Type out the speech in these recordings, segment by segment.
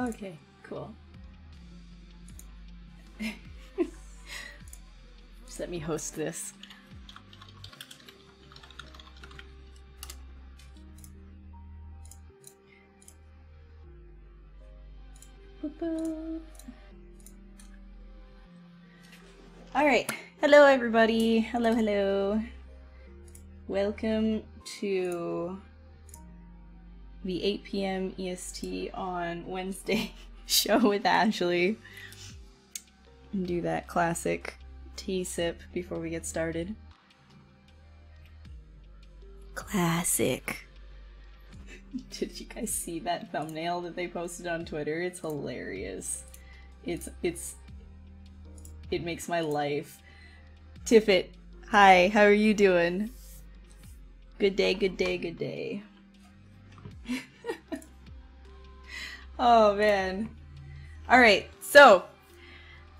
Okay, cool. Just let me host this. Alright, hello everybody. Hello, hello. Welcome to the 8 p.m. EST on Wednesday show with Ashley. And do that classic tea sip before we get started. Classic. Did you guys see that thumbnail that they posted on Twitter? It's hilarious. It makes my life. Tiffet, hi, how are you doing? Good day, good day, good day. Oh man. Alright, so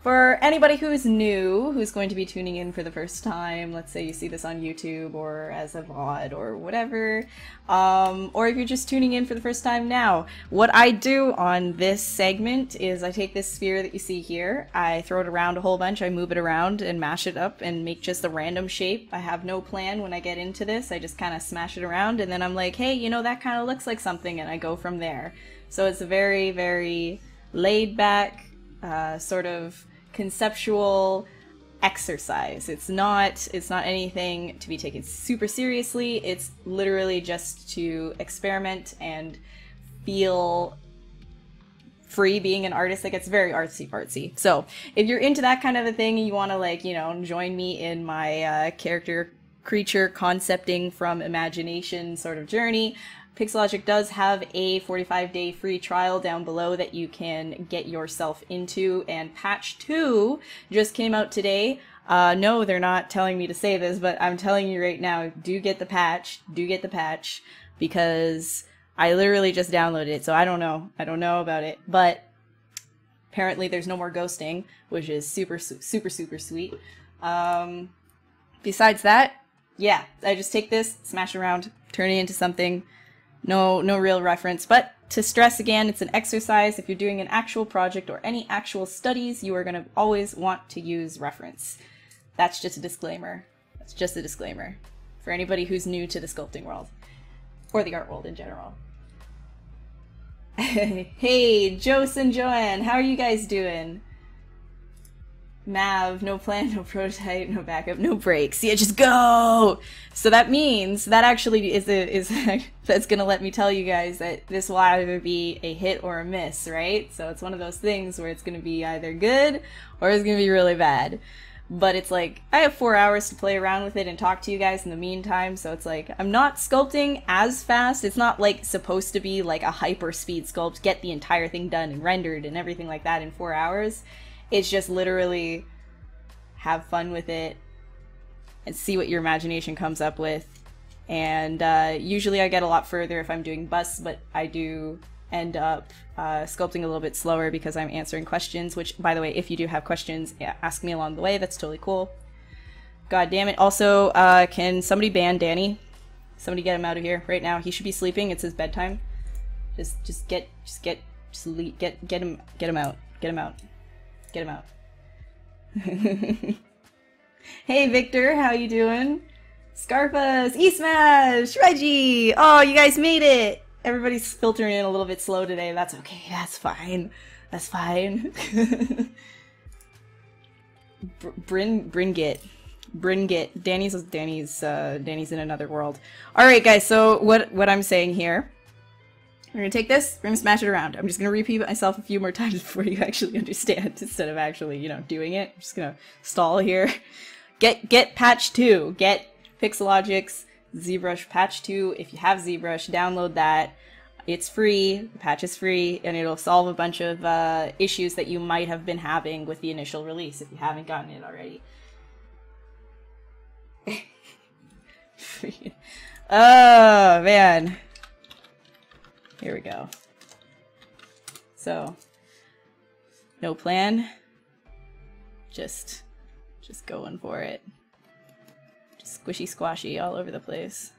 for anybody who's new, who's going to be tuning in for the first time, let's say you see this on YouTube or as a VOD or whatever, or if you're just tuning in for the first time now, what I do on this segment is I take this sphere that you see here, I throw it around a whole bunch, I move it around and mash it up and make just a random shape. I have no plan when I get into this, I just kind of smash it around and then I'm like, hey, you know, that kind of looks like something, and I go from there. So it's a very, very laid back, sort of conceptual exercise. It's not anything to be taken super seriously. It's literally just to experiment and feel free being an artist. Like, it's very artsy. So if you're into that kind of a thing and you want to, like, you know, join me in my character creature concepting from imagination sort of journey, Pixologic does have a 45-day free trial down below that you can get yourself into, and patch 2 just came out today. No, they're not telling me to say this, but I'm telling you right now, do get the patch, because I literally just downloaded it, so I don't know about it, but apparently there's no more ghosting, which is super sweet. Besides that, yeah, I just take this, smash it around, turn it into something. No real reference, but to stress again, it's an exercise. If you're doing an actual project or any actual studies, you are going to always want to use reference. That's just a disclaimer. That's just a disclaimer for anybody who's new to the sculpting world or the art world in general. Hey, Jose and Joanne, how are you guys doing? Mav, no plan, no prototype, no backup, no breaks. Yeah, just go! So that means, that actually is that's gonna let me tell you guys that this will either be a hit or a miss, right? So it's one of those things where it's gonna be either good or it's gonna be really bad. But it's like, I have 4 hours to play around with it and talk to you guys in the meantime, so it's like, I'm not sculpting as fast. It's not like supposed to be like a hyper speed sculpt, get the entire thing done and rendered and everything like that in 4 hours. It's just literally have fun with it and see what your imagination comes up with. And usually I get a lot further if I'm doing busts, but I do end up sculpting a little bit slower because I'm answering questions, which, by the way, if you do have questions, yeah, ask me along the way. That's totally cool. God damn it. Also, can somebody ban Danny? Somebody get him out of here right now. He should be sleeping. It's his bedtime. Just get him out. Get him out. Get him out. Hey Victor, how you doing? Scarpas, E-Smash, Reggie! Oh, you guys made it! Everybody's filtering in a little bit slow today. That's okay, that's fine. That's fine. Bringit. Danny's in another world. Alright guys, so what I'm saying here, we're gonna take this, we're gonna smash it around. I'm just gonna repeat myself a few more times before you actually understand, instead of actually, you know, doing it. I'm just gonna stall here. Get patch 2. Get Pixologic's ZBrush patch 2. If you have ZBrush, download that. It's free, the patch is free, and it'll solve a bunch of issues that you might have been having with the initial release if you haven't gotten it already. Oh, man. Here we go. So, no plan. Just going for it. Just squishy squashy all over the place.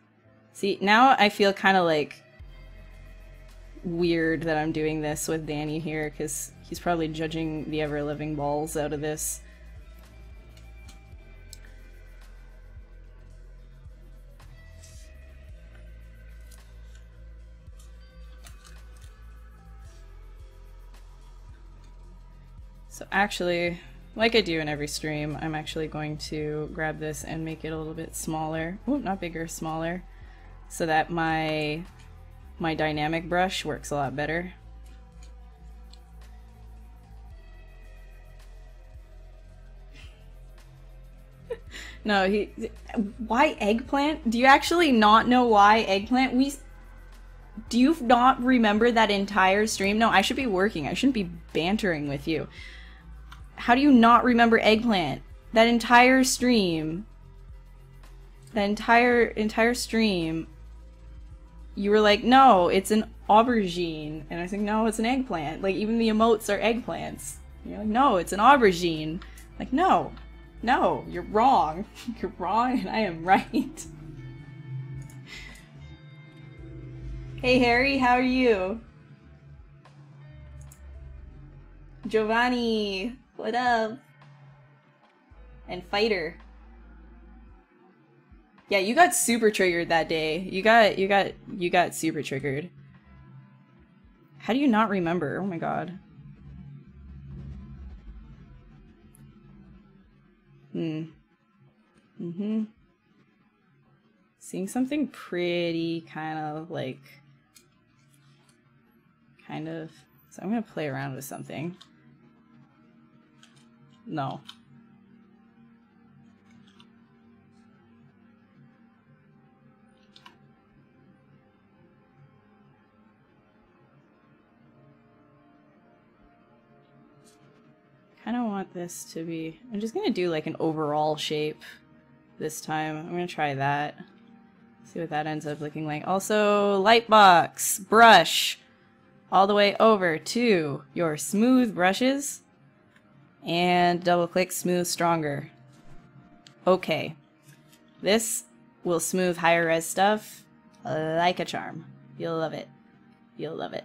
See, now I feel kind of like weird that I'm doing this with Danny here, because he's probably judging the ever-living balls out of this. So actually, like I do in every stream, I'm actually going to grab this and make it a little bit smaller. Oh, not bigger, smaller. So that my dynamic brush works a lot better. No, why eggplant? Do you actually not know why eggplant? Do you not remember that entire stream? No, I should be working. I shouldn't be bantering with you. How do you not remember eggplant? That entire stream. That entire stream. You were like, no, it's an aubergine. And I was like, no, it's an eggplant. Like, even the emotes are eggplants. And you're like, no, it's an aubergine. Like, no, you're wrong. You're wrong and I am right. Hey Harry, how are you? Giovanni, what up? And Fighter. Yeah, you got super triggered that day. You got super triggered. How do you not remember? Oh my god. Seeing something pretty kind of. So I'm gonna play around with something. No. Kind of want this to be. I'm just gonna do like an overall shape this time. I'm gonna try that. See what that ends up looking like. Also, lightbox, brush, all the way over to your smooth brushes, and double click smooth stronger. Okay, this will smooth higher res stuff like a charm. You'll love it. You'll love it.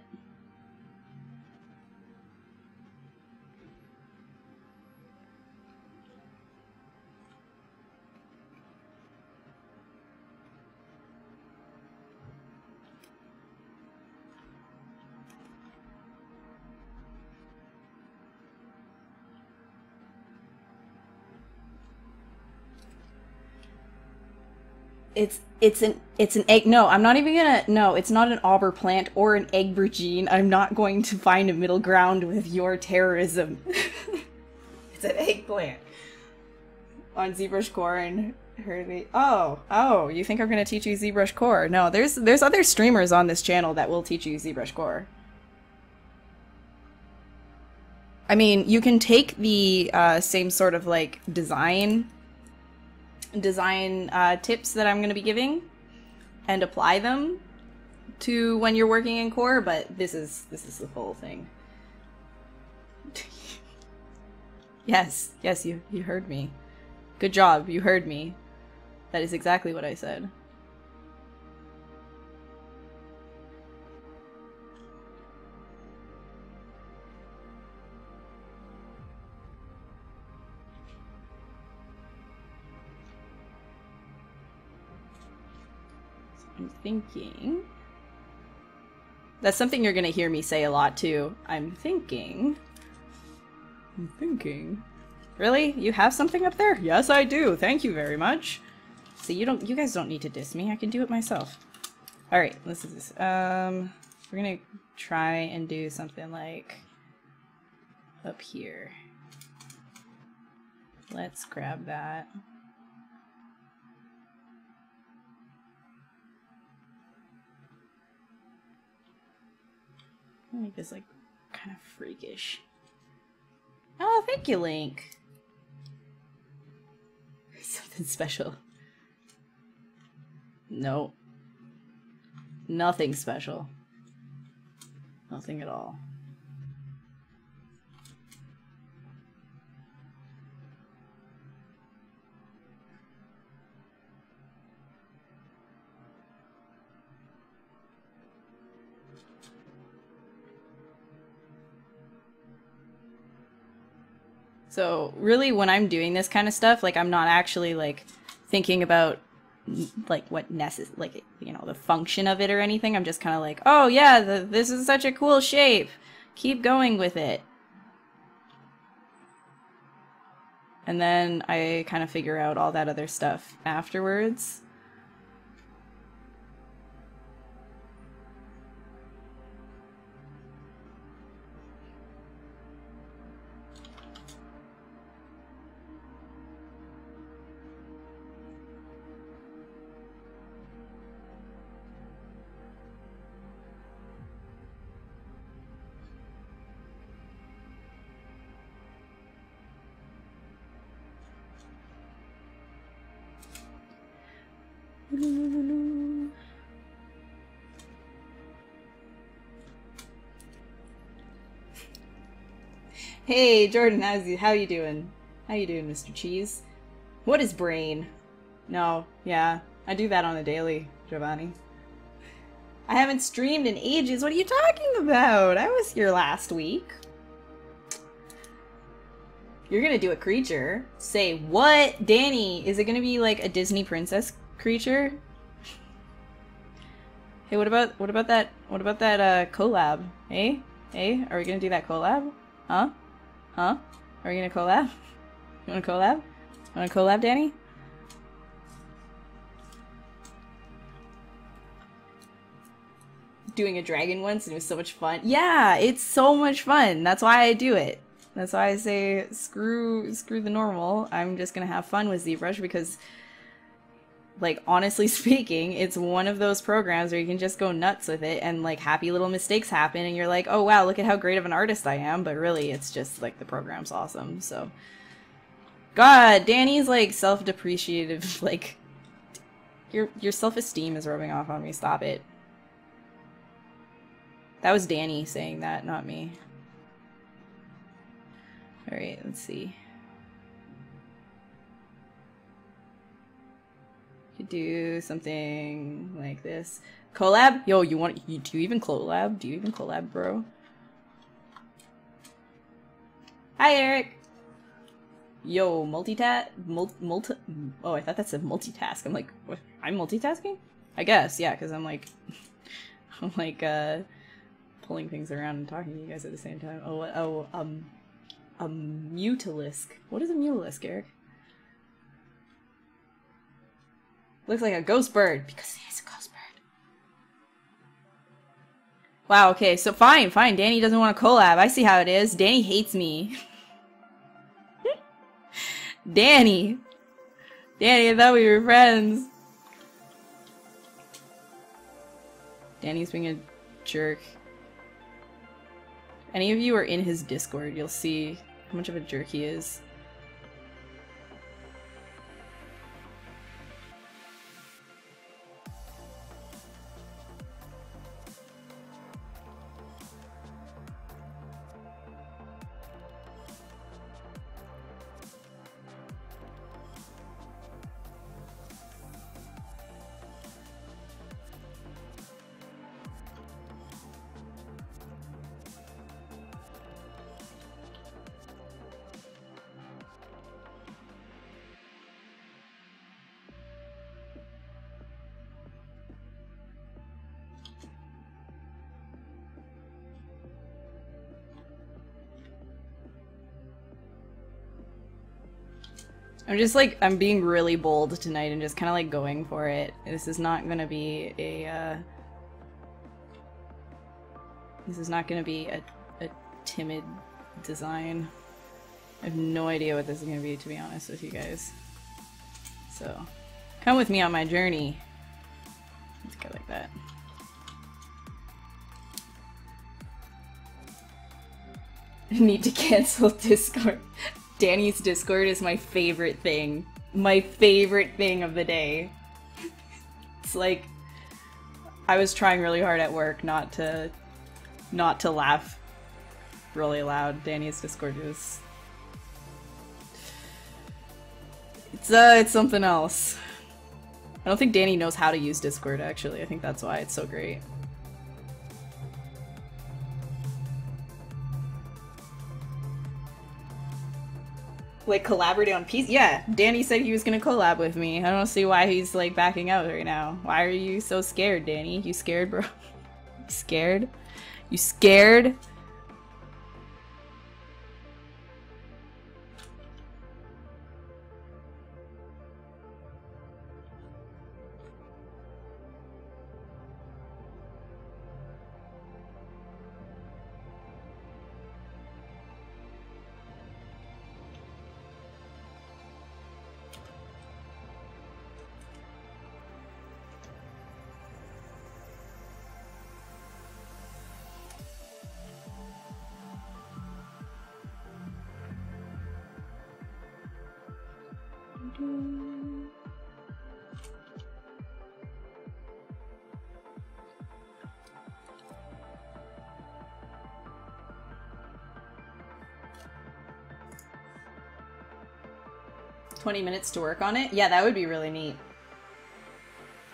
It's an egg. No, I'm not even gonna. No, it's not an auber plant or an aubergine. I'm not going to find a middle ground with your terrorism. It's an eggplant. On ZBrush Core and heard me. Oh, you think I'm gonna teach you ZBrush Core? No, there's other streamers on this channel that will teach you ZBrush Core. I mean, you can take the same sort of like design tips that I'm going to be giving and apply them to when you're working in Core, but this is the whole thing. Yes, you heard me. Good job, you heard me. That is exactly what I said. I'm thinking. That's something you're gonna hear me say a lot too. I'm thinking. Really? You have something up there? Yes, I do. Thank you very much. See, you guys don't need to diss me. I can do it myself. All right, this is this. We're gonna try and do something like up here. Let's grab that. Make this like kind of freakish. Oh, thank you, Link. Something special. No. Nothing special. Nothing at all. So really when I'm doing this kind of stuff, like I'm not actually like thinking about like what like, you know, the function of it or anything. I'm just kind of like, oh yeah, this is such a cool shape. Keep going with it. And then I kind of figure out all that other stuff afterwards. Hey Jordan, how you doing? How you doing, Mr. Cheese? What is brain? No, yeah, I do that on a daily, Giovanni. I haven't streamed in ages. What are you talking about? I was here last week. You're gonna do a creature? Say what? Danny, is it gonna be like a Disney princess creature? Hey, what about that collab? Hey? Hey, are we gonna do that collab? Huh? Huh? Are we gonna collab? You wanna collab? You wanna collab, Danny? Doing a dragon once and it was so much fun. Yeah, it's so much fun. That's why I do it. That's why I say screw the normal. I'm just gonna have fun with ZBrush because, like, honestly speaking, it's one of those programs where you can just go nuts with it and like happy little mistakes happen and you're like, oh wow, look at how great of an artist I am, but really it's just like the program's awesome. So God, Danny's like self-depreciative, like your self-esteem is rubbing off on me. Stop it. That was Danny saying that, not me. Alright, let's see. Could do something like this. Collab? Yo, do you even collab? Do you even collab, bro? Hi, Eric! Yo, oh, I thought that said multitask. I'm like, what? I'm multitasking? I guess, yeah, because I'm like, pulling things around and talking to you guys at the same time. A mutalisk. What is a mutalisk, Eric? Looks like a ghost bird, because it is a ghost bird. Wow, okay, so fine. Danny doesn't want to collab. I see how it is. Danny hates me. Danny, I thought we were friends. Danny's being a jerk. If any of you are in his Discord, you'll see how much of a jerk he is. I'm being really bold tonight and just kind of like going for it. This is not gonna be a, a timid design. I have no idea what this is gonna be, to be honest with you guys. So, come with me on my journey. Let's go like that. Need to cancel Discord. Danny's Discord is my favorite thing. My favorite thing of the day. It's like, I was trying really hard at work not to laugh really loud. Danny's Discord is... It's something else. I don't think Danny knows how to use Discord, actually. I think that's why it's so great. Like, collaborate on piece? Yeah, Danny said he was gonna collab with me. I don't see why he's, like, backing out right now. Why are you so scared, Danny? You scared, bro? You scared? You scared? Mm. 20 minutes to work on it? Yeah, that would be really neat.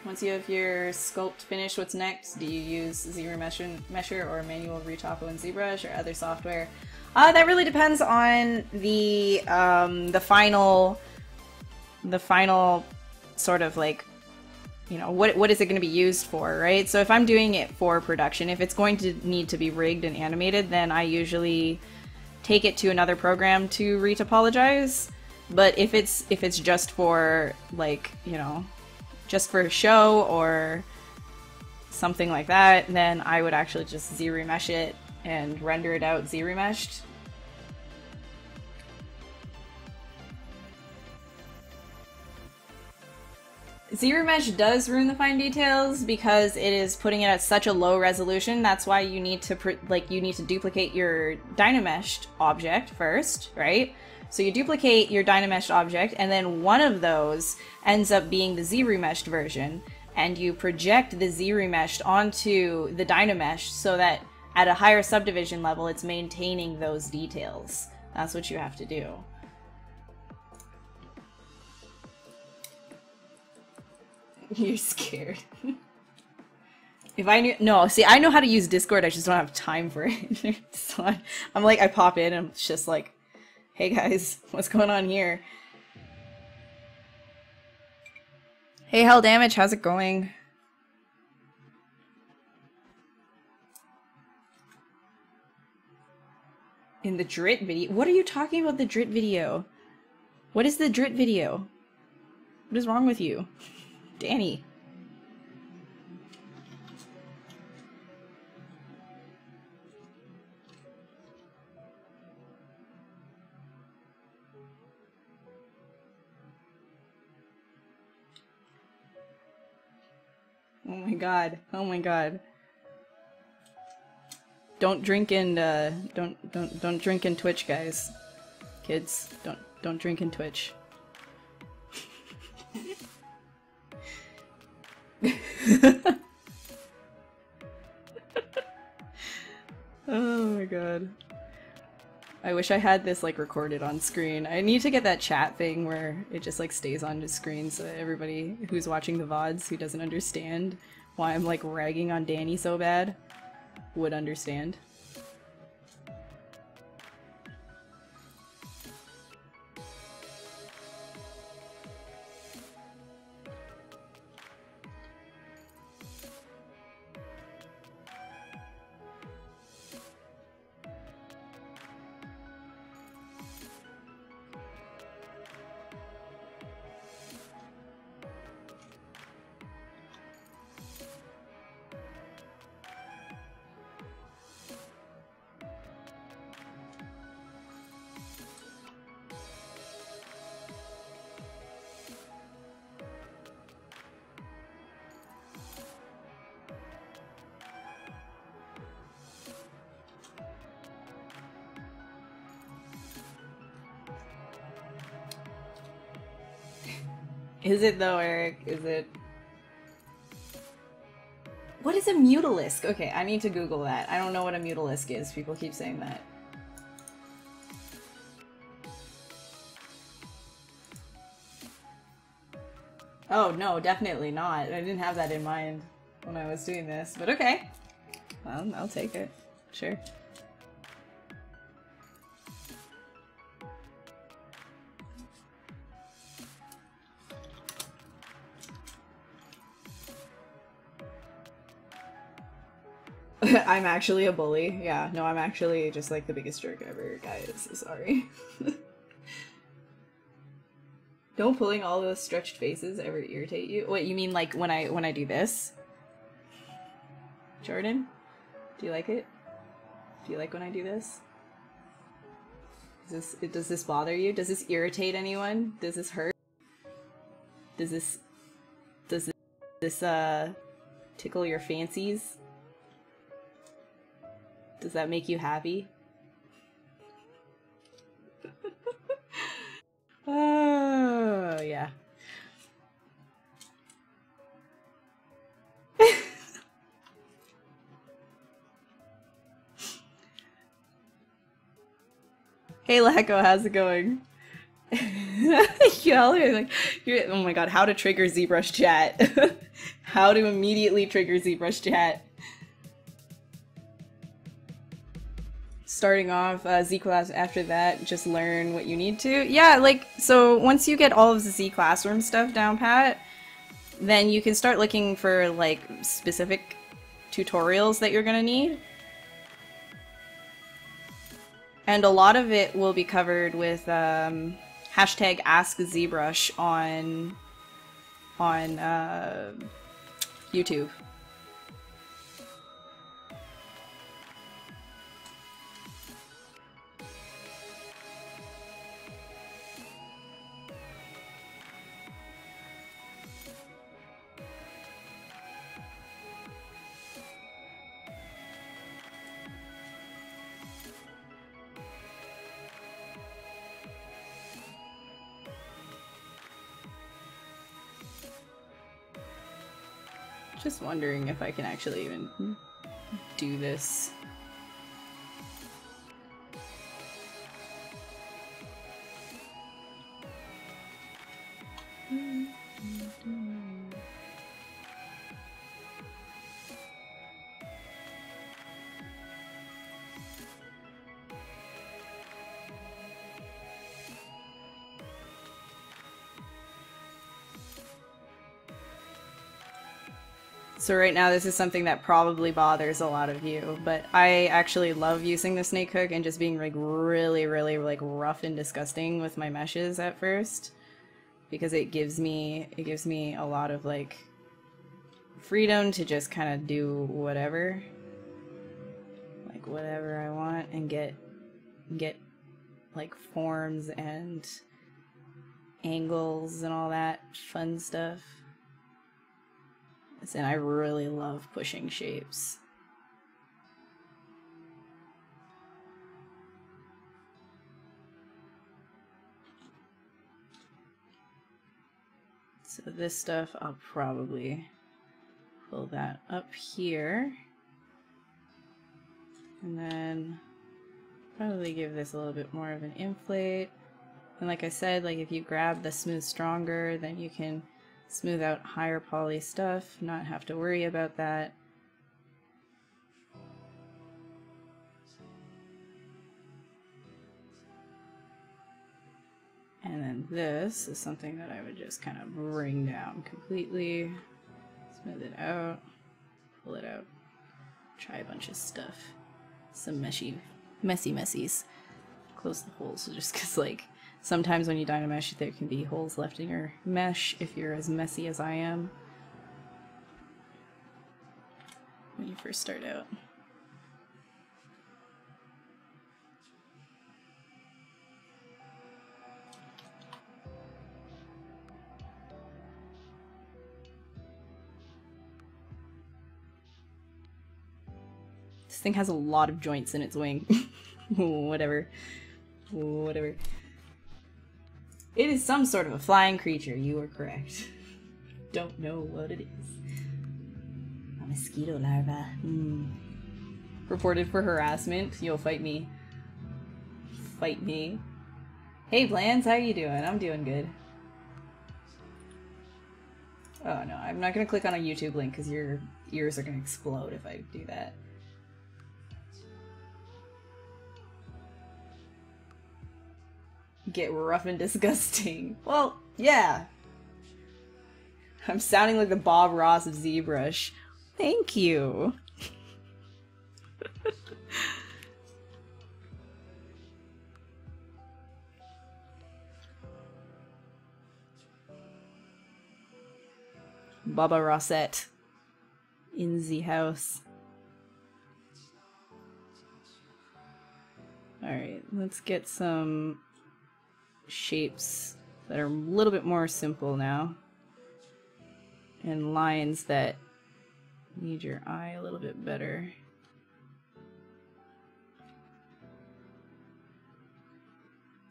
Once you have your sculpt finished, what's next? Do you use ZBrush or manual retopo in ZBrush or other software? That really depends on the final sort of like, you know, what is it going to be used for, right? So if I'm doing it for production, if it's going to need to be rigged and animated, then I usually take it to another program to retopologize. But if it's just for, like, you know, just for a show or something like that, then I would actually just ZRemesh it and render it out ZRemeshed. ZRemesh does ruin the fine details because it is putting it at such a low resolution. That's why you need to duplicate your Dynameshed object first, right? So you duplicate your Dynameshed object, and then one of those ends up being the ZRemeshed version, and you project the ZRemeshed onto the Dynameshed so that at a higher subdivision level, it's maintaining those details. That's what you have to do. You're scared. If I knew, no, see, I know how to use Discord, I just don't have time for it. So I'm like, I pop in and it's just like, hey guys, what's going on here? Hey Hell Damage, how's it going? In the Drit video? What are you talking about, the Drit video? What is the Drit video? What is wrong with you? Danny. Oh my god. Oh my god. Don't drink and don't drink in Twitch, guys. Kids, don't drink in Twitch. Oh my god. I wish I had this like recorded on screen. I need to get that chat thing where it just like stays on the screen so that everybody who's watching the VODs who doesn't understand why I'm like ragging on Danny so bad would understand. Is it though, Eric? Is it? What is a mutalisk? Okay, I need to Google that. I don't know what a mutalisk is. People keep saying that. Oh, no, definitely not. I didn't have that in mind when I was doing this, but okay. Well, I'll take it. Sure. I'm actually a bully. Yeah, no, I'm actually just like the biggest jerk ever, guys. Sorry. Don't pulling all those stretched faces ever irritate you? What, you mean like when I do this? Jordan? Do you like it? Do you like when I do this? Does this bother you? Does this irritate anyone? Does this hurt? Does this tickle your fancies? Does that make you happy? Oh, yeah. Hey Lacko, how's it going? Y'all are like, oh my god, how to trigger ZBrush chat. How to immediately trigger ZBrush chat. Starting off Z class, after that, just learn what you need to. Yeah, like, so once you get all of the Z classroom stuff down pat, then you can start looking for like specific tutorials that you're gonna need. And a lot of it will be covered with hashtag Ask ZBrush on YouTube. Just wondering if I can actually even do this. So right now this is something that probably bothers a lot of you, but I actually love using the snake hook and just being like really like rough and disgusting with my meshes at first, because it gives me a lot of like freedom to just kind of do whatever I want and get like forms and angles and all that fun stuff. And I really love pushing shapes. So this stuff, I'll probably pull that up here. And then probably give this a little bit more of an inflate. And like I said, like if you grab the smooth stronger, then you can smooth out higher poly stuff, not have to worry about that. And then this is something that I would just kind of bring down completely, smooth it out, pull it out, try a bunch of stuff, some messies. Close the holes just because like sometimes when you dynamesh, there can be holes left in your mesh if you're as messy as I am when you first start out. This thing has a lot of joints in its wing. Whatever. It is some sort of a flying creature, you are correct. Don't know what it is. A mosquito larva. Reported for harassment. You'll fight me. Fight me. Hey Plans, how you doing? I'm doing good. Oh no, I'm not gonna click on a YouTube link because your ears are gonna explode if I do that. Get rough and disgusting. Well, yeah. I'm sounding like the Bob Ross of ZBrush. Thank you. Baba Rossette in the house. Alright, let's get some shapes that are a little bit more simple now. And lines that need your eye a little bit better.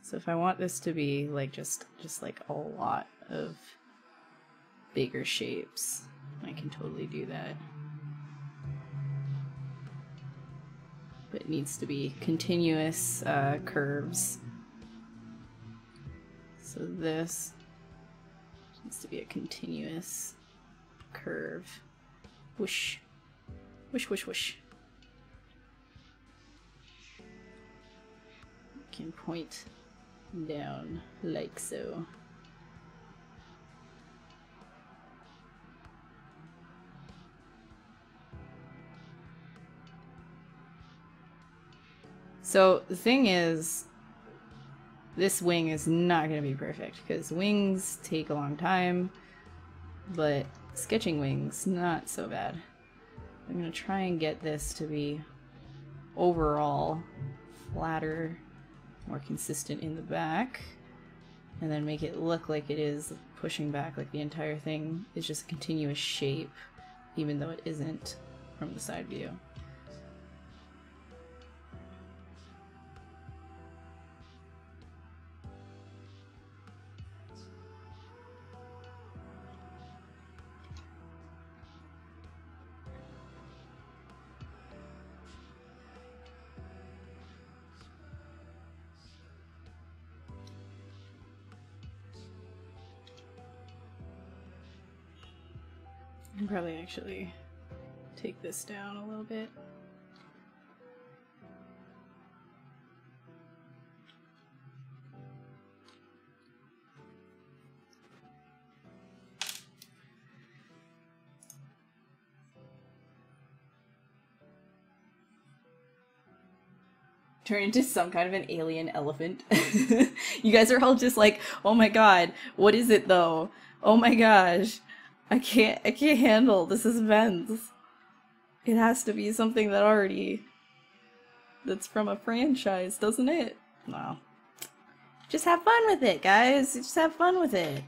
So if I want this to be like just like a lot of bigger shapes, I can totally do that. But it needs to be continuous curves. So this needs to be a continuous curve. Whoosh. Whoosh, whoosh, whoosh. Can point down like so. So the thing is, this wing is not going to be perfect because wings take a long time, but sketching wings, not so bad. I'm going to try and get this to be overall flatter, more consistent in the back, and then make it look like it is pushing back, like the entire thing is just a continuous shape, even though it isn't from the side view. I can probably actually take this down a little bit. Turn into some kind of an alien elephant. You guys are all just like, oh my god, what is it though? Oh my gosh. I can't handle this suspense. It has to be something that's from a franchise, doesn't it? No. Just have fun with it, guys. Just have fun with it.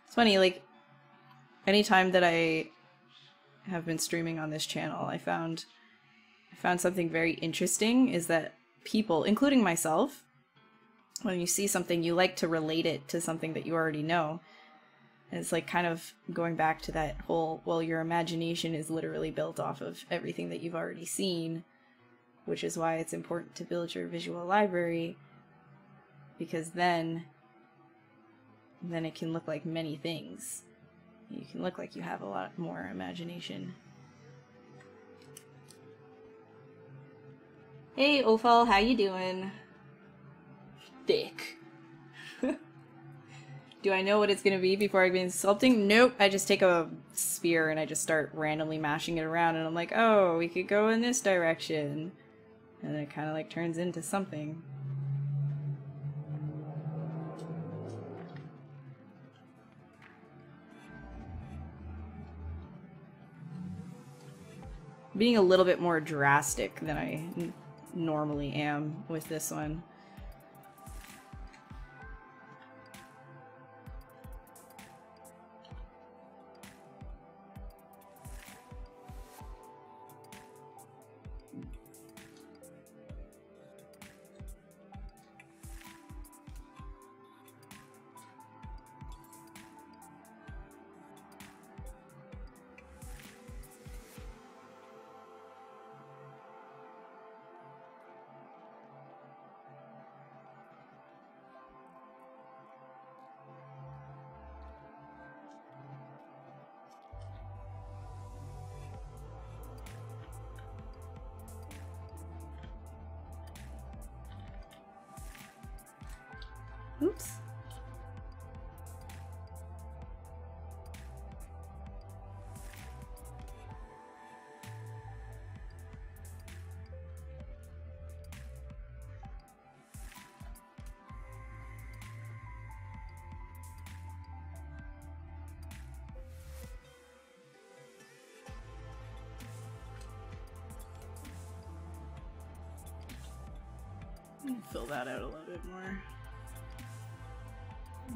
It's funny, like, anytime that I have been streaming on this channel, I found something very interesting is that people, including myself, when you see something, you like to relate it to something that you already know. And it's like kind of going back to that whole, well, your imagination is literally built off of everything that you've already seen, which is why it's important to build your visual library, because then it can look like many things. You can look like you have a lot more imagination. Hey, Ophal, how you doing? Thick. Do I know what it's going to be before I begin sculpting? Nope. I just take a sphere and I just start randomly mashing it around and I'm like, oh, we could go in this direction. And then it kind of like turns into something. Being a little bit more drastic than I normally am with this one. Oops. Fill that out a little bit more.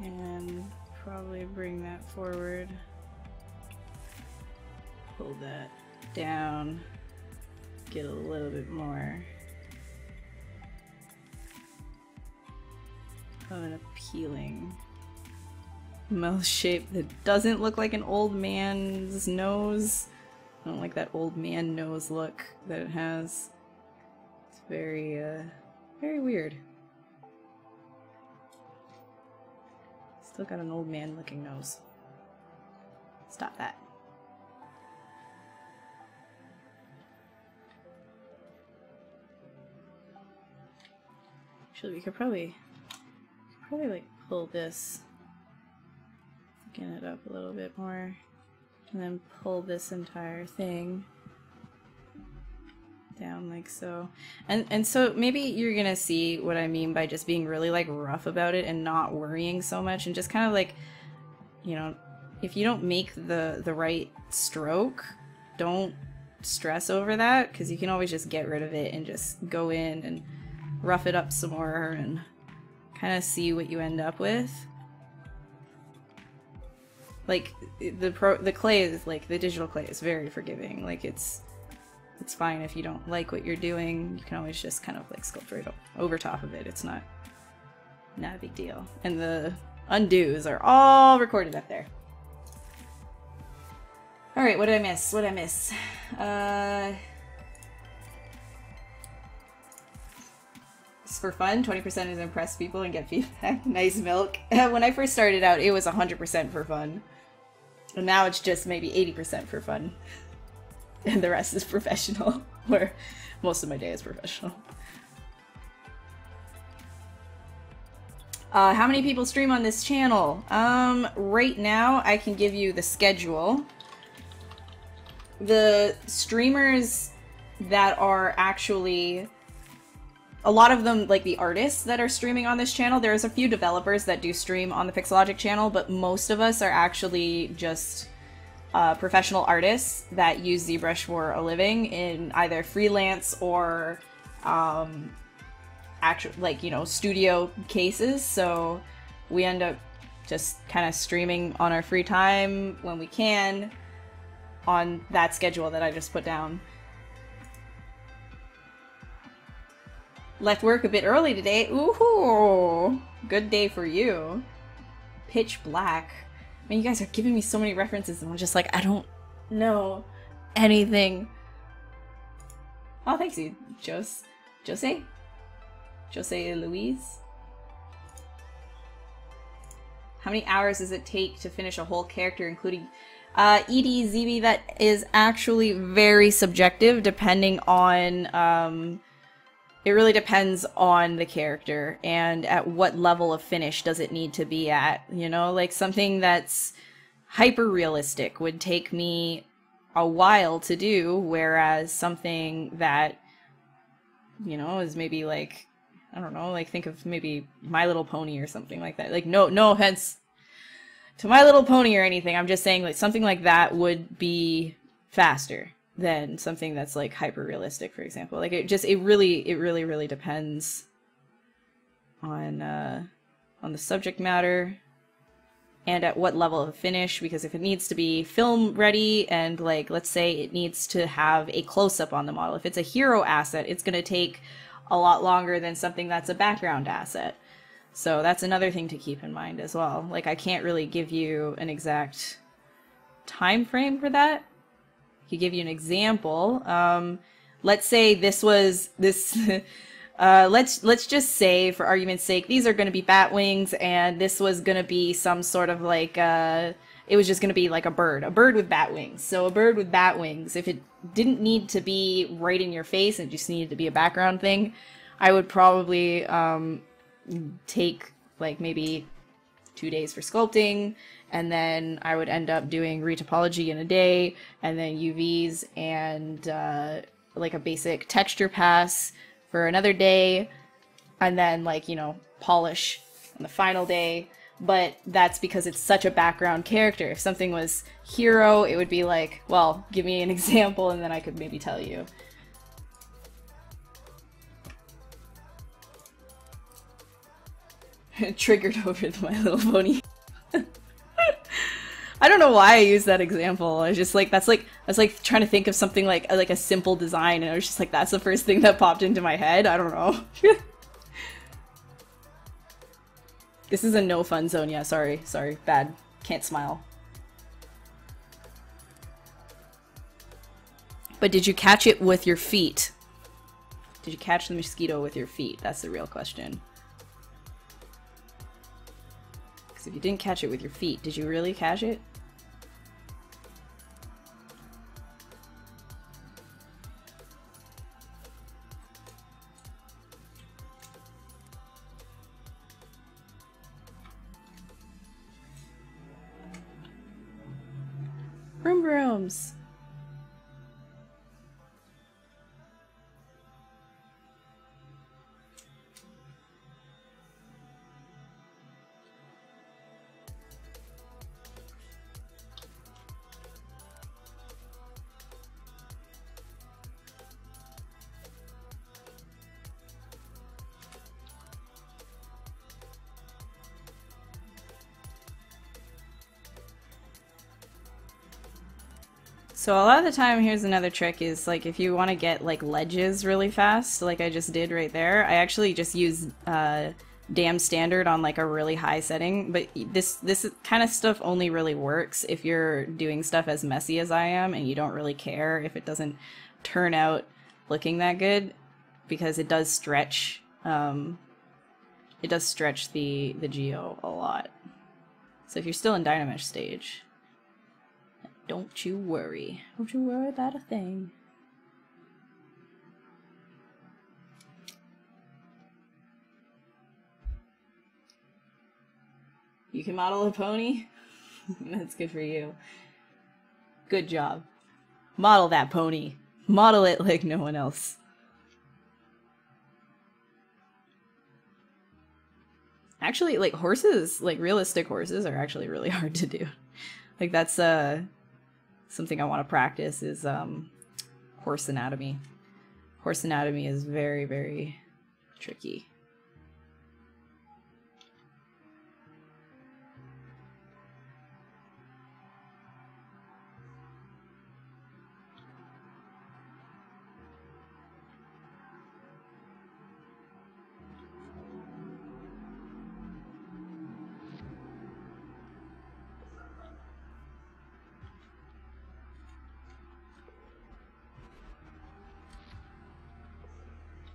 And probably bring that forward. Pull that down. Get a little bit more of an appealing mouth shape that doesn't look like an old man's nose. I don't like that old man nose look that it has. It's very, very weird. Still got an old man looking nose. Stop that. Actually, we could probably like pull this, thicken it up a little bit more, and then pull this entire thing down like so. And so maybe you're gonna see what I mean by just being really like rough about it and not worrying so much, and just kind of like, you know, if you don't make the right stroke, don't stress over that, because you can always just get rid of it and just go in and rough it up some more and kind of see what you end up with. Like the clay is like, the digital clay is very forgiving. Like it's fine if you don't like what you're doing. You can always just kind of like sculpt right over top of it. It's not a big deal. And the undos are all recorded up there. All right, what did I miss? What did I miss? It's for fun. 20% is impress people and get feedback. Nice milk. When I first started out, it was 100% for fun. And now it's just maybe 80% for fun. And the rest is professional. Where most of my day is professional. How many people stream on this channel? Right now, I can give you the schedule. The streamers that are actually... A lot of them, like the artists that are streaming on this channel, there's a few developers that do stream on the Pixelogic channel, but most of us are actually just professional artists that use ZBrush for a living in either freelance or actual, like, you know, studio cases. So we end up just kind of streaming on our free time when we can on that schedule that I just put down. Left work a bit early today. Ooh, good day for you. Pitch Black. I mean, you guys are giving me so many references and I'm just like, I don't know anything. Oh, thanks you, Jose Louise. How many hours does it take to finish a whole character, including ED, that is actually very subjective depending on, it really depends on the character and at what level of finish does it need to be at, you know? Like something that's hyper realistic would take me a while to do, whereas something that, you know, is maybe like, I don't know, like think of maybe My Little Pony or something like that. Like no offense to My Little Pony or anything. I'm just saying like something like that would be faster than something that's like hyper realistic, for example. Like it really depends on the subject matter and at what level of finish, because if it needs to be film ready and like, let's say it needs to have a close-up on the model, if it's a hero asset, it's going to take a lot longer than something that's a background asset. So that's another thing to keep in mind as well. Like I can't really give you an exact time frame for that. To give you an example, let's say this was this. Let's just say, for argument's sake, these are going to be bat wings, and this was going to be some sort of like it was just going to be like a bird with bat wings. So a bird with bat wings, if it didn't need to be right in your face and just needed to be a background thing, I would probably take like maybe 2 days for sculpting. And then I would end up doing retopology in a day, and then UVs and like a basic texture pass for another day, and then like, you know, polish on the final day. But that's because it's such a background character. If something was hero, it would be like, well, give me an example and then I could maybe tell you. Triggered over the My Little Pony. I don't know why I use that example. I was just like, I was like trying to think of something like a simple design, and I was just like, that's the first thing that popped into my head. I don't know. This is a no fun zone. Yeah, sorry, bad. Can't smile. But did you catch it with your feet? Did you catch the mosquito with your feet? That's the real question. Because if you didn't catch it with your feet, did you really catch it? Broom brooms! So a lot of the time, here's another trick, is like if you want to get like ledges really fast, like I just did right there, I actually just use damn standard on like a really high setting, but this kind of stuff only really works if you're doing stuff as messy as I am and you don't really care if it doesn't turn out looking that good, because it does stretch the geo a lot. So if you're still in Dynamesh stage, don't you worry. Don't you worry about a thing. You can model a pony? That's good for you. Good job. Model that pony. Model it like no one else. Actually, like horses, like realistic horses are actually really hard to do. Like that's something I want to practice is horse anatomy. Horse anatomy is very, very tricky.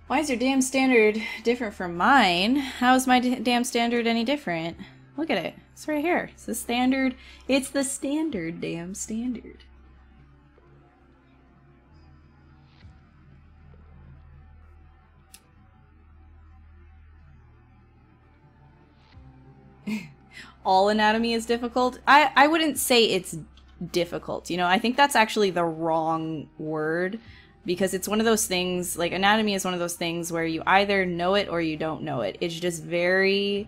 Why is your damn standard different from mine? How is my damn standard any different? Look at it. It's right here. It's the standard. It's the standard damn standard. All anatomy is difficult? I wouldn't say it's difficult. You know, I think that's actually the wrong word. Because it's one of those things, like anatomy is one of those things where you either know it or you don't know it. It's just very,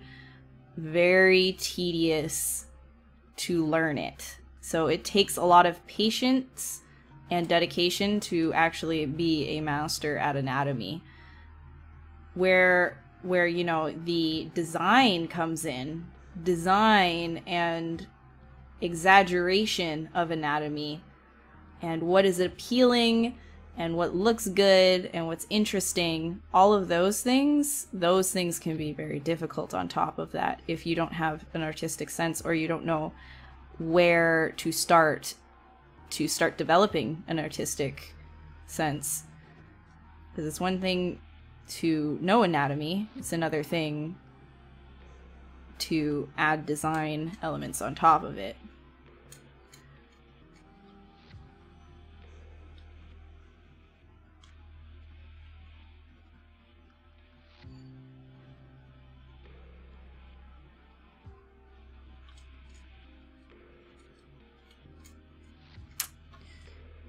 very tedious to learn it. So it takes a lot of patience and dedication to actually be a master at anatomy. Where you know, the design comes in. Design and exaggeration of anatomy. And what is appealing and what looks good and what's interesting, all of those things can be very difficult on top of that if you don't have an artistic sense or you don't know where to start developing an artistic sense. Because it's one thing to know anatomy, it's another thing to add design elements on top of it.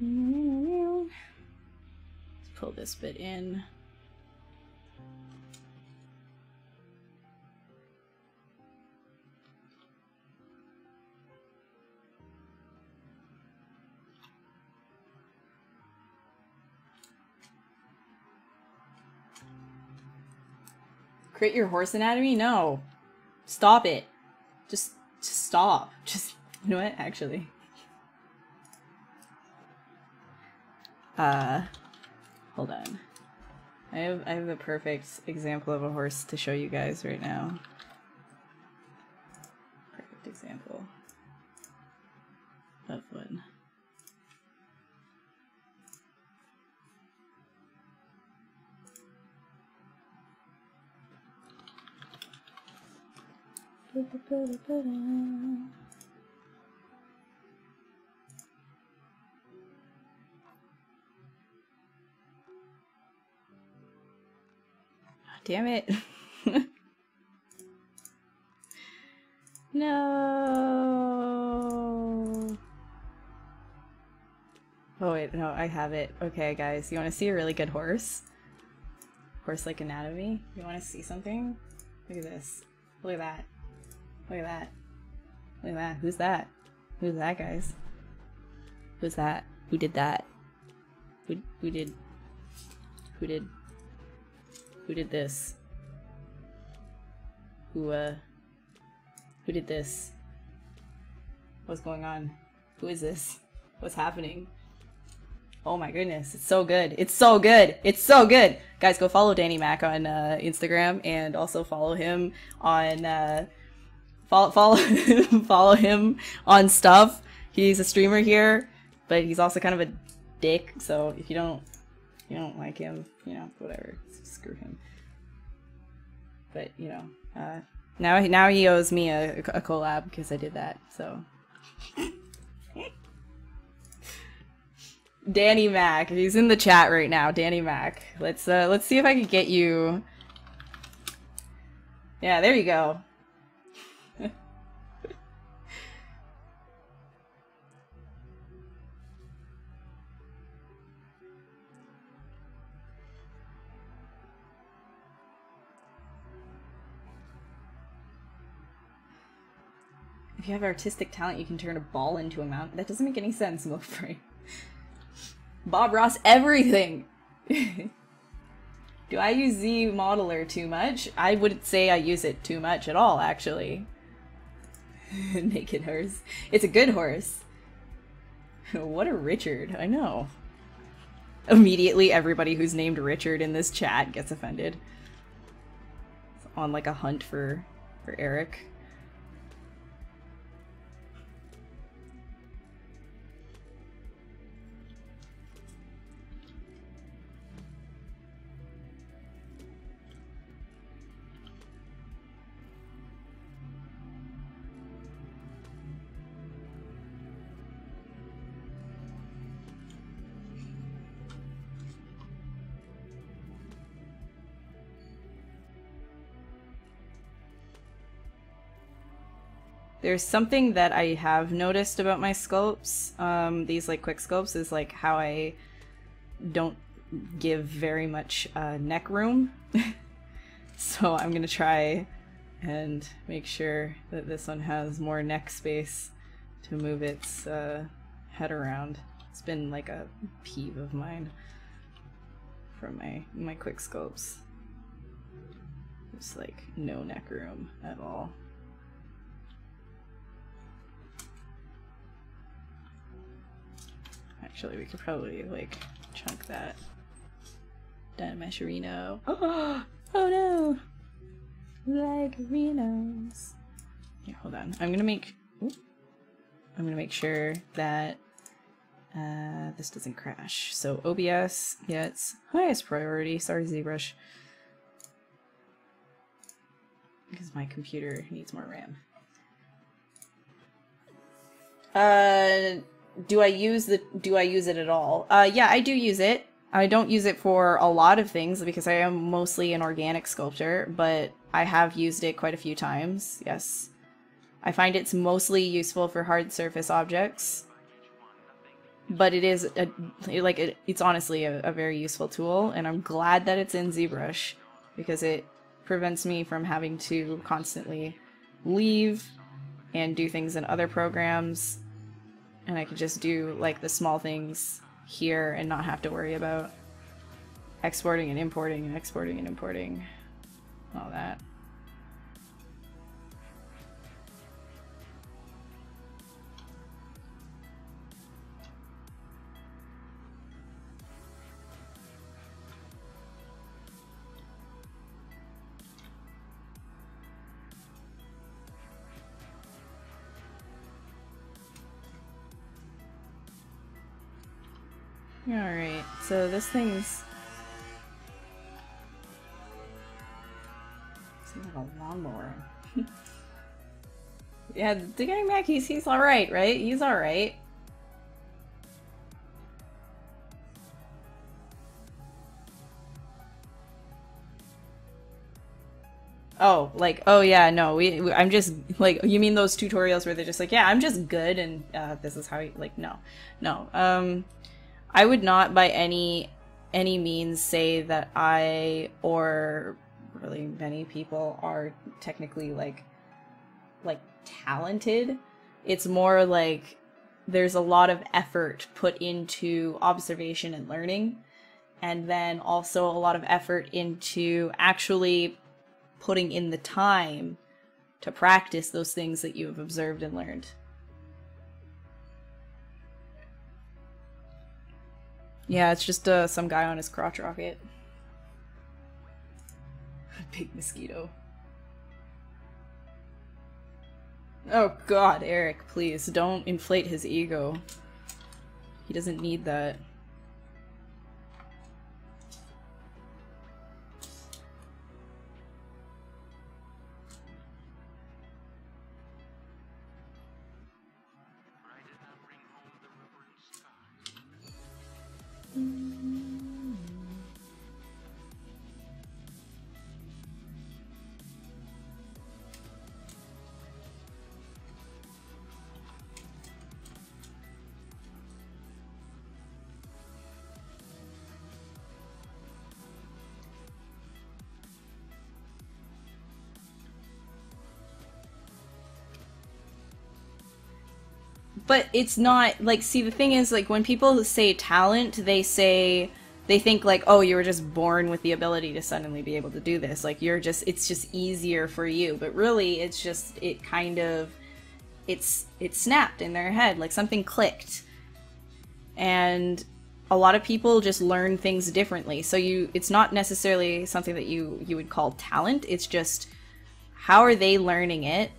Let's pull this bit in. Crit your horse anatomy? No. Stop it. Just stop. Just, you know what, actually. Hold on. I have a perfect example of a horse to show you guys right now. Perfect example of one. Damn it. No. Oh wait, no, I have it. Okay, guys, you want to see a really good horse? Horse-like anatomy? You want to see something? Look at this. Look at that. Look at that. Look at that. Who's that? Who's that, guys? Who's that? Who did that? Who did this? Who did this? What's going on? Who is this? What's happening? Oh my goodness, it's so good. It's so good. It's so good. Guys, go follow Danny Mac on Instagram, and also follow him on follow him on stuff. He's a streamer here, but he's also kind of a dick, so if you don't like him, you know, whatever, screw him. But you know, now he owes me a collab because I did that. So Danny Mac, he's in the chat right now. Danny Mac, let's see if I can get you. Yeah, there you go. If you have artistic talent, you can turn a ball into a mountain. That doesn't make any sense, Milfrey. Bob Ross, everything! Do I use Z Modeler too much? I wouldn't say I use it too much at all, actually. Naked horse. It's a good horse. What a Richard, I know. Immediately, everybody who's named Richard in this chat gets offended. It's on like a hunt for Eric. There's something that I have noticed about my sculpts, these like quick sculpts, is like how I don't give very much neck room. So I'm gonna try and make sure that this one has more neck space to move its head around. It's been like a peeve of mine from my quick sculpts. Just like no neck room at all. Actually, we could probably, like, chunk that. Mesherino. Oh no! Like Rhinos. Here, hold on. I'm gonna make sure that this doesn't crash. So OBS gets highest priority. Sorry, ZBrush. Because my computer needs more RAM. Do I use it at all? Yeah, I do use it. I don't use it for a lot of things because I am mostly an organic sculptor, but I have used it quite a few times, yes. I find it's mostly useful for hard surface objects, but it is, it's honestly a very useful tool, and I'm glad that it's in ZBrush because it prevents me from having to constantly leave and do things in other programs. And I could just do like the small things here and not have to worry about exporting and importing and exporting and importing, all that. Alright, so this thing's... It's like a lawnmower. Yeah, getting back, he's alright, right? He's alright. Oh, like, oh yeah, no, I'm just, like, you mean those tutorials where they're just like, yeah, I'm just good, and this is how you, like, no. I would not by any means say that I, or really many people, are technically, like talented. It's more like there's a lot of effort put into observation and learning, and then also a lot of effort into actually putting in the time to practice those things that you have observed and learned. Yeah, it's just some guy on his crotch rocket. Big mosquito. Oh god, Eric, please, don't inflate his ego. He doesn't need that. But it's not, like, see, the thing is, like, when people say talent, they think, like, oh, you were just born with the ability to suddenly be able to do this. Like, it's just easier for you. But really, it's just, it kind of, it snapped in their head, like something clicked. And a lot of people just learn things differently. So it's not necessarily something that you would call talent. It's just, how are they learning it?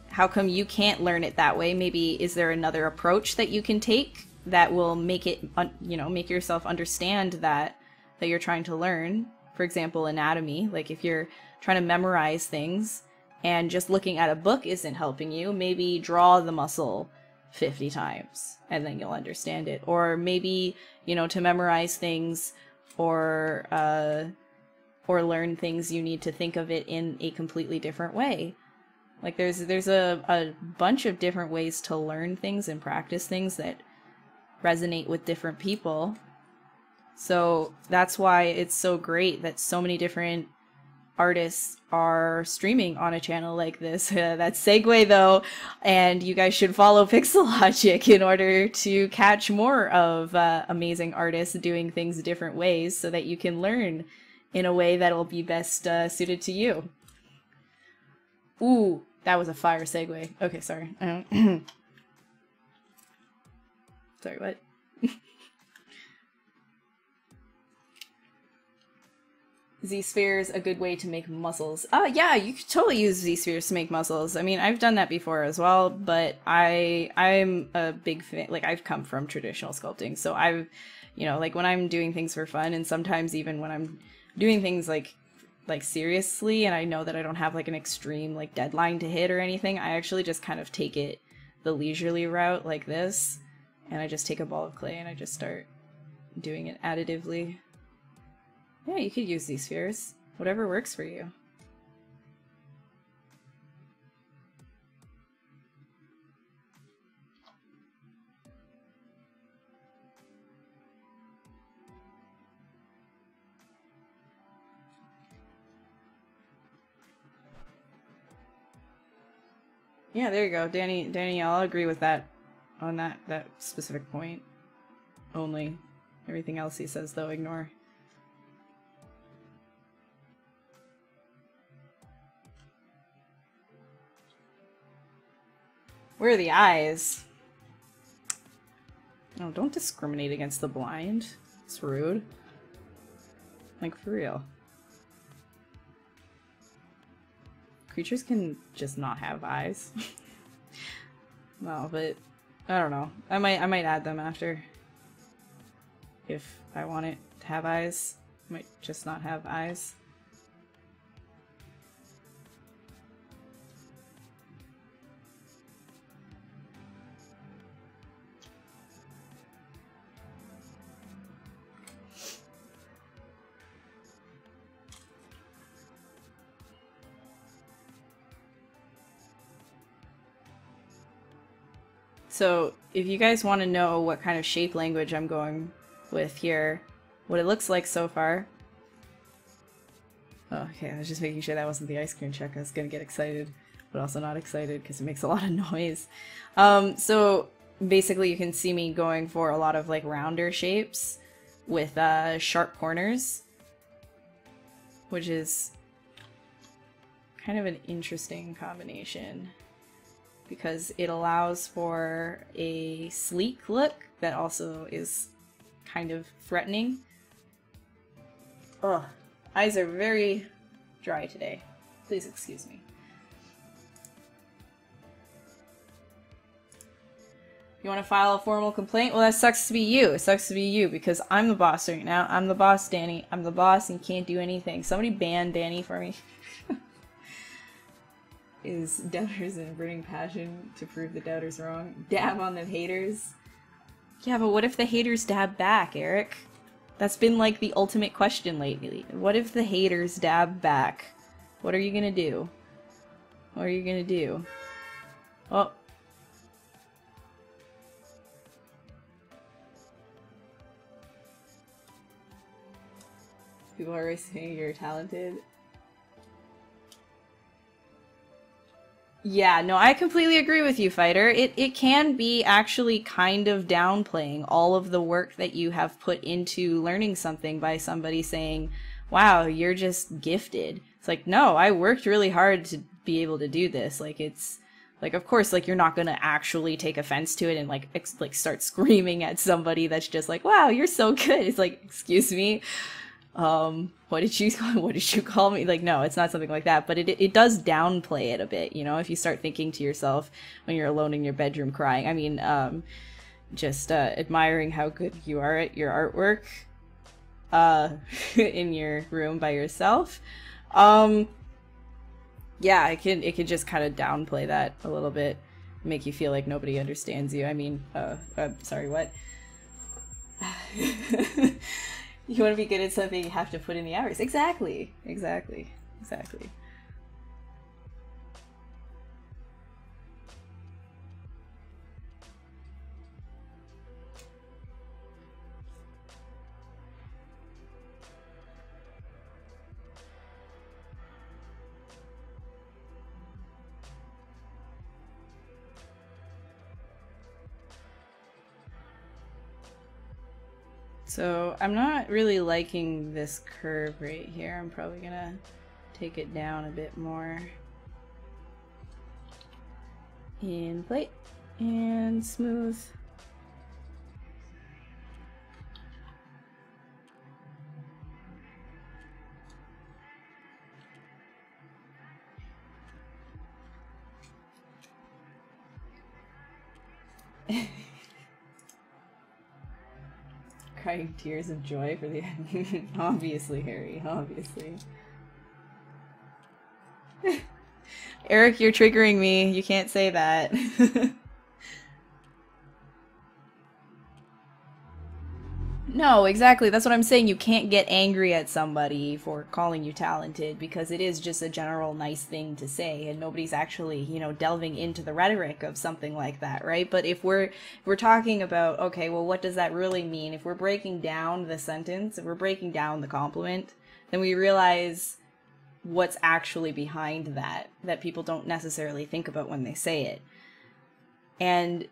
How come you can't learn it that way? Maybe is there another approach that you can take that will make it, make yourself understand that you're trying to learn? For example, anatomy. Like if you're trying to memorize things and just looking at a book isn't helping you, maybe draw the muscle 50 times and then you'll understand it. Or maybe, to memorize things or learn things, you need to think of it in a completely different way. Like there's a bunch of different ways to learn things and practice things that resonate with different people. So that's why it's so great that so many different artists are streaming on a channel like this. That's segue though, and you guys should follow Pixelogic in order to catch more of amazing artists doing things different ways so that you can learn in a way that will be best suited to you. Ooh, that was a fire segue. Okay, sorry. Sorry, what? Z-spheres a good way to make muscles. Yeah, you could totally use Z-spheres to make muscles. I mean, I've done that before as well, but I'm a big fan. Like, I've come from traditional sculpting, so I've, like when I'm doing things for fun, and sometimes even when I'm doing things like seriously, and I know that I don't have like an extreme like deadline to hit or anything, I actually just kind of take it the leisurely route like this, and I just take a ball of clay and I just start doing it additively. Yeah, you could use these spheres. Whatever works for you. Yeah, there you go. Danny, I'll agree with that on that specific point. Only. Everything else he says, though, ignore. Where are the eyes? No, don't discriminate against the blind. It's rude. Like, for real. Creatures can just not have eyes. No, but I don't know. I might add them after. if I want it to have eyes. It might just not have eyes. So if you guys want to know what kind of shape language I'm going with here, what it looks like so far. Oh, okay, I was just making sure that wasn't the ice cream truck. I was gonna get excited, but also not excited because it makes a lot of noise. So basically you can see me going for a lot of like rounder shapes with sharp corners, which is kind of an interesting combination, because it allows for a sleek look that also is kind of threatening. Ugh, eyes are very dry today. Please excuse me. You want to file a formal complaint? Well, that sucks to be you. It sucks to be you, because I'm the boss right now. I'm the boss, Danny. I'm the boss and can't do anything. Somebody ban Danny for me. Is doubters and burning passion to prove the doubters wrong. Dab on the haters. Yeah, but what if the haters dab back, Eric? That's been like the ultimate question lately. What if the haters dab back? What are you gonna do? What are you gonna do? Oh. People are always saying you're talented. Yeah, no, I completely agree with you, Fighter. It can be actually kind of downplaying all of the work that you have put into learning something by somebody saying, wow, you're just gifted. It's like, no, I worked really hard to be able to do this. Like, it's like, of course, like, you're not gonna actually take offense to it and like start screaming at somebody that's just like, wow, you're so good. It's like, excuse me. What did you call me? Like, no, it's not something like that, but it does downplay it a bit, you know, if you start thinking to yourself when you're alone in your bedroom crying. I mean, just admiring how good you are at your artwork in your room by yourself. Yeah, it can just kind of downplay that a little bit, make you feel like nobody understands you. I mean, sorry, what? You want to be good at something, you have to put in the hours. Exactly. Exactly. Exactly. So I'm not really liking this curve right here. I'm probably gonna take it down a bit more. And plate and smooth. Crying tears of joy for the obviously, Harry, obviously. Eric, you're triggering me. You can't say that. No, exactly. That's what I'm saying. You can't get angry at somebody for calling you talented, because it is just a general nice thing to say, and nobody's actually, you know, delving into the rhetoric of something like that, right? But if we're talking about, okay, well, what does that really mean? If we're breaking down the sentence, if we're breaking down the compliment, then we realize what's actually behind that people don't necessarily think about when they say it. And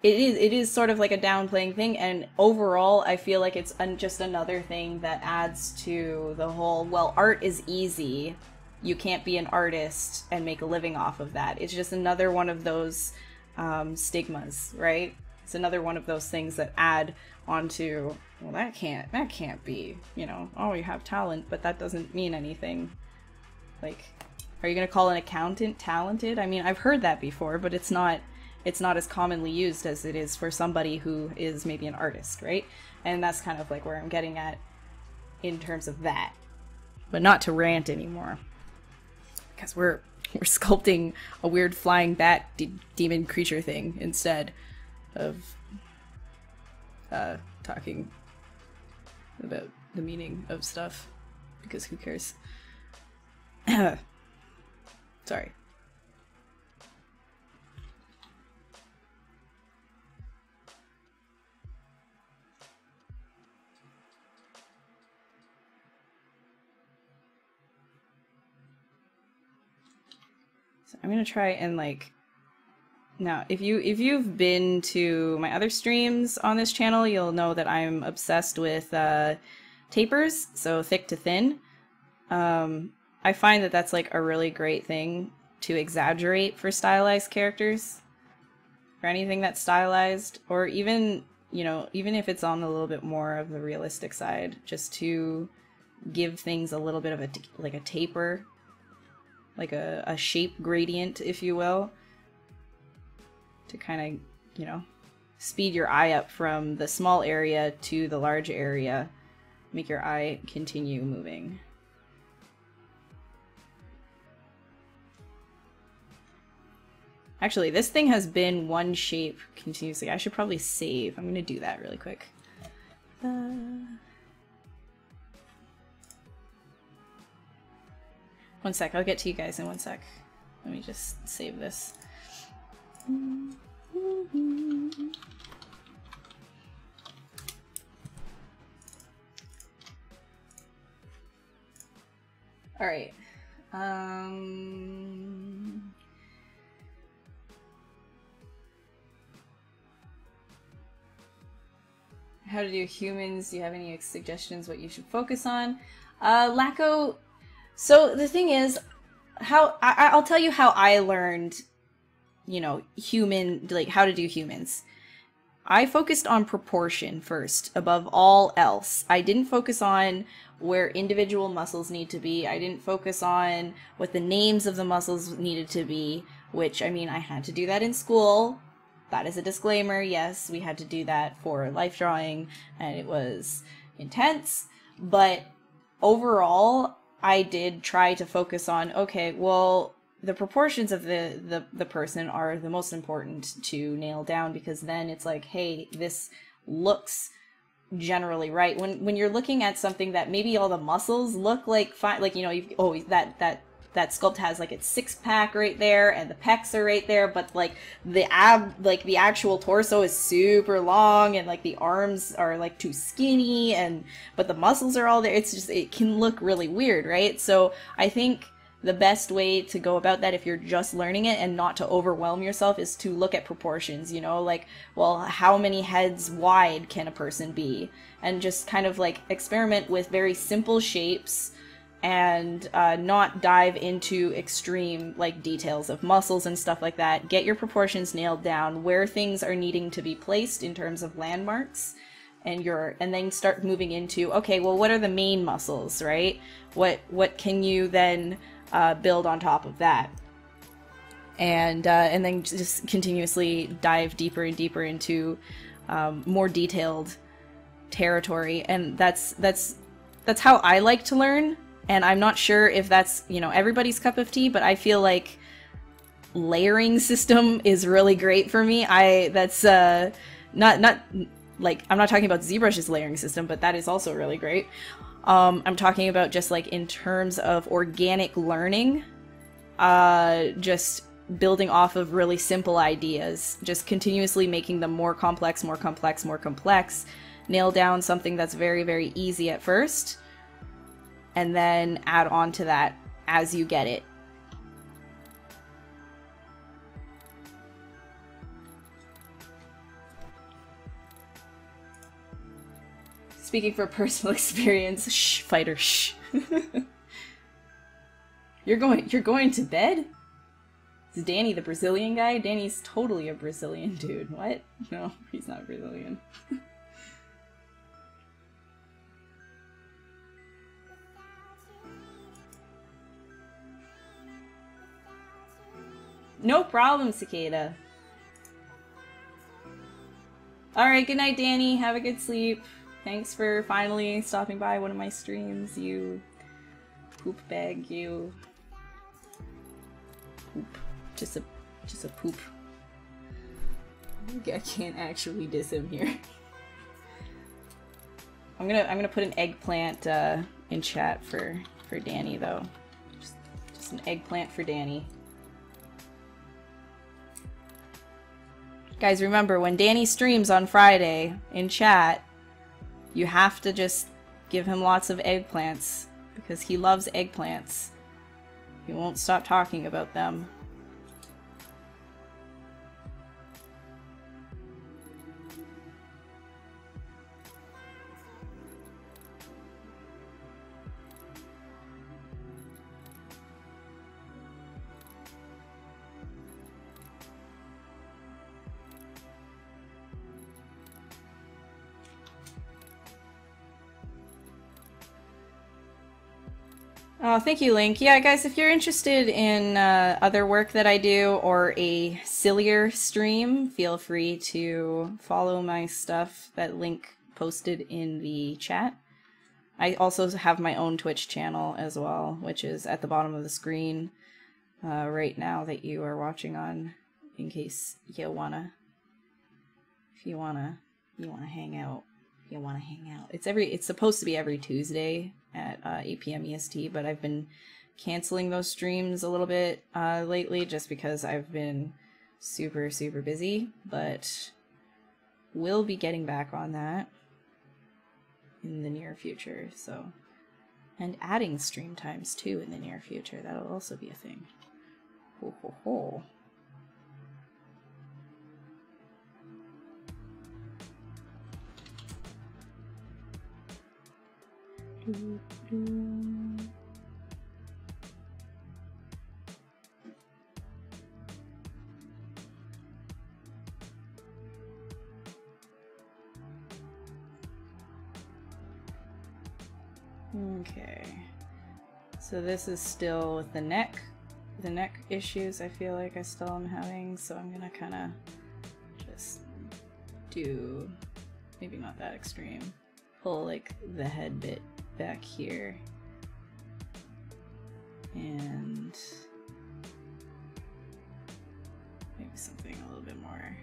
it is sort of like a downplaying thing, and overall I feel like it's just another thing that adds to the whole, well, art is easy, you can't be an artist and make a living off of that. It's just another one of those stigmas, right? It's another one of those things that add onto, well, that can't be, you know, oh, you have talent, but that doesn't mean anything. Like, are you gonna call an accountant talented? I mean, I've heard that before, but it's not it's not as commonly used as it is for somebody who is maybe an artist, right? And that's kind of like where I'm getting at in terms of that. But not to rant anymore, because we're sculpting a weird flying bat demon creature thing instead of talking about the meaning of stuff, because who cares? Sorry. So I'm gonna try and like, now if you've been to my other streams on this channel, you'll know that I'm obsessed with tapers, so thick to thin. I find that that's like a really great thing to exaggerate for stylized characters, for anything that's stylized, or even, you know, even if it's on a little bit more of the realistic side, just to give things a little bit of a taper, like a shape gradient, if you will, to kind of, you know, speed your eye up from the small area to the large area, make your eye continue moving. Actually, this thing has been one shape continuously. I should probably save. I'm gonna do that really quick. One sec, I'll get to you guys in one sec. Let me just save this. All right. How to do humans? Do you have any suggestions what you should focus on? Lacko. So the thing is, I'll tell you how I learned, you know, like how to do humans. I focused on proportion first, above all else. I didn't focus on where individual muscles need to be. I didn't focus on what the names of the muscles needed to be, which, I mean, I had to do that in school. That is a disclaimer. Yes, we had to do that for life drawing, and it was intense. But overall, I did try to focus on, okay, well, the proportions of the person are the most important to nail down, because then it's like, hey, this looks generally right. When you're looking at something that maybe all the muscles look like fine, like, you know, you've always that sculpt has like its six-pack right there and the pecs are right there, but like the actual torso is super long and like the arms are like too skinny, but the muscles are all there. It's just, it can look really weird, right? So I think the best way to go about that, if you're just learning it and not to overwhelm yourself, is to look at proportions, you know, like, well, how many heads wide can a person be? And just kind of like experiment with very simple shapes and not dive into extreme like details of muscles and stuff like that. Get your proportions nailed down, where things are needing to be placed in terms of landmarks, and then start moving into, okay, well, what are the main muscles, right? What can you then build on top of that? And then just continuously dive deeper and deeper into more detailed territory. And that's how I like to learn. And I'm not sure if that's, you know, everybody's cup of tea, but I feel like layering system is really great for me. That's not like, I'm not talking about ZBrush's layering system, but that is also really great. I'm talking about just like in terms of organic learning, just building off of really simple ideas, just continuously making them more complex, more complex, more complex, nail down something that's very, very easy at first, and then add on to that as you get it. Speaking for personal experience, shh, fighter, shh. You're going to bed? Is Danny the Brazilian guy? Danny's totally a Brazilian dude. What? No, he's not Brazilian. No problem, Cicada. Alright, good night, Danny. Have a good sleep. Thanks for finally stopping by one of my streams, you poop bag, you. Poop. Just a poop. I can't actually diss him here. I'm gonna put an eggplant in chat for Danny though. Just an eggplant for Danny. Guys, remember when Danny streams on Friday in chat, you have to just give him lots of eggplants because he loves eggplants. He won't stop talking about them. Oh, thank you, Link. Yeah, guys, if you're interested in other work that I do or a sillier stream, feel free to follow my stuff that Link posted in the chat. I also have my own Twitch channel as well, which is at the bottom of the screen right now that you are watching on, in case you wanna, if you wanna hang out. You want to hang out. It's supposed to be every Tuesday at 8 p.m. EST, but I've been canceling those streams a little bit lately just because I've been super busy, but we'll be getting back on that in the near future. So, and adding stream times too in the near future. That'll also be a thing. Ho ho ho. Okay, so this is still with the neck issues I feel like I still am having, so I'm gonna kind of just do, maybe not that extreme, pull like the head bit back here and maybe something a little bit more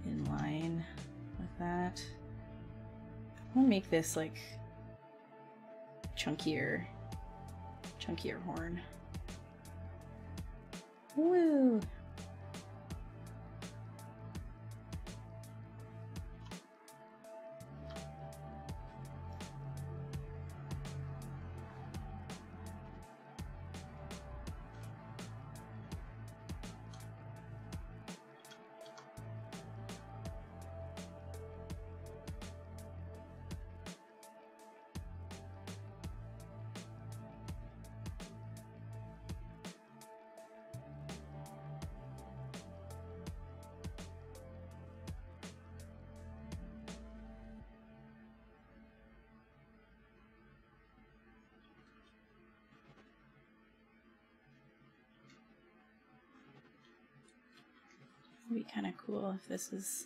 in line with that. I'm gonna make this like chunkier horn. Woo! It'd be kind of cool if this is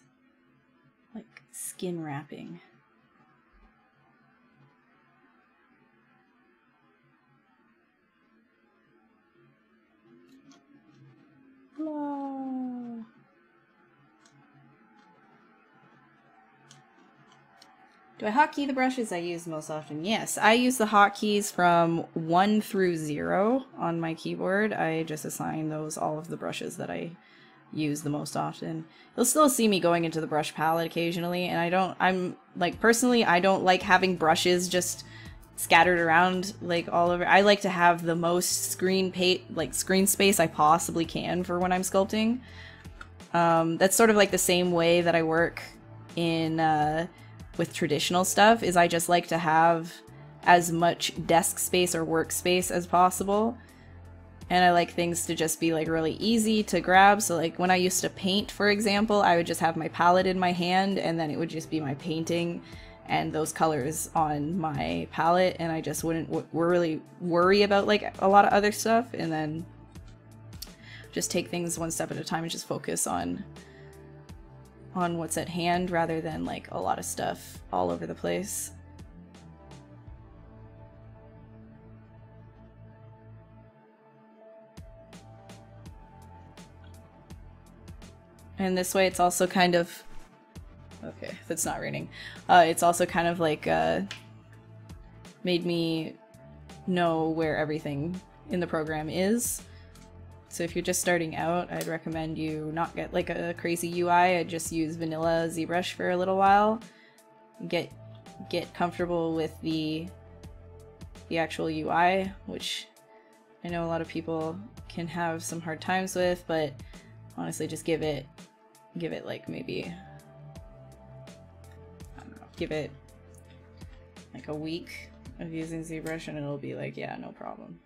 like skin wrapping. Blah. Do I hotkey the brushes I use most often? Yes, I use the hotkeys from 1 through 0 on my keyboard. I just assign those all of the brushes that I use the most often. You'll still see me going into the brush palette occasionally, and I'm like, personally, I don't like having brushes just scattered around like all over. I like to have the most screen space I possibly can for when I'm sculpting. That's sort of like the same way that I work in with traditional stuff, is I just like to have as much desk space or workspace as possible. And I like things to just be like really easy to grab. So like when I used to paint, for example, I would just have my palette in my hand and then it would just be my painting and those colors on my palette, and I just wouldn't really worry about like a lot of other stuff, and then just take things one step at a time and just focus on on what's at hand rather than like a lot of stuff all over the place. And this way it's also kind of, okay, if it's not raining, it's also kind of like made me know where everything in the program is. So if you're just starting out, I'd recommend you not get like a crazy UI. I'd just use vanilla ZBrush for a little while. Get comfortable with the actual UI, which I know a lot of people can have some hard times with, but honestly just give it like maybe, I don't know, give it like a week of using ZBrush and it'll be like, yeah, no problem.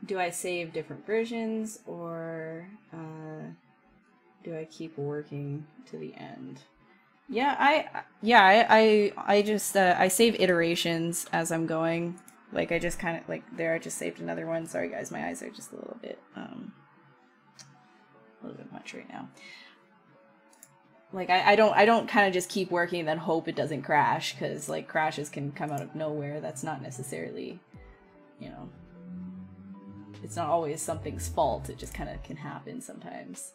Do I save different versions or do I keep working to the end? Yeah, I just I save iterations as I'm going. Like I just kind of like there I just saved another one. Sorry guys, my eyes are just a little bit much right now. Like I don't kind of just keep working and then hope it doesn't crash, because like crashes can come out of nowhere. That's not necessarily, you know, it's not always something's fault. It just kind of can happen sometimes.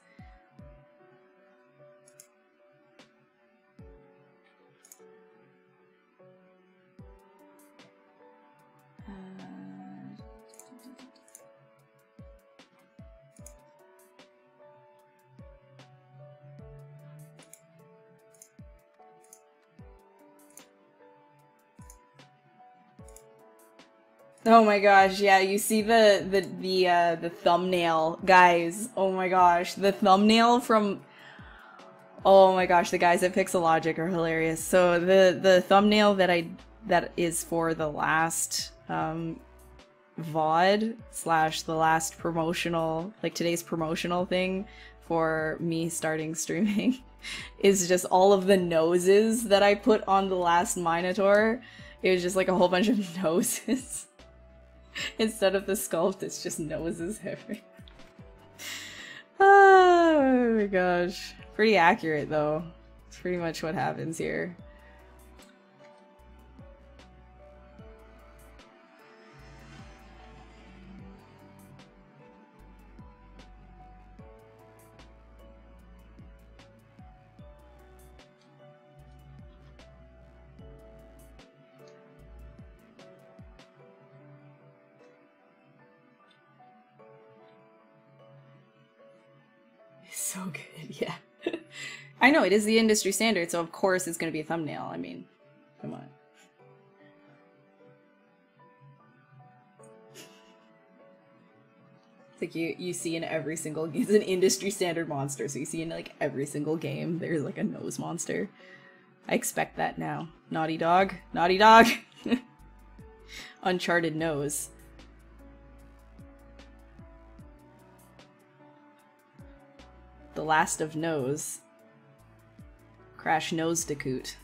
Oh my gosh, yeah, you see the thumbnail, guys. Oh my gosh, the thumbnail from, oh my gosh, the guys at Pixelogic are hilarious. So the thumbnail that is for the last VOD slash the last promotional, like today's promotional thing for me starting streaming is just all of the noses that I put on the last Minotaur. It was just like a whole bunch of noses. Instead of the sculpt, it's just noses everywhere. Oh my gosh. Pretty accurate though. It's pretty much what happens here. So good, yeah. I know, it is the industry standard, so of course it's going to be a thumbnail. I mean, come on. It's like you see in every single, it's an industry standard monster, so you see in like every single game there's like a nose monster. I expect that now. Naughty Dog. Naughty Dog! Uncharted nose. The Last of Nose. Crash Nose Decoot.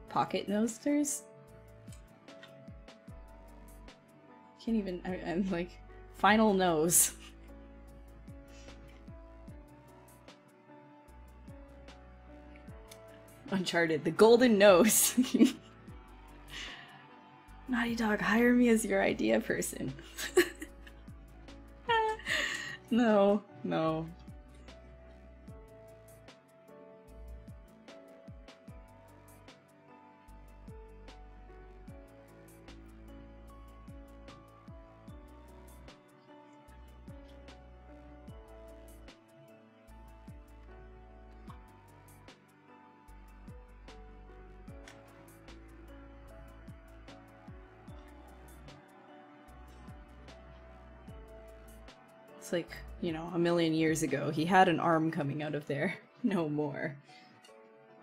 Pocket Nosters? Can't even, I'm like, Final Nose. Uncharted, the Golden Nose. Naughty Dog, hire me as your idea person. No, no. It's like, you know, a million years ago. He had an arm coming out of there. No more.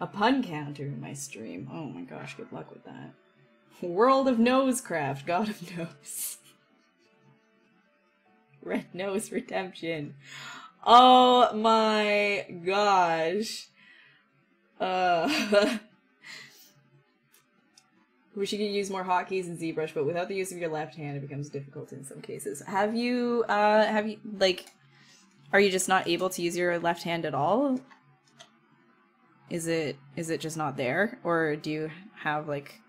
A pun counter in my stream. Oh my gosh, good luck with that. World of Nosecraft, God of Nose. Red Nose Redemption. Oh my gosh. Wish you could use more hotkeys in ZBrush, but without the use of your left hand, it becomes difficult in some cases. Have you, like, are you just not able to use your left hand at all? Is it just not there? Or do you have, like,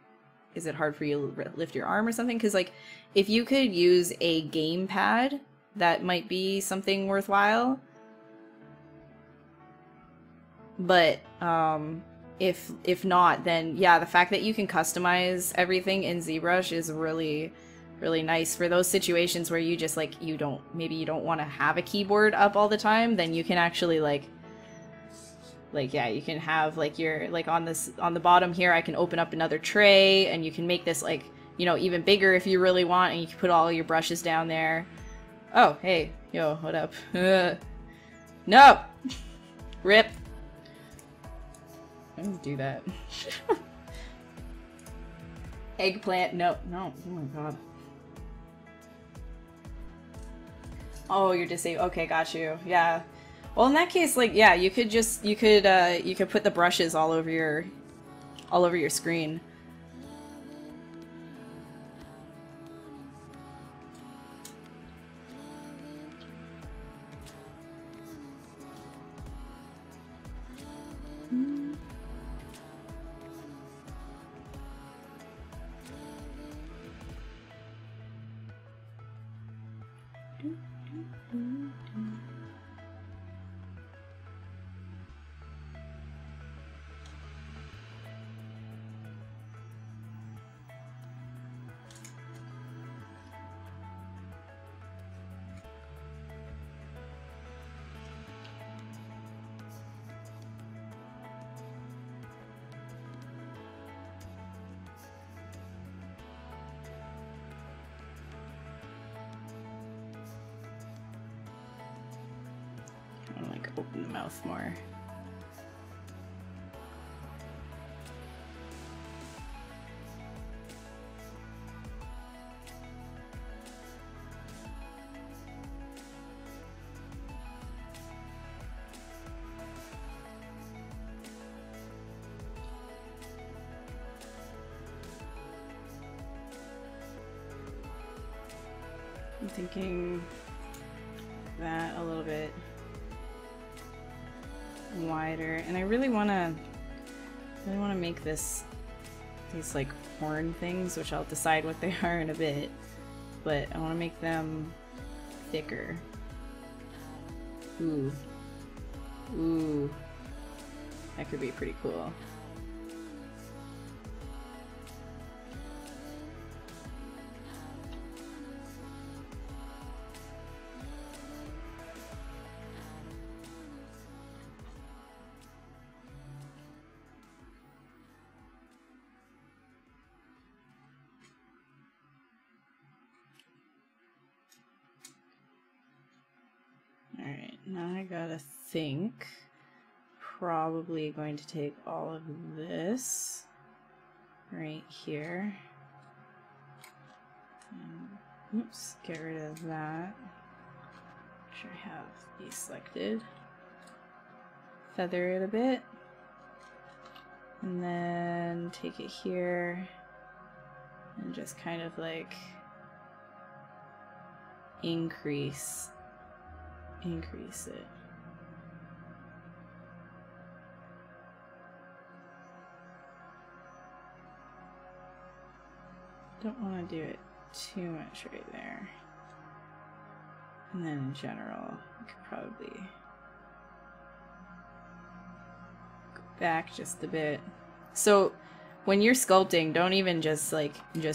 is it hard for you to lift your arm or something? Because, like, if you could use a gamepad, that might be something worthwhile. But, if not, then yeah, the fact that you can customize everything in ZBrush is really, really nice for those situations where you just, like, maybe you don't want to have a keyboard up all the time, then you can actually, like, yeah, you can have, like, your, like, on the bottom here, I can open up another tray, and you can make this, like, you know, even bigger if you really want, and you can put all your brushes down there. Oh, hey, yo, what up? No! Rip! I didn't do that. Eggplant, no, oh my god. Oh, you're disabled. Okay, got you. Yeah. Well, in that case, like, yeah, you could put the brushes all over your screen. Open the mouth more. I'm thinking that a little bit wider, and I really want to make these like horn things, which I'll decide what they are in a bit, but I want to make them thicker. Ooh, that could be pretty cool. Alright, now I gotta think. Probably going to take all of this right here. And, oops, get rid of that. Make sure I have these selected. Feather it a bit. And then take it here and just kind of like increase it. Don't want to do it too much right there. And then in general, I could probably go back just a bit. So when you're sculpting, don't even just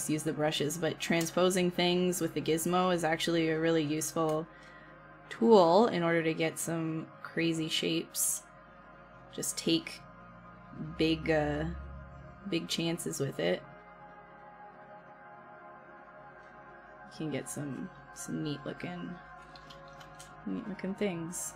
use the brushes, but transposing things with the gizmo is actually a really useful tool in order to get some crazy shapes. Just take big chances with it. You can get some neat looking Neat looking things.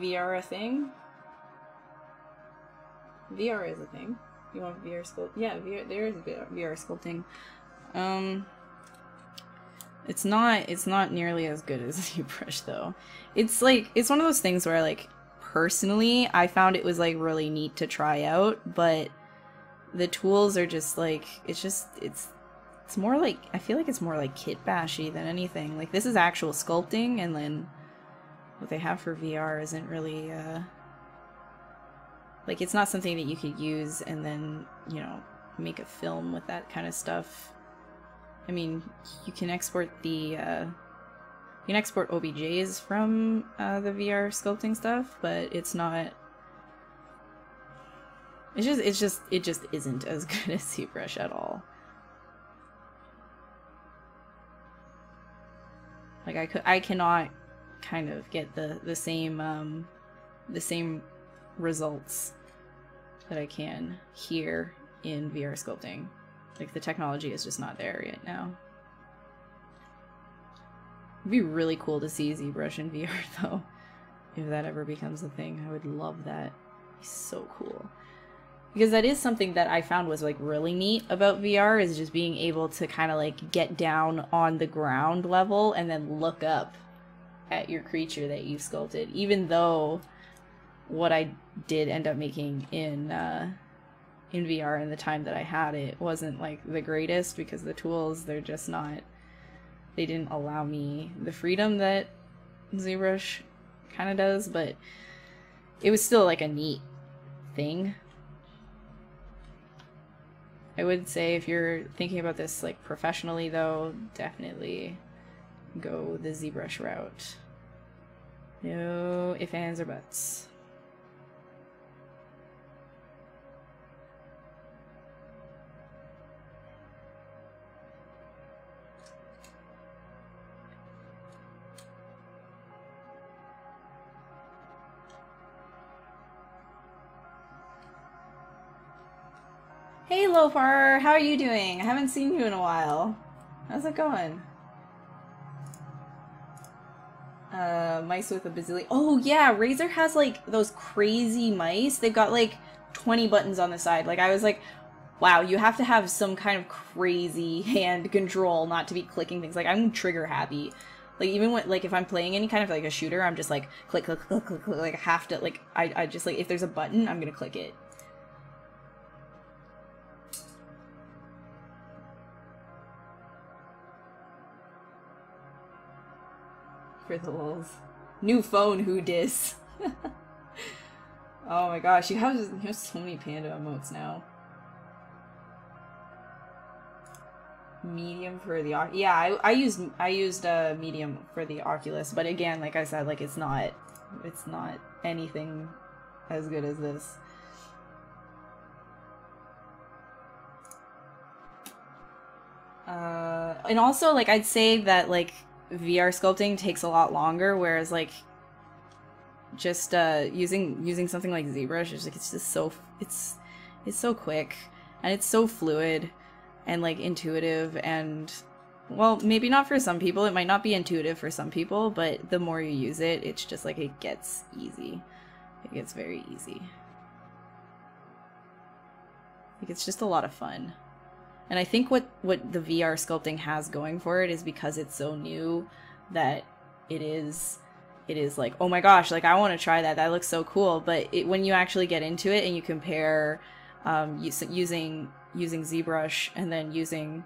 VR a thing? VR is a thing. You want VR sculpt? Yeah, VR, there is VR sculpting. It's not nearly as good as ZBrush though. It's like, it's one of those things where like, personally, I found it was like really neat to try out, but the tools are just like, it's more like, I feel like it's more like kit bashy than anything. Like this is actual sculpting, and then what they have for VR isn't really, like it's not something that you could use and then, you know, make a film with that kind of stuff. I mean, you can export the, you can export OBJs from the VR sculpting stuff, but it's not. It just isn't as good as ZBrush at all. Like I cannot kind of get the same results that I can here in VR sculpting. Like the technology is just not there yet now. It'd be really cool to see ZBrush in VR though. If that ever becomes a thing, I would love that. It'd be so cool. Because that is something that I found was like really neat about VR, is just being able to kind of like get down on the ground level and then look up at your creature that you sculpted. Even though what I did end up making in VR in the time that I had it wasn't like the greatest, because the tools, they're just not, they didn't allow me the freedom that ZBrush kind of does, but it was still like a neat thing. I would say if you're thinking about this like professionally though, definitely go the ZBrush route. No ifs, ands, or buts. Hey Lopar, how are you doing? I haven't seen you in a while. How's it going? Mice with a bazillion. Oh yeah, Razer has like those crazy mice. They've got like 20 buttons on the side. Like I was like, wow, you have to have some kind of crazy hand control not to be clicking things. Like I'm trigger happy. Like even when, like if I'm playing any kind of like a shooter, I'm just like click, click, click, click, click. Like I have to, like I just like, if there's a button, I'm gonna click it. For the lulz. New phone, who dis? Oh my gosh, you have so many panda emotes now. Medium for the yeah, I used medium for the Oculus, but again, like I said, like it's not anything as good as this. And also, like I'd say that like VR sculpting takes a lot longer, whereas like just using something like ZBrush is like, it's just so it's so quick and it's so fluid and like intuitive, and well, maybe not for some people, it might not be intuitive for some people, but the more you use it, it's just like it gets easy. It gets very easy. Like it's just a lot of fun. And I think what the VR sculpting has going for it is because it's so new that it is like, oh my gosh, like I want to try that. That looks so cool. But when you actually get into it and you compare using ZBrush and then using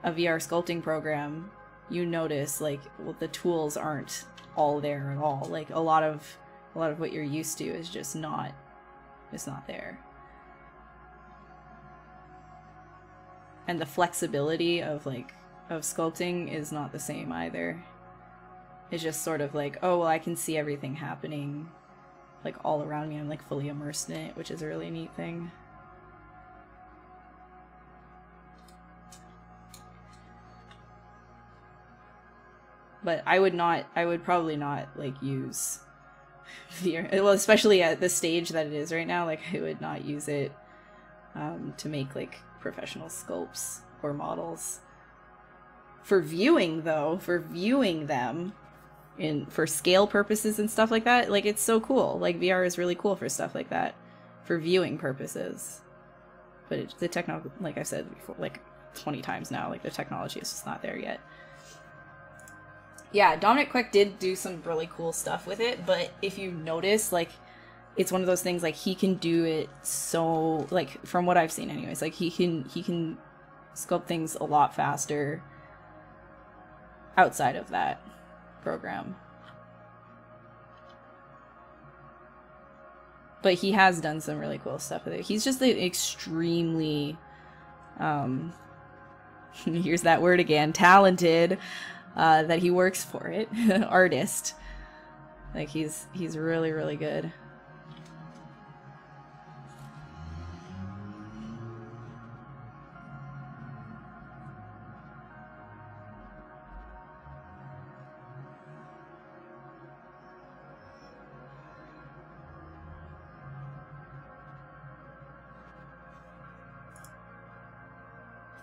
a VR sculpting program, you notice like, well, the tools aren't all there at all. Like a lot of what you're used to is just not there. And the flexibility of sculpting is not the same either. It's just sort of like, oh, well, I can see everything happening like all around me. I'm like fully immersed in it, which is a really neat thing. But I would probably not like use VR. Well, especially at the stage that it is right now, like I would not use it to make like professional sculpts or models. For viewing though, for viewing them for scale purposes and stuff like that, like it's so cool. Like VR is really cool for stuff like that, for viewing purposes. But the technology, like I've said before, like 20 times now, like the technology is just not there yet. Yeah, Dominic Quick did do some really cool stuff with it, but if you notice, like, it's one of those things, like, he can do it so, like, from what I've seen anyways, like, he can sculpt things a lot faster outside of that program. But he has done some really cool stuff with it. He's just an extremely, here's that word again, talented, that he works for it, artist. Like he's really, really good.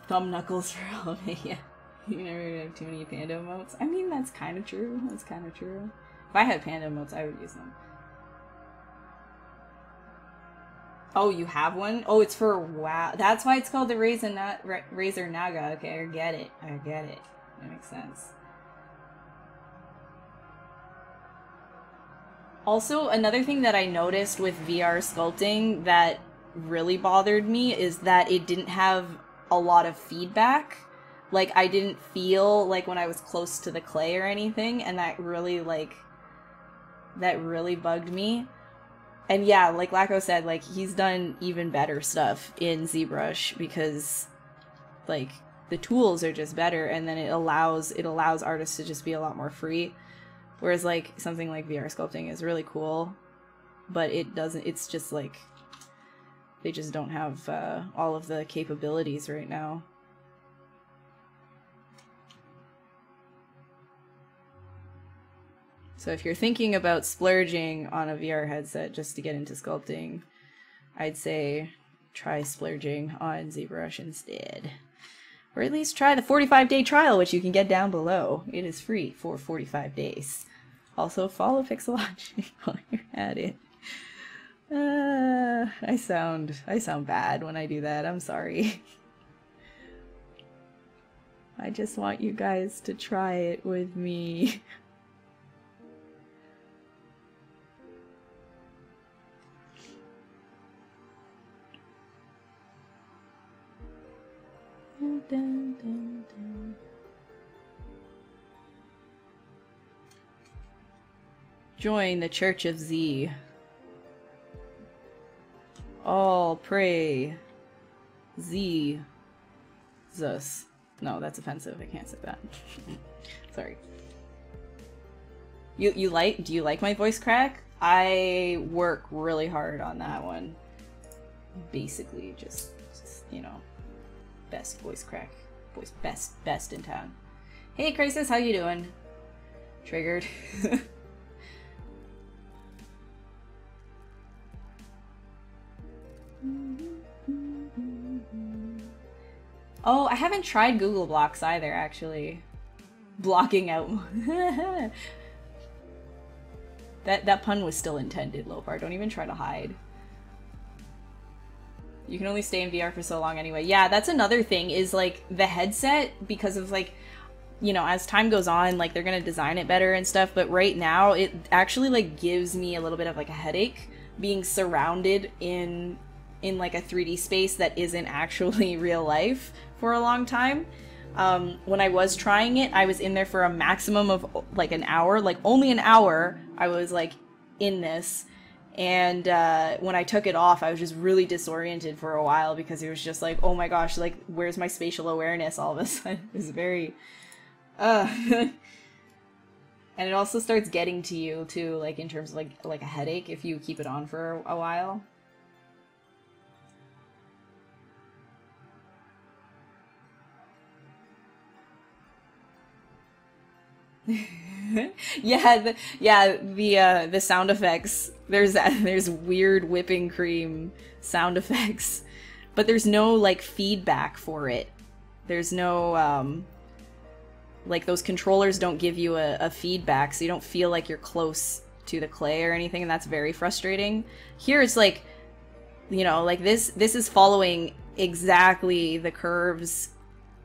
Thumb knuckles for all of it, yeah. You never have too many panda emotes. I mean, that's kind of true. That's kind of true. If I had panda emotes, I would use them. Oh, you have one? Oh, it's for WoW. That's why it's called the Razor Naga. Okay, I get it. I get it. That makes sense. Also, another thing that I noticed with VR sculpting that really bothered me is that it didn't have a lot of feedback. Like, I didn't feel like when I was close to the clay or anything, and that really bugged me. And yeah, like Lacko said, like, he's done even better stuff in ZBrush because, like, the tools are just better, and then it allows artists to just be a lot more free. Whereas, like, something like VR sculpting is really cool, but it's just, like, they just don't have all of the capabilities right now. So if you're thinking about splurging on a VR headset just to get into sculpting, I'd say try splurging on ZBrush instead. Or at least try the 45-day trial, which you can get down below. It is free for 45 days. Also, follow Pixelogic while you're at it. I sound bad when I do that. I'm sorry. I just want you guys to try it with me. Dun, dun, dun. Join the Church of Z. All pray Z. Zus. No, that's offensive. I can't say that. Sorry. Do you like my voice crack? I work really hard on that one. Basically, just you know, best voice crack. Best in town. Hey Crisis, how you doing? Triggered. Oh, I haven't tried Google Blocks either, actually. Blocking out. That pun was still intended, Lopar. Don't even try to hide. You can only stay in VR for so long anyway. Yeah, that's another thing, is like the headset, because of like, you know, as time goes on, like they're gonna design it better and stuff, but right now it actually like gives me a little bit of like a headache being surrounded in like a 3D space that isn't actually real life for a long time. When I was trying it, I was in there for a maximum of like an hour, like only an hour I was like in this. And when I took it off, I was just really disoriented for a while because it was just like, oh my gosh, like where's my spatial awareness all of a sudden? It was very... And it also starts getting to you too, like in terms of like a headache if you keep it on for a while. The sound effects. There's weird whipping cream sound effects, but there's no like feedback for it. There's no like those controllers don't give you a feedback, so you don't feel like you're close to the clay or anything, and that's very frustrating. Here it's like, you know, like this is following exactly the curves,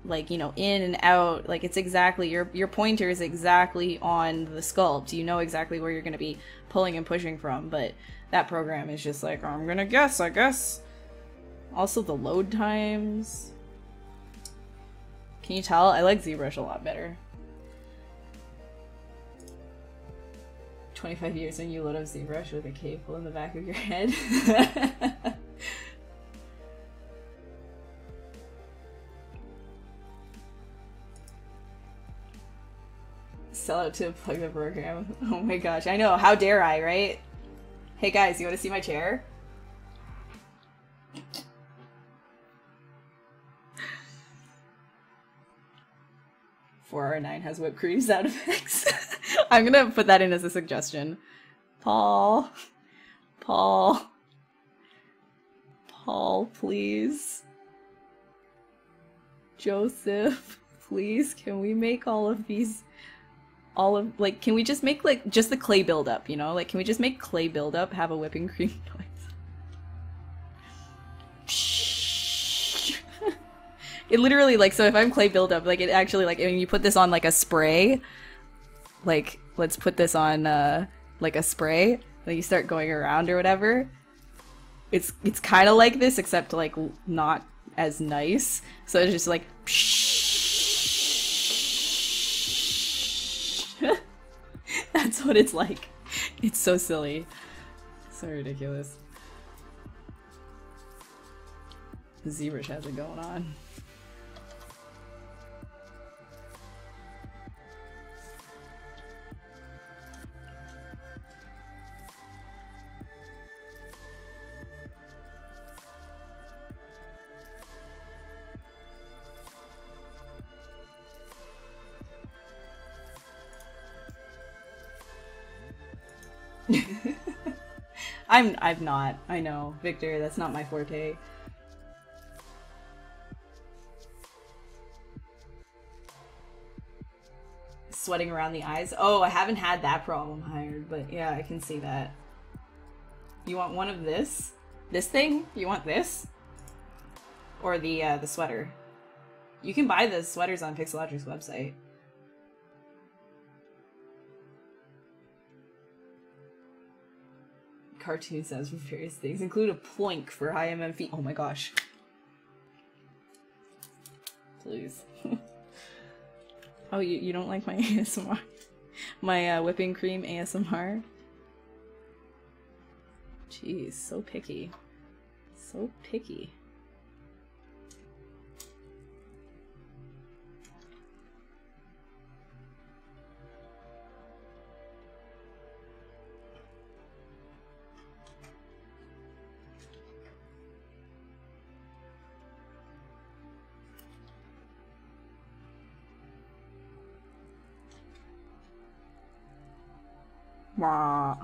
like, you know, in and out, like it's exactly, your pointer is exactly on the sculpt. You know exactly where you're going to be pulling and pushing from, but that program is just like, I'm gonna guess, I guess. Also the load times. Can you tell? I like ZBrush a lot better. 25 years when you load up ZBrush with a cable in the back of your head. Sell out to plug the program. Oh my gosh, I know. How dare I, right? Hey guys, you want to see my chair? 4R9 has whipped cream sound effects. I'm gonna put that in as a suggestion. Paul, please. Joseph, please, can we make all of these, like, can we just make, like, just the clay buildup, you know? Like, can we just make clay buildup have a whipping cream noise? It literally, like, so if I'm clay buildup, like, it actually, like, when you put this on, like, a spray, like, let's put this on, like, a spray, like, you start going around or whatever, it's kind of like this, except, like, not as nice, so it's just, like, that's what it's like. It's so silly. So ridiculous. ZBrush has it going on. I'm not. I know, Victor, that's not my forte. Sweating around the eyes. Oh, I haven't had that problem hired, but yeah, I can see that. You want one of this? This thing? You want this? Or the sweater? You can buy the sweaters on Pixelogic's website. Cartoon sounds for various things, include a ploink for high MM feet. Oh my gosh. Please. Oh, you don't like my ASMR? My whipping cream ASMR? Jeez, so picky. So picky. Wah.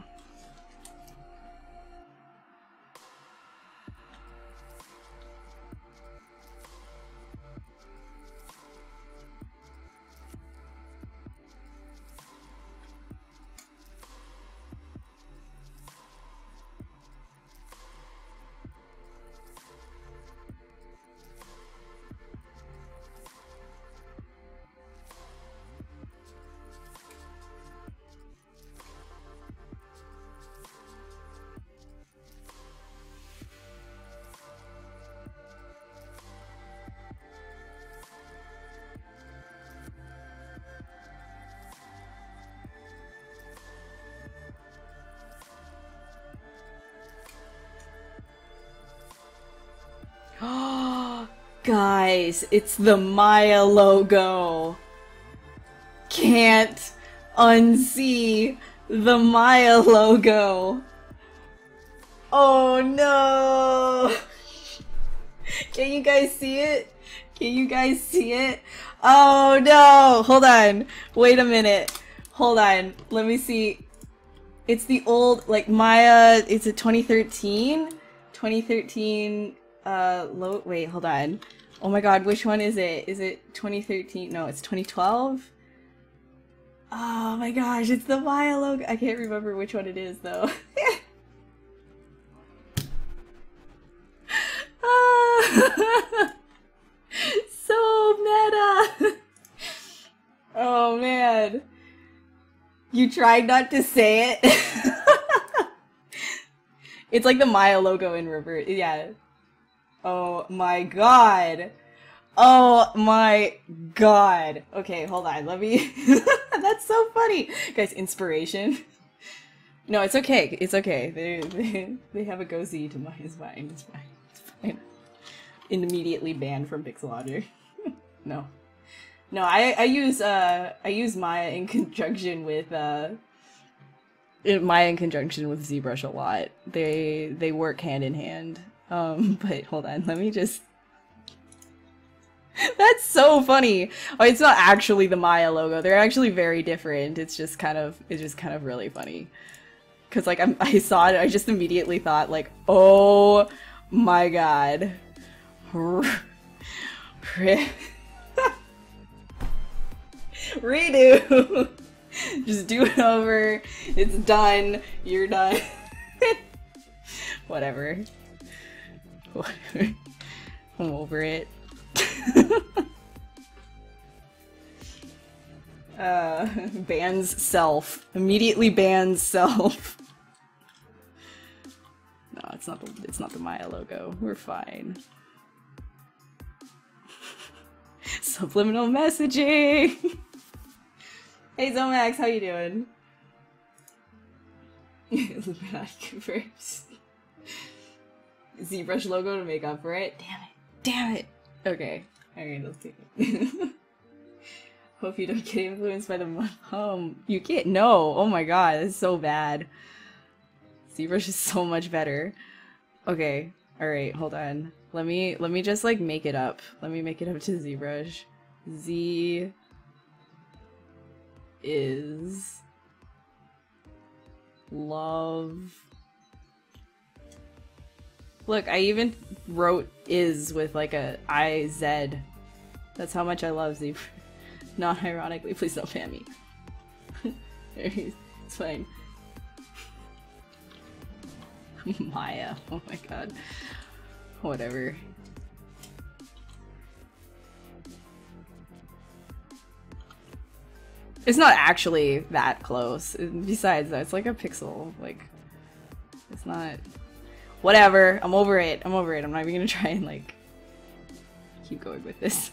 Guys, it's the Maya logo. Can't unsee the Maya logo. Oh no! Can you guys see it? Can you guys see it? Oh no! Hold on. Wait a minute. Hold on, let me see. It's the old, like, Maya, it's a 2013? 2013, wait, hold on. Oh my god, which one is it? Is it 2013? No, it's 2012? Oh my gosh, it's the Maya logo. I can't remember which one it is, though. So meta! Oh man. You tried not to say it? It's like the Maya logo in reverse. Yeah. Oh my god. Oh my god. Okay, hold on. Let me... That's so funny. Guys, inspiration. No, it's okay. It's okay. They have a go Z to mine. It's fine. It's fine. It's fine. Immediately banned from Pixelator. No. No, I use Maya in conjunction with ZBrush a lot. They work hand in hand. But hold on, let me just... That's so funny. Oh, it's not actually the Maya logo. They're actually very different. It's just kind of really funny. Cause like I saw it, I just immediately thought like, oh my god. Redo! Just do it over. It's done. You're done. Whatever. Whatever. I'm over it. Bans self. Immediately bans self. No, it's not the Maya logo. We're fine. Subliminal messaging! Hey Zomax, how you doing? ZBrush logo to make up for it? Damn it. Damn it! Okay. Alright, let's take it. Hope you don't get influenced by the you can't- no! Oh my god, that's so bad. ZBrush is so much better. Okay. Alright, hold on. Let me just like make it up. Let me make it up to ZBrush. Z is love. Look, I even wrote is with like a IZ. That's how much I love ZBrush. Not ironically, please don't ban me. It's fine. Maya. Oh my god. Whatever. It's not actually that close. Besides that, it's like a pixel. Like, it's not... Whatever. I'm over it. I'm over it. I'm not even gonna try and like keep going with this.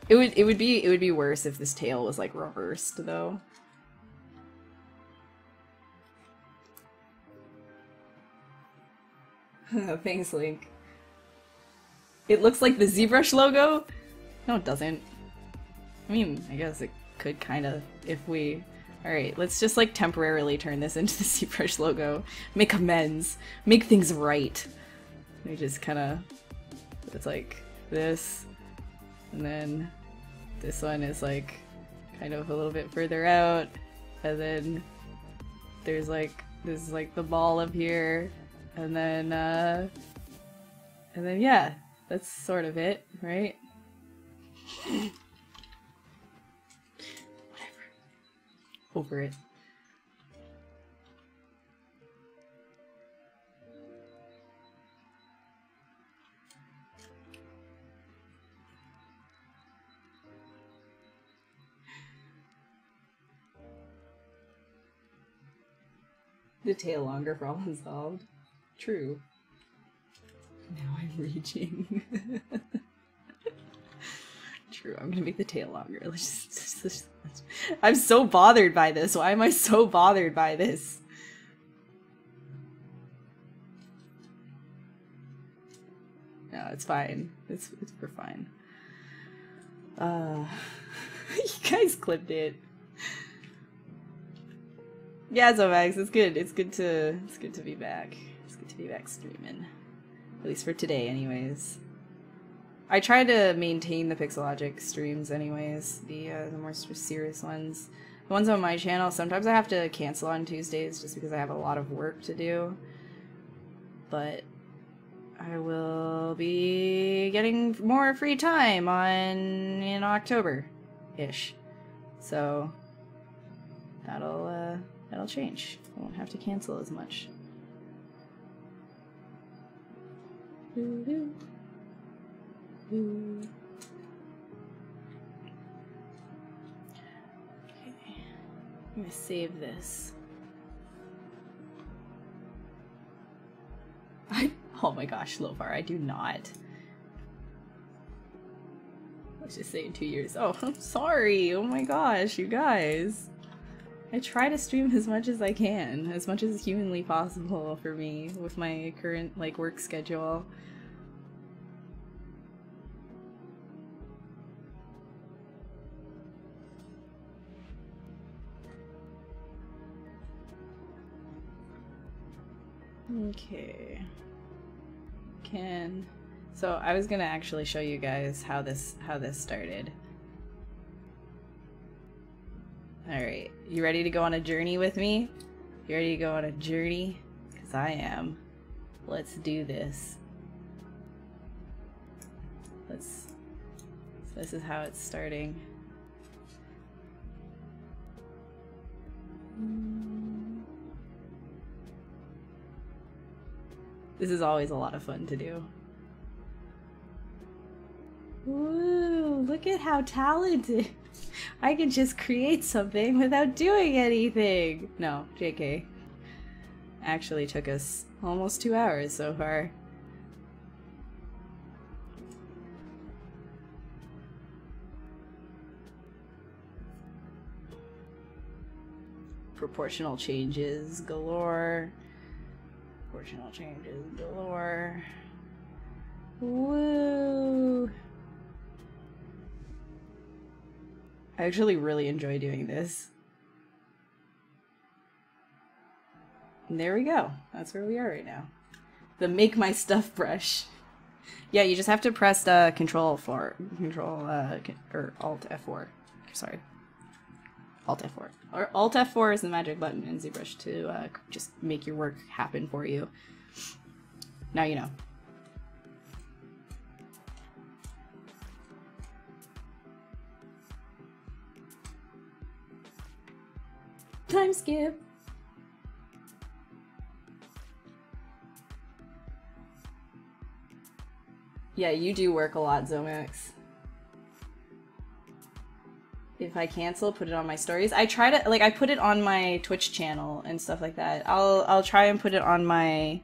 It would be worse if this tail was like reversed though. Thanks, Link. It looks like the ZBrush logo? No, it doesn't. I mean, I guess it could kind of if we... Alright, let's just like temporarily turn this into the ZBrush logo. Make amends. Make things right. We just kind of... It's like this. And then this one is like kind of a little bit further out. And then there's like... This is like the ball up here. And then yeah, that's sort of it, right? Whatever. Over it. The tail longer problem solved. True. Now I'm reaching. True, I'm gonna make the tail longer. I'm so bothered by this. Why am I so bothered by this? No, it's fine. We're fine. You guys clipped it. Yeah, Zomax, it's good. It's good to be back. It's good to be back streaming. At least for today, anyways. I try to maintain the Pixelogic streams anyways, the more serious ones. The ones on my channel, sometimes I have to cancel on Tuesdays just because I have a lot of work to do. But I will be getting more free time in October-ish. So that'll change. I won't have to cancel as much. Okay. I'm gonna save this. Oh my gosh, Lofar, I do not. Let's just say in 2 years. Oh, I'm sorry. Oh my gosh, you guys. I try to stream as much as I can, as much as humanly possible for me with my current work schedule. Okay. So I was gonna actually show you guys how this started. Alright, you ready to go on a journey with me? You ready to go on a journey? Because I am. Let's do this. So this is how it's starting. This is always a lot of fun to do. Woo, look at how talented. I can just create something without doing anything. No, JK. Actually took us almost 2 hours so far. Proportional changes galore. Proportional changes galore. Woo! I actually really enjoy doing this. And there we go. That's where we are right now. The Make My Stuff brush. Yeah, you just have to press Control or Alt F4. Sorry. Alt F4. Or Alt F4 is the magic button in ZBrush to just make your work happen for you. Now you know. Time skip. Yeah, you do work a lot, Zomax. If I cancel, put it on my stories. I try to, I put it on my Twitch channel and stuff like that. I'll try and put it on my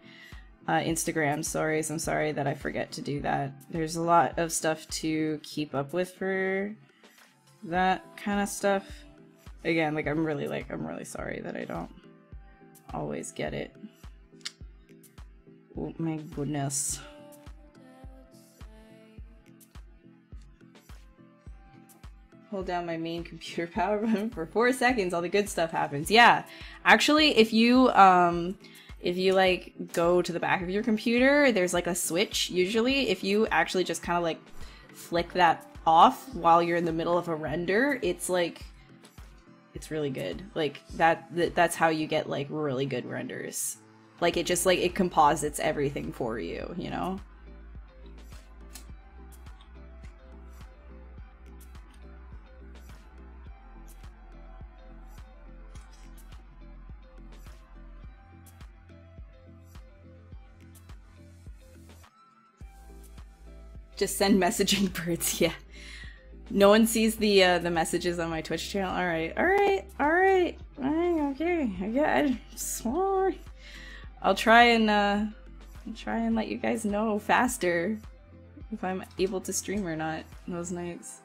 Instagram stories. I'm sorry that I forget to do that. There's a lot of stuff to keep up with for that kind of stuff. Again, I'm really sorry that I don't always get it. Oh my goodness. Hold down my main computer power button for 4 seconds, all the good stuff happens. Yeah, actually, if you go to the back of your computer, there's a switch. Usually, if you actually just kind of flick that off while you're in the middle of a render, it's it's really good. That's how you get really good renders. It just it composites everything for you, you know? Just send messaging birds, yeah. No one sees the messages on my Twitch channel. Alright. Okay. I sorry. I'll try and let you guys know faster if I'm able to stream or not those nights.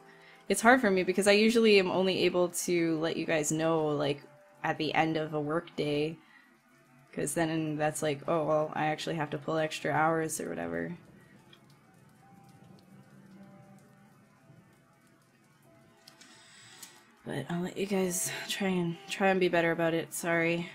It's hard for me because I usually am only able to let you guys know at the end of a work day, because then that's oh well, I actually have to pull extra hours or whatever. But I'll let you guys try and be better about it. Sorry.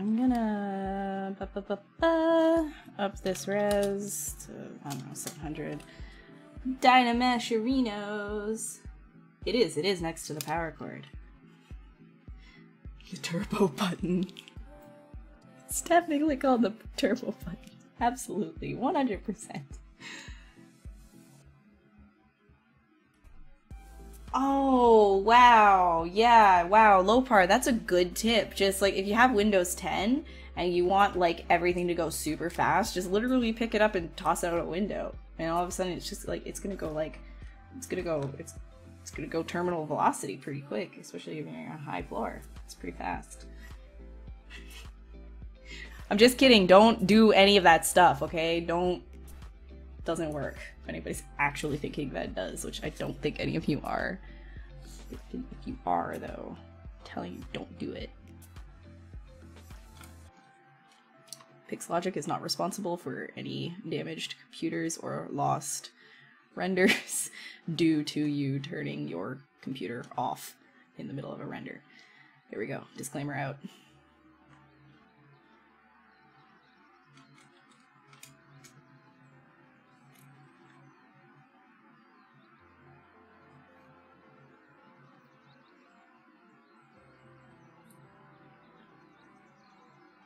I'm gonna up this res to, I don't know, 700. Dynamasherinos. It is next to the power cord. The turbo button. It's technically called the turbo button. Absolutely, 100%. Oh, wow. Yeah, wow. Low par, that's a good tip. Just like if you have Windows 10 and you want like everything to go super fast, just literally pick it up and toss it out a window. And all of a sudden it's just like it's gonna go terminal velocity pretty quick, especially if you're on a high floor. It's pretty fast. I'm just kidding. Don't do any of that stuff, okay? Doesn't work. If anybody's actually thinking that it does, which I don't think any of you are. If you are, though, I'm telling you, don't do it. Pixlogic is not responsible for any damaged computers or lost renders due to you turning your computer off in the middle of a render. There we go. Disclaimer out.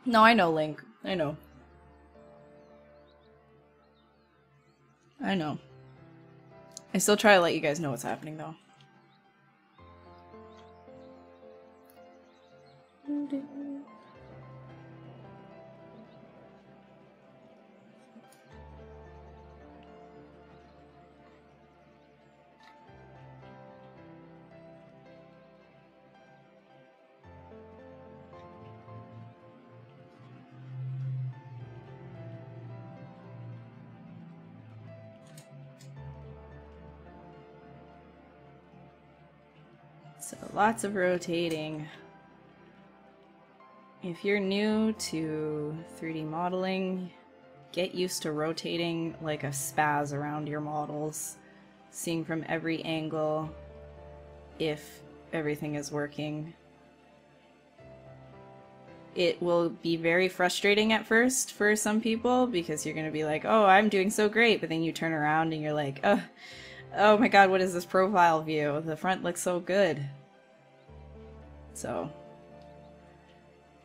No, I know, Link. I know. I know. I still try to let you guys know what's happening, though. So lots of rotating. If you're new to 3D modeling, get used to rotating like a spaz around your models, seeing from every angle if everything is working. It will be very frustrating at first for some people because you're going to be like, oh, I'm doing so great, but then you turn around and you're like, oh my god, what is this profile view? The front looks so good. So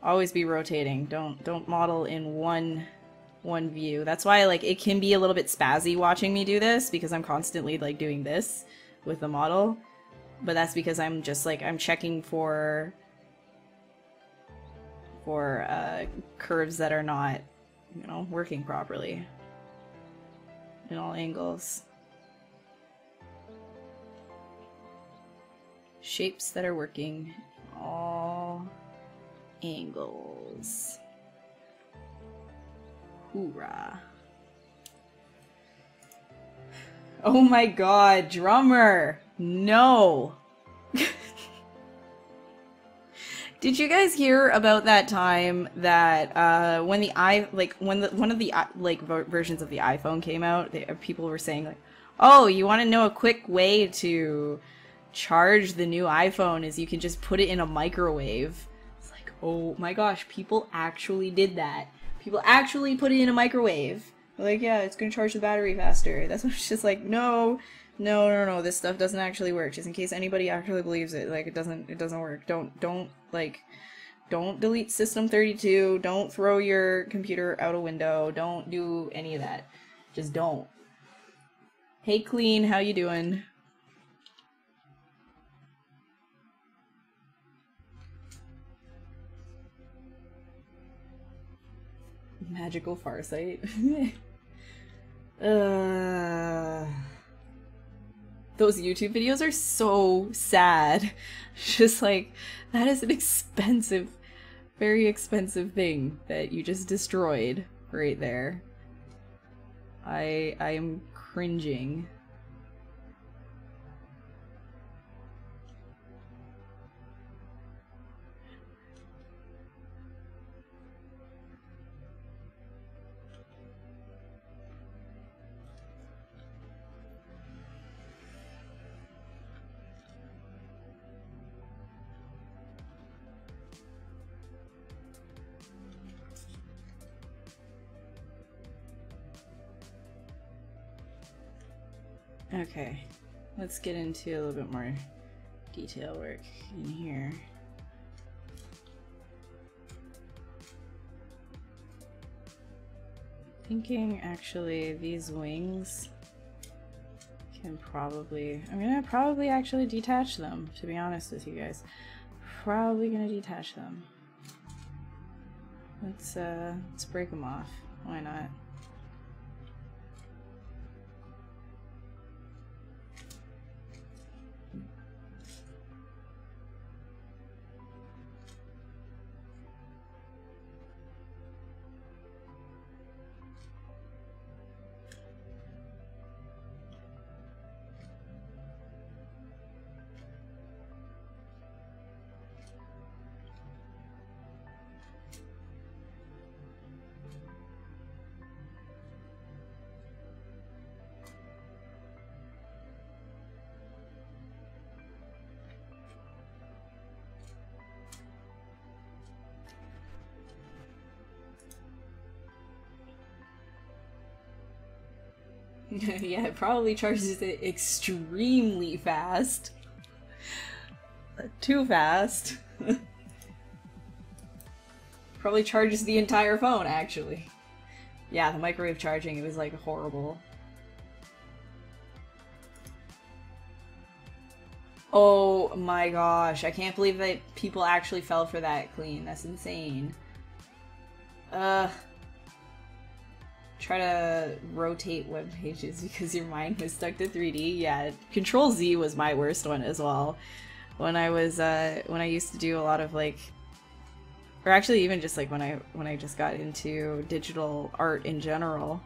always be rotating. Don't model in one view. That's why like it can be a little bit spazzy watching me do this because I'm constantly like doing this with the model. But that's because I'm just like I'm checking for curves that are not, you know, working properly in all angles. Shapes that are working in all angles. Hoorah. Oh my god, drummer! No! Did you guys hear about that time that when the one of the versions of the iPhone came out, people were saying like, "Oh, you want to know a quick way to charge the new iPhone is you can just put it in a microwave." It's like, oh my gosh, people actually did that. People actually put it in a microwave. They're like, yeah, it's gonna charge the battery faster. That's what it's just like, no, this stuff doesn't actually work. Just in case anybody actually believes it, like it doesn't work. Don't delete System 32. Don't throw your computer out a window. Don't do any of that. Just don't. Hey, Clean, how you doing? Magical Farsight. Those YouTube videos are so sad. Just like, that is an expensive, very expensive thing that you just destroyed right there. I am cringing. Okay, let's get into a little bit more detail work in here. Thinking actually these wings can probably, I'm gonna probably actually detach them, to be honest with you guys. Probably gonna detach them. Let's break them off. Why not? Yeah, it probably charges it extremely fast. Too fast. Probably charges the entire phone, actually. Yeah, the microwave charging, it was like horrible. Oh my gosh, I can't believe that people actually fell for that clean. That's insane. Try to rotate web pages because your mind was stuck to 3D. Yeah, Control Z was my worst one as well. When I was when I used to do a lot of like, or actually even just like when I just got into digital art in general,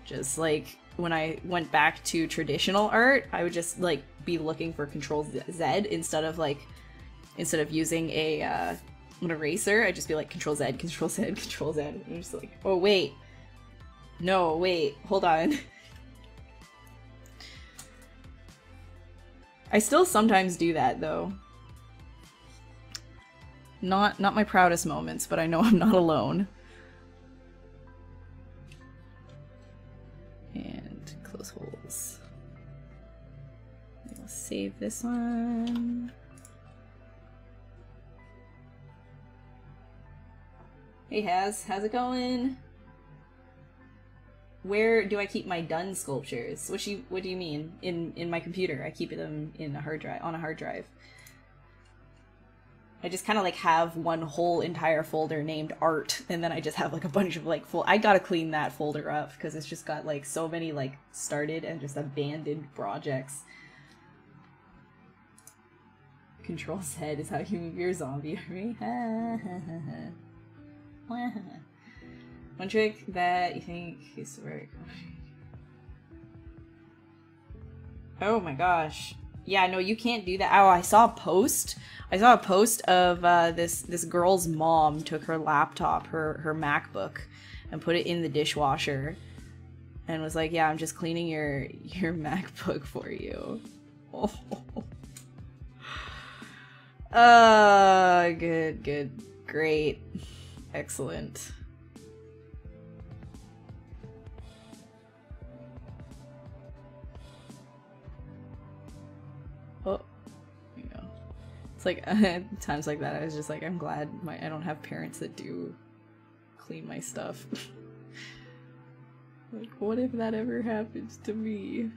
just like when I went back to traditional art, I would just like be looking for Control Z instead of using an eraser. I'd just be like Control Z, Control Z, Control Z. And I'm just like, oh wait. No, wait, hold on. I still sometimes do that, though. Not my proudest moments, but I know I'm not alone. And close holes. We'll save this one. Hey Haz, how's it going? Where do I keep my done sculptures? What do you mean? In my computer. I keep them in a hard drive, on a hard drive. I just kind of like have one whole entire folder named art, and then I just have like a bunch of like I gotta clean that folder up because it's just got like so many like started and just abandoned projects. Control Z is how you move your zombie army. One trick that you think is work. Oh my gosh. Yeah, no, you can't do that. Oh, I saw a post. I saw a post of this girl's mom took her laptop, her MacBook, and put it in the dishwasher, and was like, "Yeah, I'm just cleaning your MacBook for you." Oh, good, great, excellent. Oh, you know, it's like times like that. I was just like, I'm glad I don't have parents that do clean my stuff. Like, what if that ever happens to me?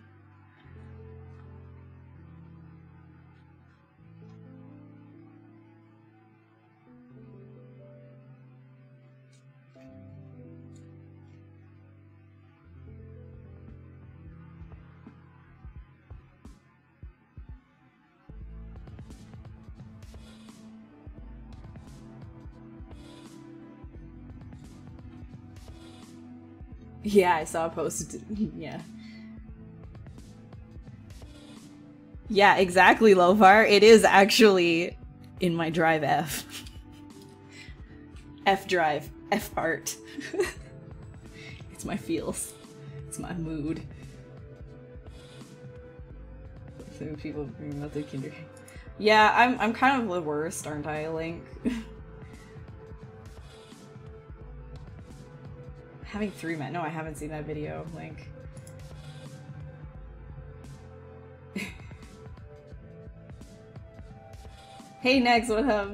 Yeah, I saw a post. Yeah. Yeah, exactly, Lofar. It is actually in my drive F. F drive. F art. It's my feels. It's my mood. So people bring about the kinder. Yeah, I'm kind of the worst, aren't I, Link? Having 3 men. No, I haven't seen that video, Link. Hey Negs, what up?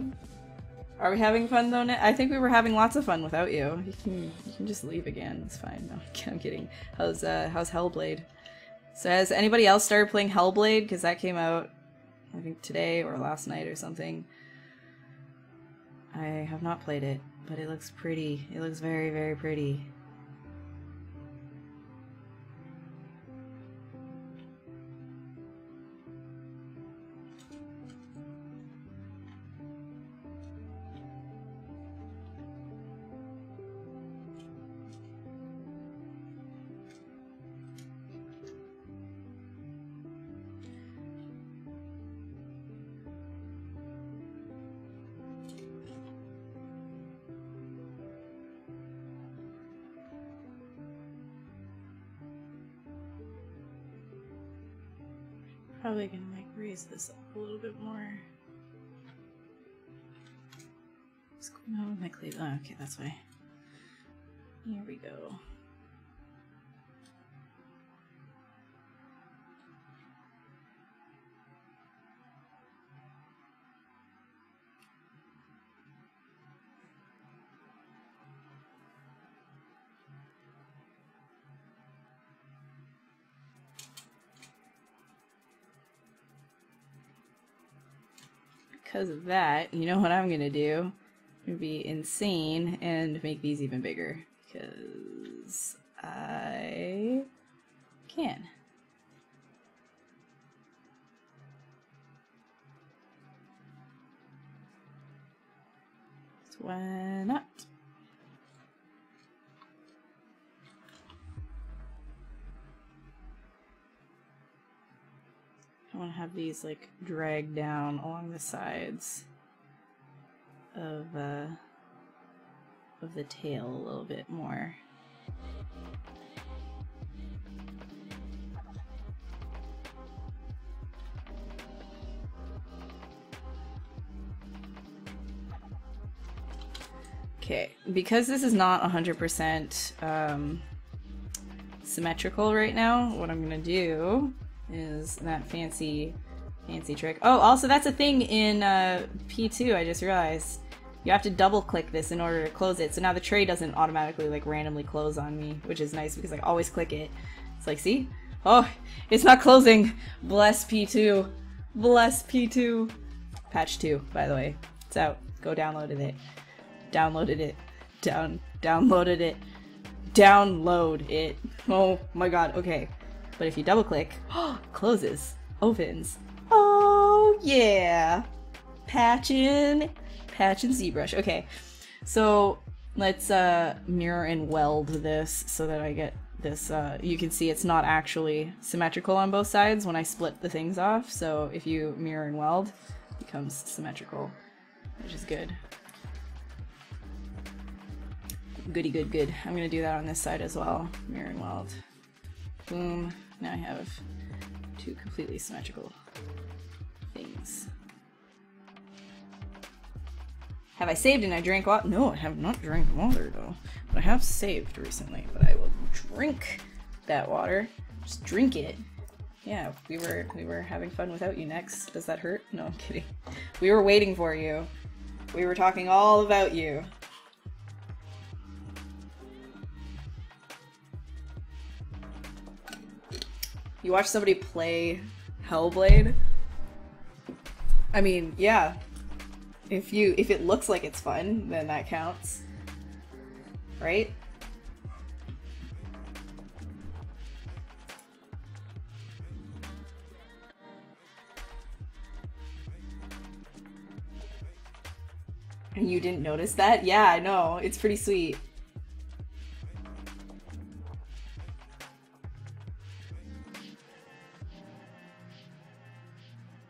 Are we having fun though, I think we were having lots of fun without you. You can just leave again. It's fine. No, I'm kidding. How's Hellblade? So has anybody else started playing Hellblade? Because that came out, I think today or last night or something. I have not played it, but it looks pretty. It looks very, very pretty. Probably gonna like raise this up a little bit more. What's going on with my cleave? Oh, okay, that's why. Here we go. Because of that, you know what I'm gonna do? I'm gonna be insane and make these even bigger. Because I can. So why not? I want to have these like drag down along the sides of the tail a little bit more. Okay, because this is not 100% symmetrical right now, what I'm gonna do is that fancy trick. Oh, also that's a thing in P2, I just realized. You have to double click this in order to close it, so now the tray doesn't automatically like randomly close on me, which is nice because I always click it. It's like, see? Oh, it's not closing! Bless P2. Bless P2. Patch 2, by the way. It's out. Go downloaded it. Downloaded it. Downloaded it. Download it. Oh my god, okay. But if you double click, closes, opens. Oh yeah! Patchin' ZBrush. Okay, so let's mirror and weld this so that I get this, you can see it's not actually symmetrical on both sides when I split the things off, so if you mirror and weld, it becomes symmetrical, which is good. Goody good good. I'm gonna do that on this side as well. Mirror and weld. Boom. Now I have two completely symmetrical things. Have I saved and I drank water? No, I have not drank water though. But I have saved recently, but I will drink that water. Just drink it. Yeah, we were having fun without you next. Does that hurt? No, I'm kidding. We were waiting for you. We were talking all about you. You watch somebody play Hellblade? I mean, yeah. If it looks like it's fun, then that counts. Right? And you didn't notice that? Yeah, I know. It's pretty sweet.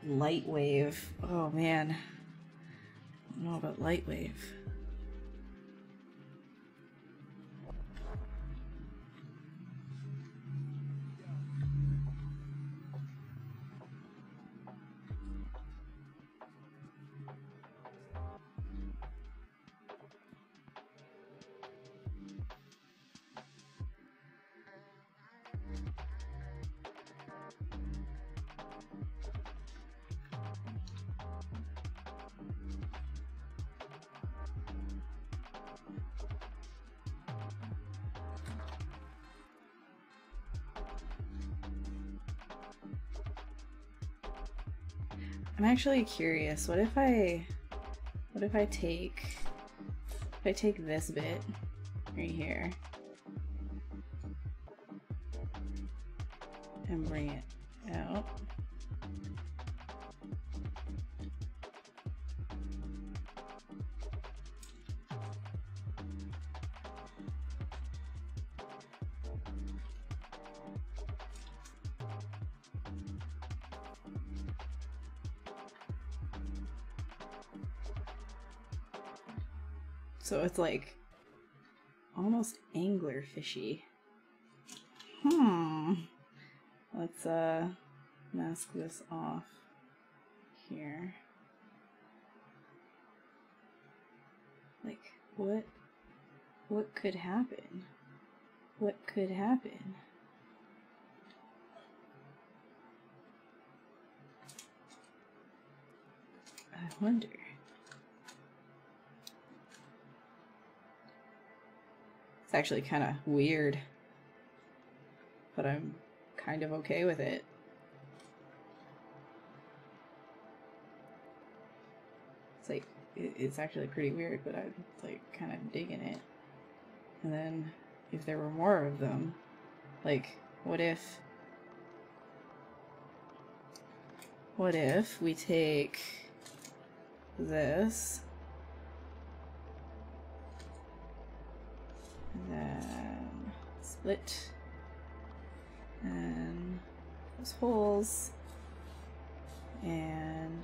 Lightwave. Oh man. I don't know about Lightwave. I'm actually curious. What if I take this bit right here and bring it out? So it's like almost anglerfishy. Let's mask this off here. Like what could happen? What could happen? I wonder. It's actually kind of weird, but I'm kind of okay with it. It's like, it's actually pretty weird, but I'm like kind of digging it. And then if there were more of them, like what if we take this and then split and those holes, and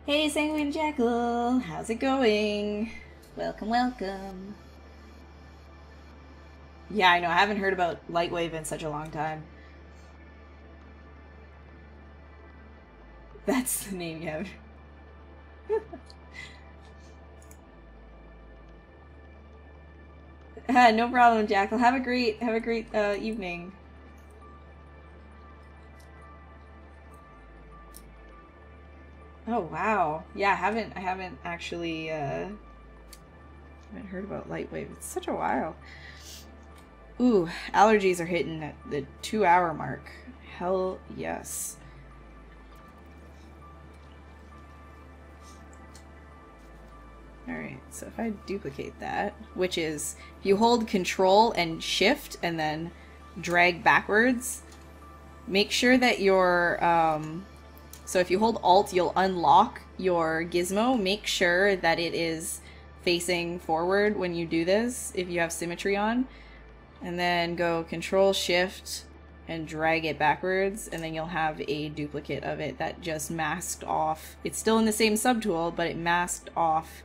hey Sanguine Jackal, how's it going? Welcome, welcome. Yeah, I know, I haven't heard about Lightwave in such a long time. That's the name you have. No problem, Jackal. Have a great evening. Oh wow, yeah, I haven't actually haven't heard about Lightwave. It's such a while. Ooh, allergies are hitting at the 2-hour mark. Hell yes. Alright, so if I duplicate that, which is, if you hold Control and Shift and then drag backwards, make sure that your, so if you hold Alt, you'll unlock your gizmo. Make sure that it is facing forward when you do this, if you have symmetry on. And then go Control Shift and drag it backwards, and then you'll have a duplicate of it that just masked off. It's still in the same subtool, but it masked off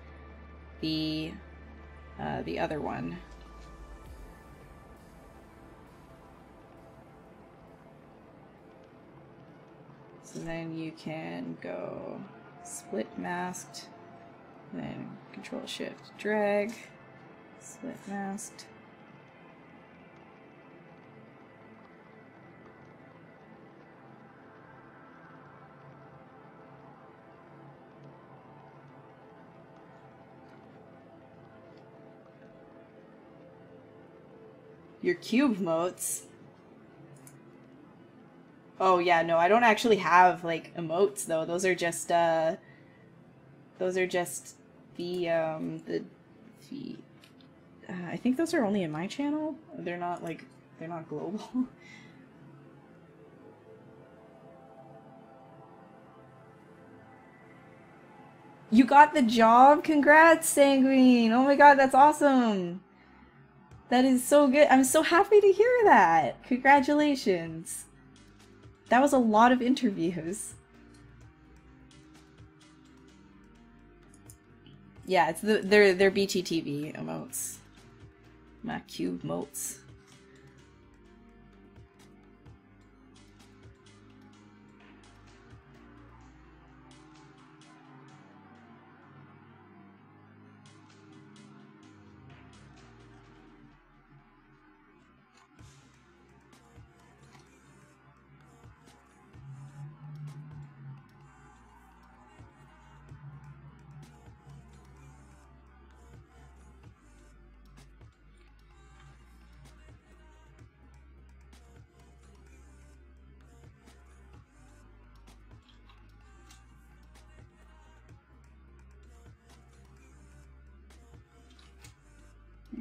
the other one. So then you can go split masked, then Control Shift drag, split masked. Your cube emotes. Oh yeah, no, I don't actually have like emotes though. Those are just the I think those are only in my channel. They're not global. You got the job? Congrats, Sanguine! Oh my god, that's awesome! That is so good. I'm so happy to hear that. Congratulations. That was a lot of interviews. Yeah, it's they're BTTV emotes. Not cube emotes.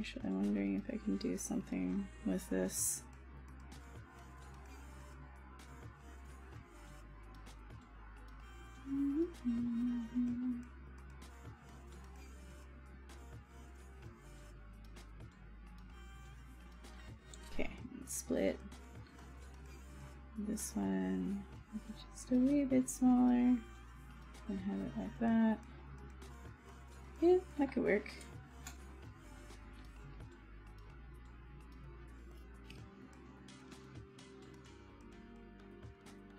Actually, I'm wondering if I can do something with this. Okay, let's split this one just a wee bit smaller and have it like that. Yeah, that could work.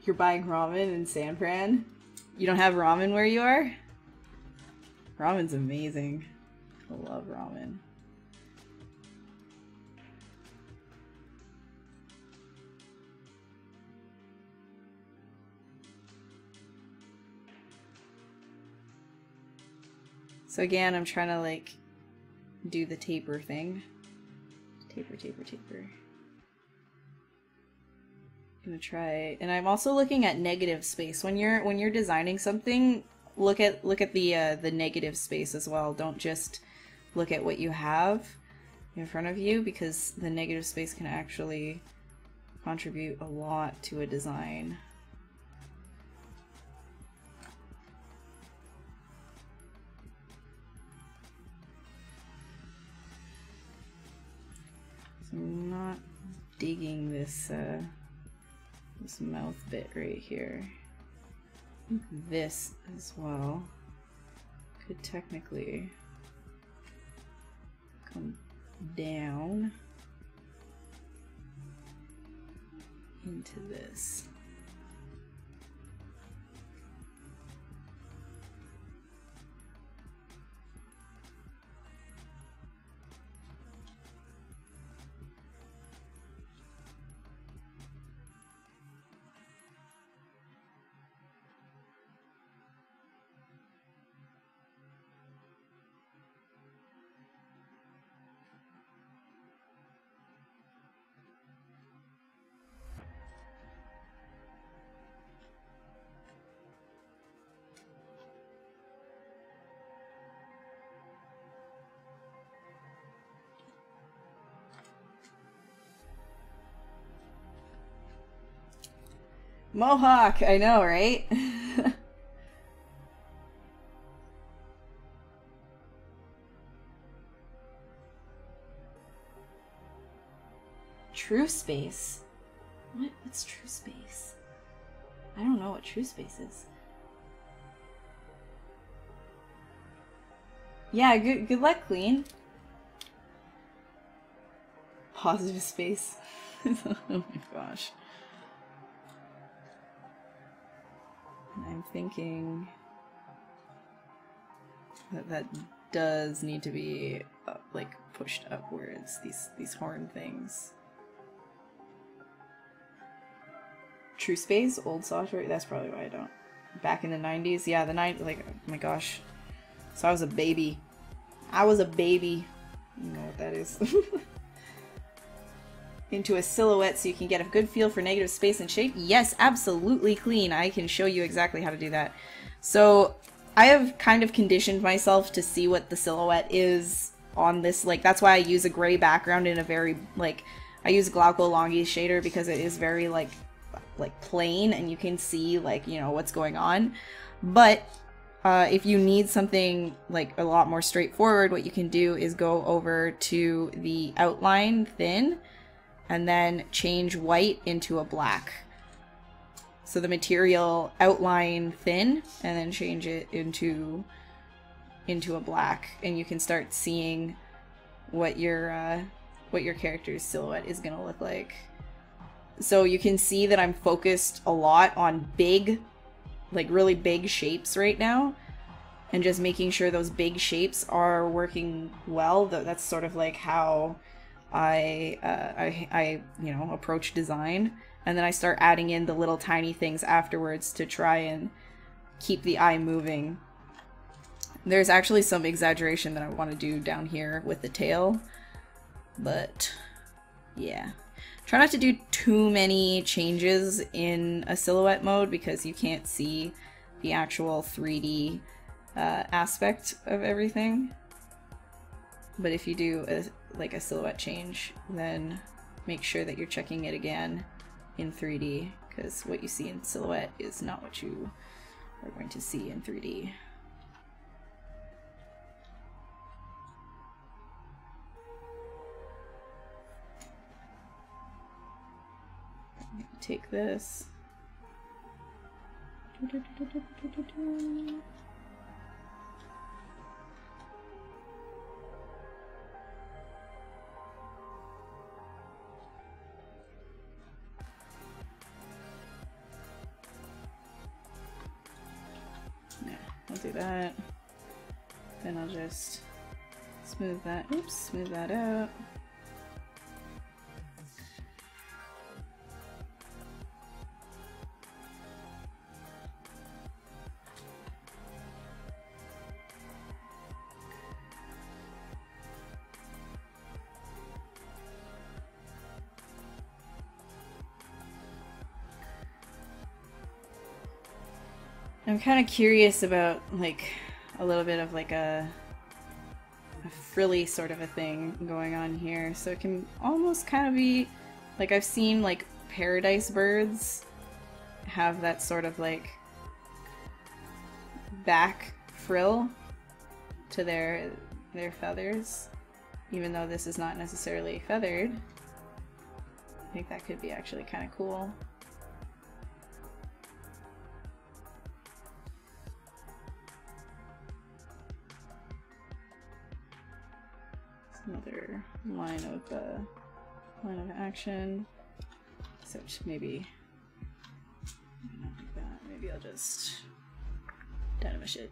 You're buying ramen in San Fran? You don't have ramen where you are? Ramen's amazing. I love ramen. So again, I'm trying to like do the taper thing. Taper, taper, taper. I'm gonna try, and I'm also looking at negative space. When you're designing something, look at the negative space as well. Don't just look at what you have in front of you, because the negative space can actually contribute a lot to a design. So I'm not digging this this mouth bit right here. I think this as well could technically come down into this. Mohawk, I know, right? True space? What's true space? I don't know what true space is. Yeah, good luck, Queen. Positive space. Oh my gosh. I'm thinking that does need to be like pushed upwards, these horn things. True space, old software, that's probably why I don't. Back in the 90s, yeah, the 90s, like, oh my gosh. So I was a baby. I was a baby. You know what that is. Into a silhouette so you can get a good feel for negative space and shape. Yes, absolutely, Clean. I can show you exactly how to do that. So I have kind of conditioned myself to see what the silhouette is on this. Like, that's why I use a gray background in a very, like, I use Glauco Longi shader because it is very, like plain and you can see, like, you know, what's going on. But if you need something like a lot more straightforward, what you can do is go over to the outline thin and then change white into a black. So the material outline thin and then change it into a black, and you can start seeing what your character's silhouette is gonna look like. So you can see that I'm focused a lot on big, like really big shapes right now, and just making sure those big shapes are working well. That's sort of like how I you know, approach design, and then I start adding in the little tiny things afterwards to try and keep the eye moving. There's actually some exaggeration that I want to do down here with the tail, but yeah. Try not to do too many changes in a silhouette mode because you can't see the actual 3D like a silhouette change, then make sure that you're checking it again in 3D, because what you see in silhouette is not what you are going to see in 3D. Take this. Yeah, I'll do that. Then I'll just smooth that. Oops, smooth that out. I'm kind of curious about like a little bit of like a frilly sort of a thing going on here. So it can almost kind of be like, I've seen like paradise birds have that sort of like back frill to their feathers, even though this is not necessarily feathered. I think that could be actually kind of cool. Another line of action, except maybe not like that. Maybe I'll just dynamish it.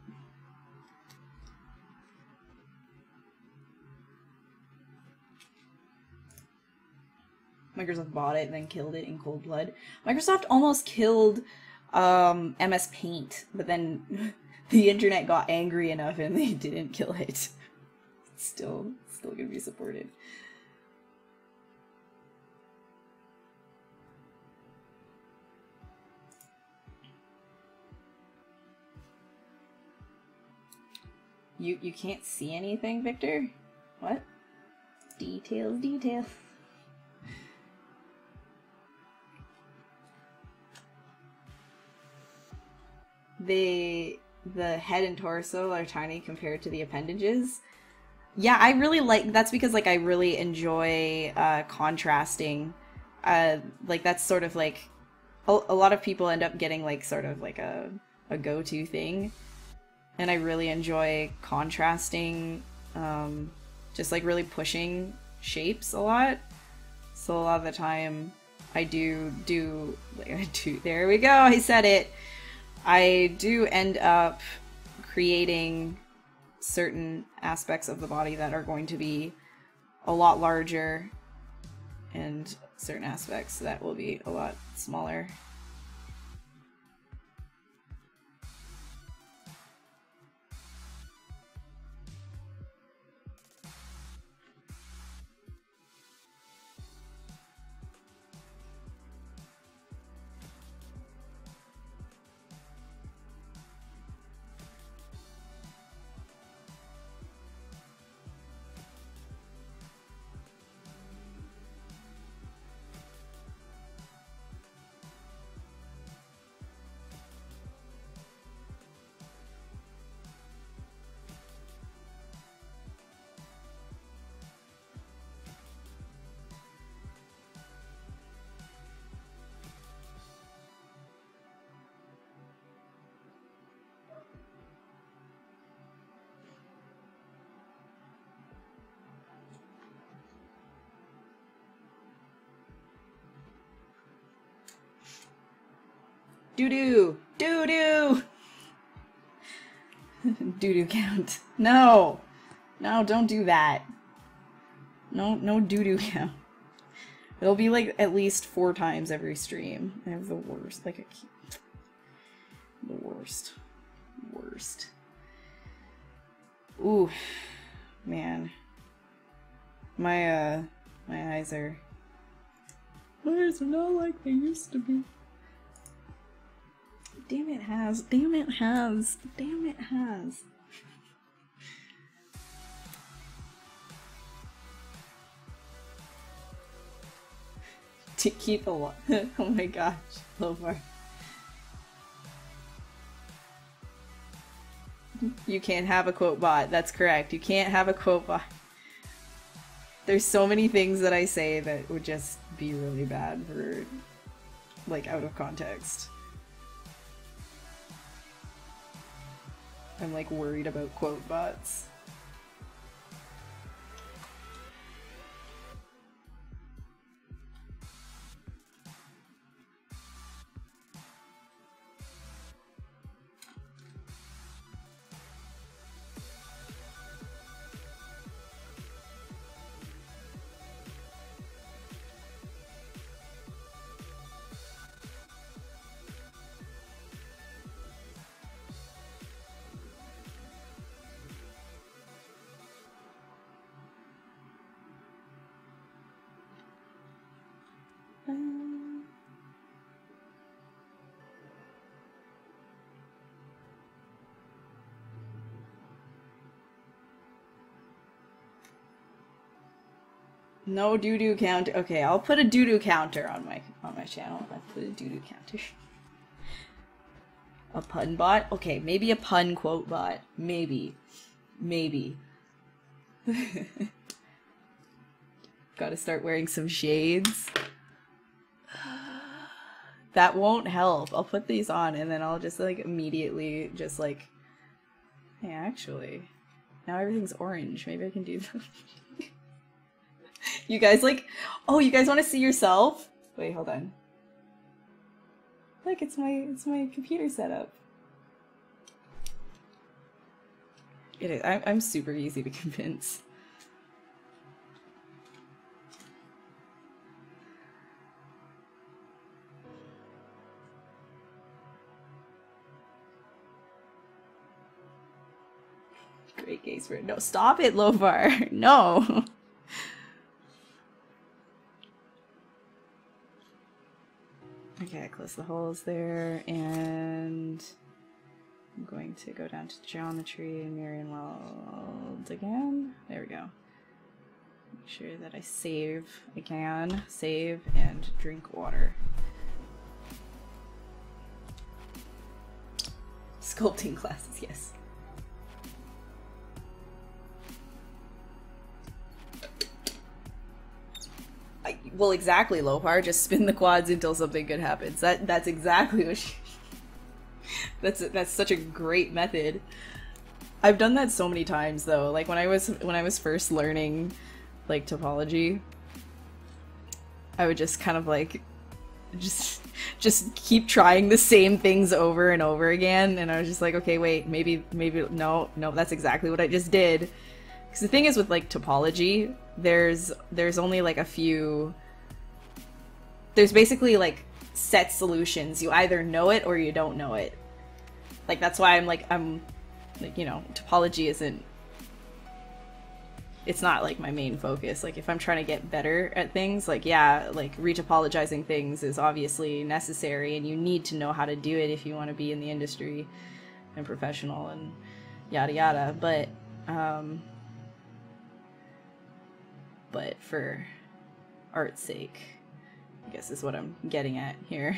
Microsoft bought it and then killed it in cold blood. Microsoft almost killed MS Paint, but then the internet got angry enough and they didn't kill it. It's still gonna be supported. You can't see anything, Victor? What? Details, details. The head and torso are tiny compared to the appendages. Yeah, I really like, that's because like I really enjoy contrasting. Like that's sort of like a lot of people end up getting like sort of like a go-to thing, and I really enjoy contrasting, just like really pushing shapes a lot. So a lot of the time I do there we go, I said it. I do end up creating certain aspects of the body that are going to be a lot larger and certain aspects that will be a lot smaller. Doo-doo! Doo-doo! Doo-doo count. No! No, don't do that. No doo-doo count. It'll be like at least 4 times every stream. I have the worst. Like the worst. Worst. Ooh. Man. My eyes are... My eyes are not like they used to be. Damn it has. Damn it has. Damn it has. to keep alive. Oh my gosh, Lofar. You can't have a quote bot. That's correct. You can't have a quote bot. There's so many things that I say that would just be really bad for, like, out of context. I'm, like, worried about quote bots. No doo-doo counter. Okay, I'll put a doo-doo counter on my channel. I'll put a doo-doo counter. A pun bot? Okay, maybe a pun quote bot. Maybe. Maybe. Gotta start wearing some shades. That won't help. I'll put these on and then I'll just like immediately just like, hey, actually, now everything's orange. Maybe I can do that. You guys like, oh, you guys want to see yourself? Wait, hold on. Look, it's my computer setup. It is. I'm super easy to convince. Great case for it. No, stop it, Lofar. No. Okay, close the holes there, and I'm going to go down to geometry and mirror and weld again. There we go. Make sure that I save again, save, and drink water. Sculpting classes, yes. Well, exactly, Lofar. Just spin the quads until something good happens. That's exactly what she... That's such a great method. I've done that so many times though. Like when I was first learning like topology, I would just kind of like just keep trying the same things over and over again, and I was just like, okay, wait, maybe no, that's exactly what I just did. Because the thing is with like topology, there's only like a few, there's basically like set solutions. You either know it or you don't know it. Like that's why I'm like, you know, topology isn't, it's not like my main focus. Like if I'm trying to get better at things, like yeah, like retopologizing things is obviously necessary and you need to know how to do it if you want to be in the industry and professional and yada yada. But for art's sake, I guess is what I'm getting at here.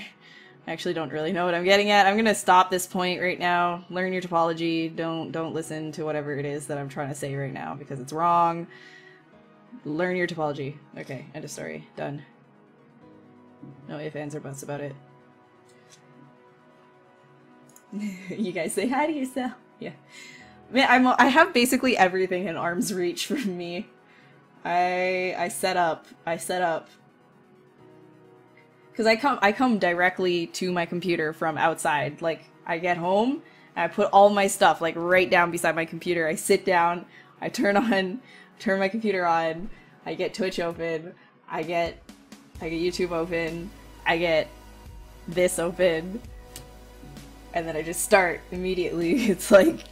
I actually don't really know what I'm getting at. I'm gonna stop this point right now. Learn your topology. Don't listen to whatever it is that I'm trying to say right now because it's wrong. Learn your topology. Okay, end of story. Done. No ifs, ands, or buts about it. You guys say hi to yourself. Yeah. Man, I have basically everything in arm's reach from me. I set up because I come directly to my computer from outside. Like I get home and I put all my stuff like right down beside my computer. I sit down, I turn my computer on, I get Twitch open, I get YouTube open, I get this open, and then I just start immediately. It's like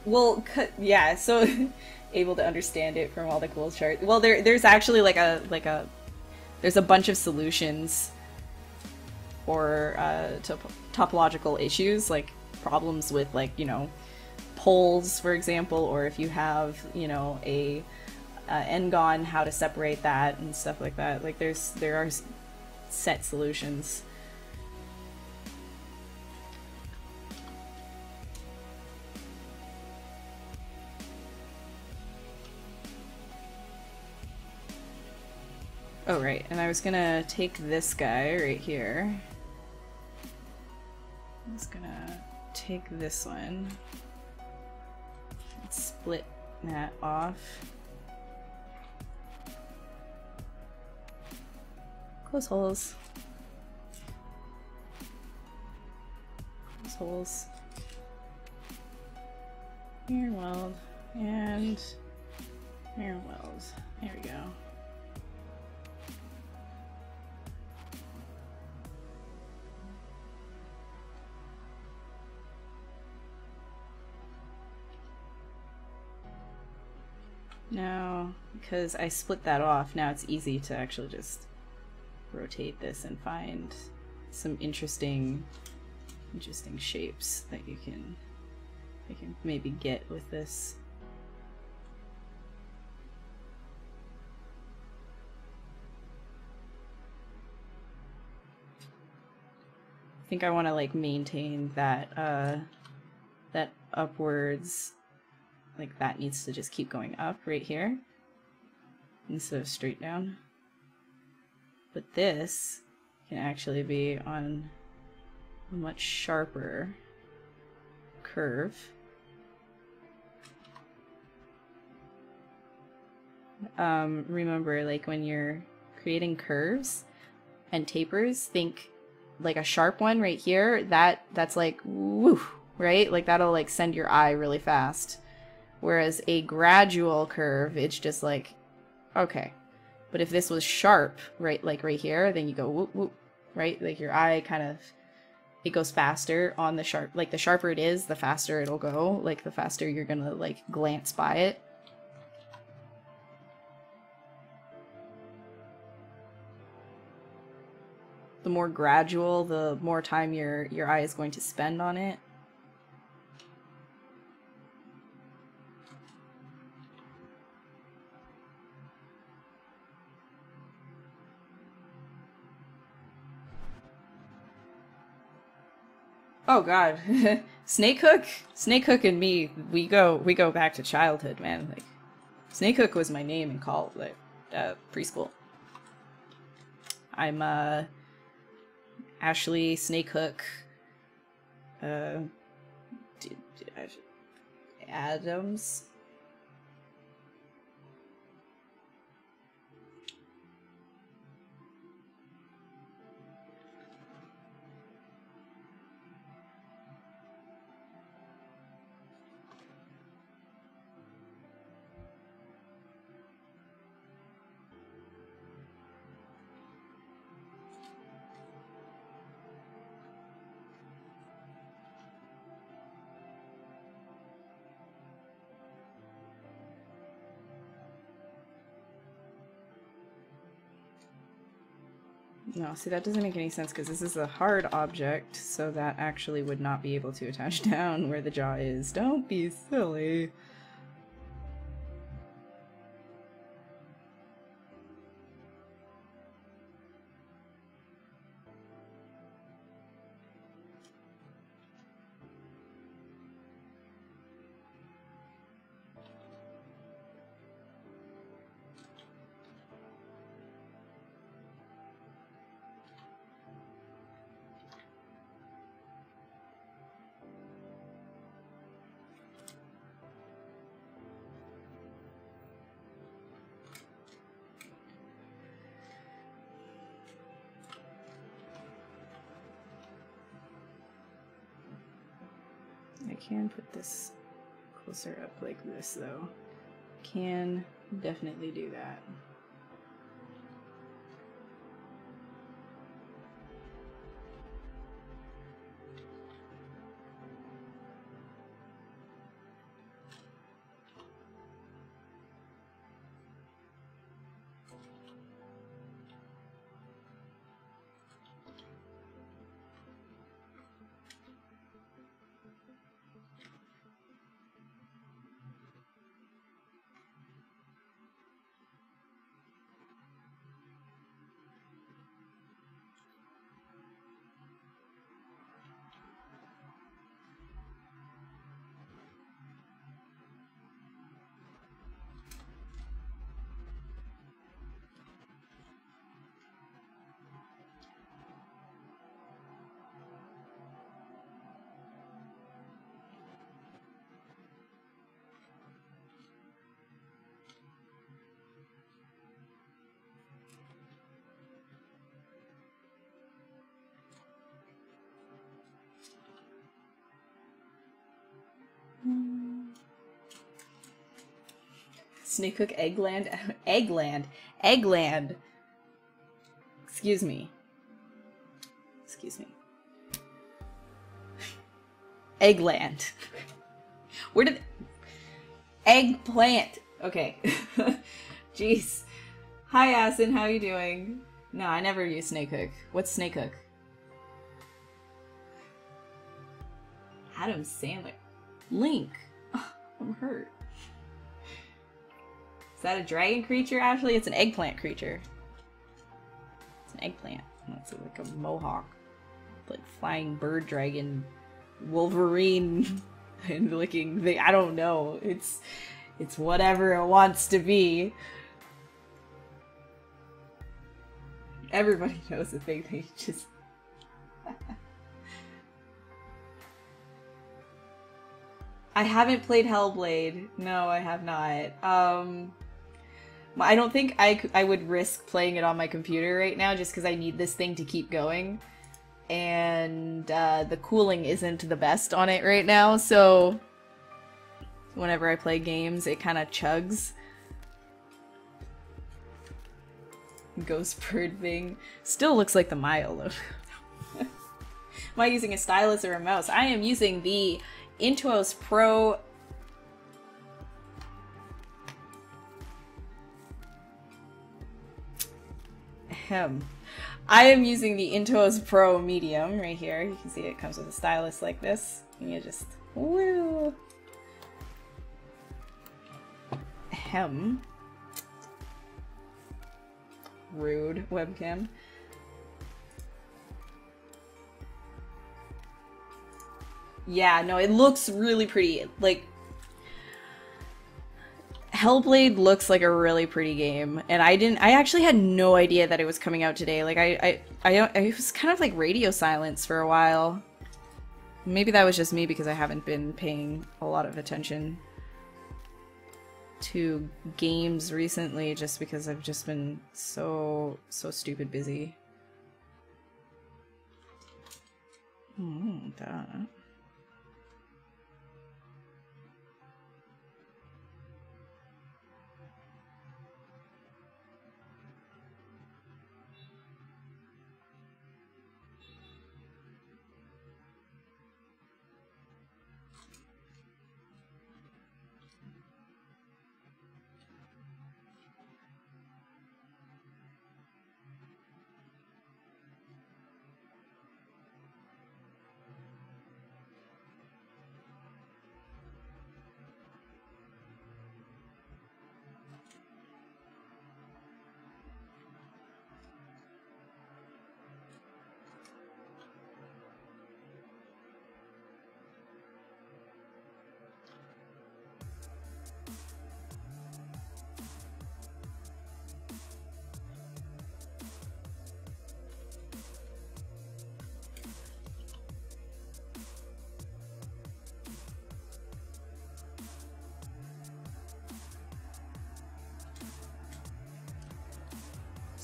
well, yeah, so able to understand it from all the cool charts. Well, there's actually like a there's a bunch of solutions or topological issues, like problems with, like, you know, poles, for example, or if you have, you know, a n-gon, how to separate that and stuff like that. Like there are set solutions. Oh, right, and I was gonna take this guy right here. I'm just gonna take this one and split that off. Close holes. Close holes. Mirror weld. And mirror weld. There we go. Now, because I split that off, now it's easy to actually just rotate this and find some interesting shapes that you can maybe get with this. I think I want to like maintain that that upwards. Like that needs to just keep going up right here instead of straight down. But this can actually be on a much sharper curve. Remember, like when you're creating curves and tapers, think like a sharp one right here, that's like woo, right? Like that'll like send your eye really fast. Whereas a gradual curve, it's just like, okay. But if this was sharp, right, like right here, then you go whoop, whoop, right? Like your eye kind of, it goes faster on the sharp. Like the sharper it is, the faster it'll go. Like the faster you're gonna like glance by it. The more gradual, the more time your eye is going to spend on it. Oh God, Snake Hook and me, we go back to childhood, man. Like, Snake Hook was my name in college, like preschool. I'm Ashley Snake Hook Adams. No, see, that doesn't make any sense because this is a hard object, so that actually would not be able to attach down where the jaw is. Don't be silly. I can put this closer up like this, though. Can definitely do that. Snakehook eggland? Eggland. Eggland. Excuse me. Excuse me. Eggland. Where did... Eggplant. Okay. Jeez. Hi, Asin. How you doing? No, I never use Snakehook. What's Snakehook? Adam Sandler. Link. Oh, I'm hurt. Is that a dragon creature, Ashley? It's an eggplant creature. It's an eggplant. It's like a mohawk. Like flying bird dragon. Wolverine. And looking thing. I don't know. It's whatever it wants to be. Everybody knows the thing. They just... I haven't played Hellblade. No, I have not. I don't think I would risk playing it on my computer right now just because I need this thing to keep going. And the cooling isn't the best on it right now, so whenever I play games, it kind of chugs. Ghost bird thing. Still looks like the Maya logo. Am I using a stylus or a mouse? I am using the Intuos Pro. I am using the Intuos Pro Medium right here. You can see it comes with a stylus like this. And you just woo. Rude webcam. Yeah, no, it looks really pretty. Like, Hellblade looks like a really pretty game, and I actually had no idea that it was coming out today. Like, I was kind of like radio silence for a while. Maybe that was just me because I haven't been paying a lot of attention to games recently, just because I've just been so stupid busy. That.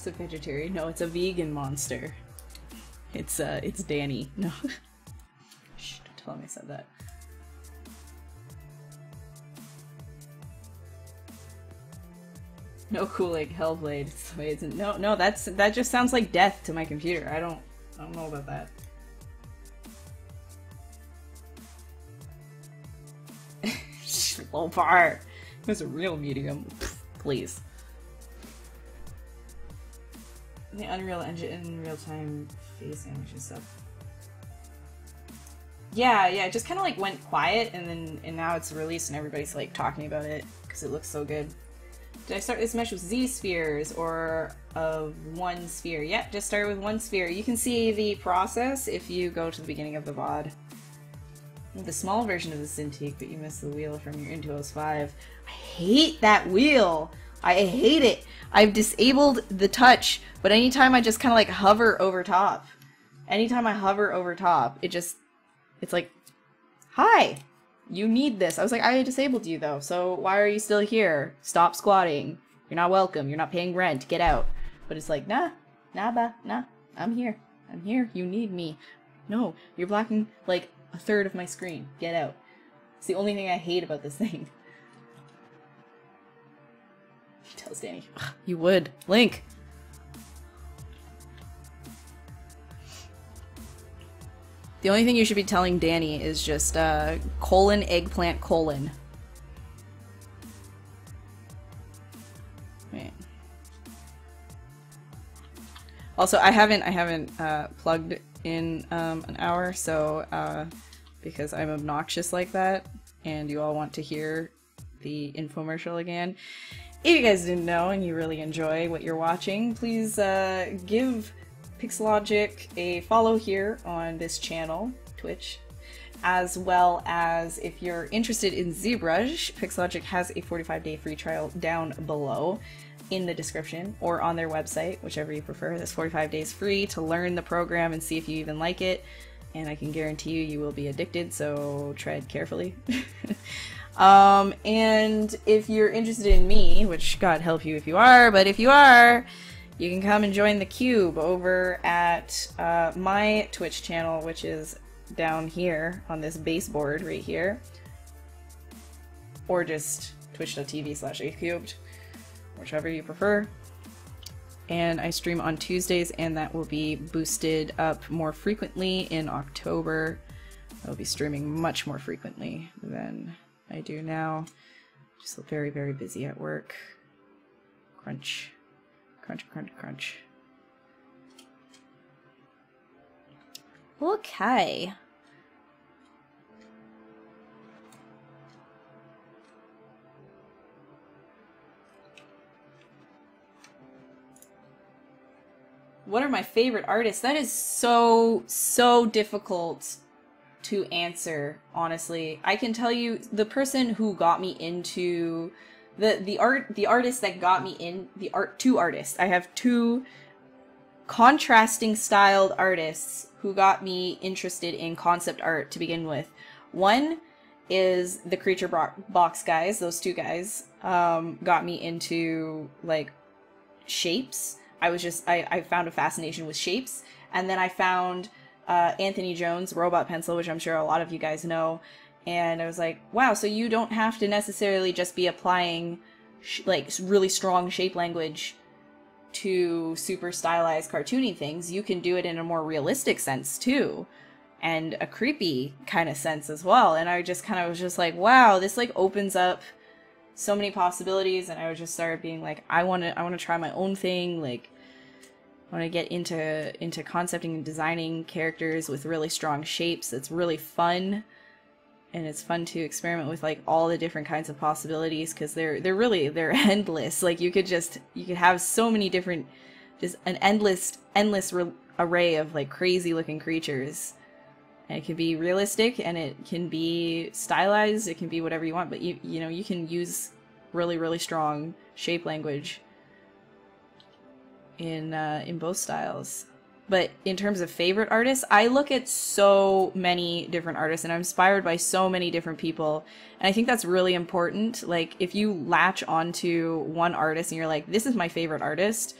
A vegetarian. No, it's a vegan monster. It's Danny. No. Shh, don't tell him I said that. No cooling, Hellblade. It's the way it's in. No, that just sounds like death to my computer. I don't know about that. Low bar. It was a real medium. Please. The Unreal Engine real-time face animation stuff. Yeah, it just kind of like went quiet, and now it's released and everybody's like talking about it because it looks so good. Did I start this mesh with Z spheres or of one sphere? Yep, just start with one sphere. You can see the process if you go to the beginning of the VOD. The small version of the Cintiq, but you missed the wheel from your Intuos 5. I hate that wheel! I hate it! I've disabled the touch, but anytime I just kind of like hover over top, anytime I hover over top, it's like, hi, you need this. I was like, I disabled you though, so why are you still here? Stop squatting. You're not welcome. You're not paying rent. Get out. But it's like, nah, I'm here. I'm here. You need me. No, you're blocking like a third of my screen. Get out. It's the only thing I hate about this thing. tells Danny. Ugh, you would. Link. The only thing you should be telling Danny is just colon eggplant colon. Wait. Also, I haven't plugged in an hour, so because I'm obnoxious like that, and you all want to hear the infomercial again. If you guys didn't know and you really enjoy what you're watching, please give Pixelogic a follow here on this channel, Twitch, as well as if you're interested in ZBrush, Pixelogic has a 45-day free trial down below in the description or on their website, whichever you prefer. This 45 days free to learn the program and see if you even like it, and I can guarantee you will be addicted, so tread carefully. And if you're interested in me, which God help you if you are, but if you are, you can come and join the Cube over at my Twitch channel, which is down here on this baseboard right here, or just twitch.tv/acubed, whichever you prefer. And I stream on Tuesdays, and that will be boosted up more frequently in October. I will be streaming much more frequently than I do now. Just very, very busy at work. Crunch. Crunch, crunch, crunch. Okay. What are my favorite artists? That is so difficult to answer, honestly. I can tell you the person who got me into the artist that got me in two artists. I have two contrasting styled artists who got me interested in concept art to begin with. One is the Creature Box guys. Those two guys got me into like shapes. I found a fascination with shapes, and then I found Anthony Jones' Robot Pencil, which I'm sure a lot of you guys know, and I was like, wow, so you don't have to necessarily just be applying like really strong shape language to super stylized cartoony things. You can do it in a more realistic sense too, and a creepy kind of sense as well. And I just kind of was just like, wow, this like opens up so many possibilities. And I would just start being like, I want to try my own thing. Like, I want to get into concepting and designing characters with really strong shapes. It's really fun, and it's fun to experiment with like all the different kinds of possibilities, because they're endless. Like you could have so many different, just an endless array of like crazy looking creatures. And it can be realistic, and it can be stylized. It can be whatever you want, but you know, you can use really strong shape language in both styles. But in terms of favorite artists, I look at so many different artists, and I'm inspired by so many different people. And I think that's really important. Like, if you latch onto one artist and you're like, this is my favorite artist,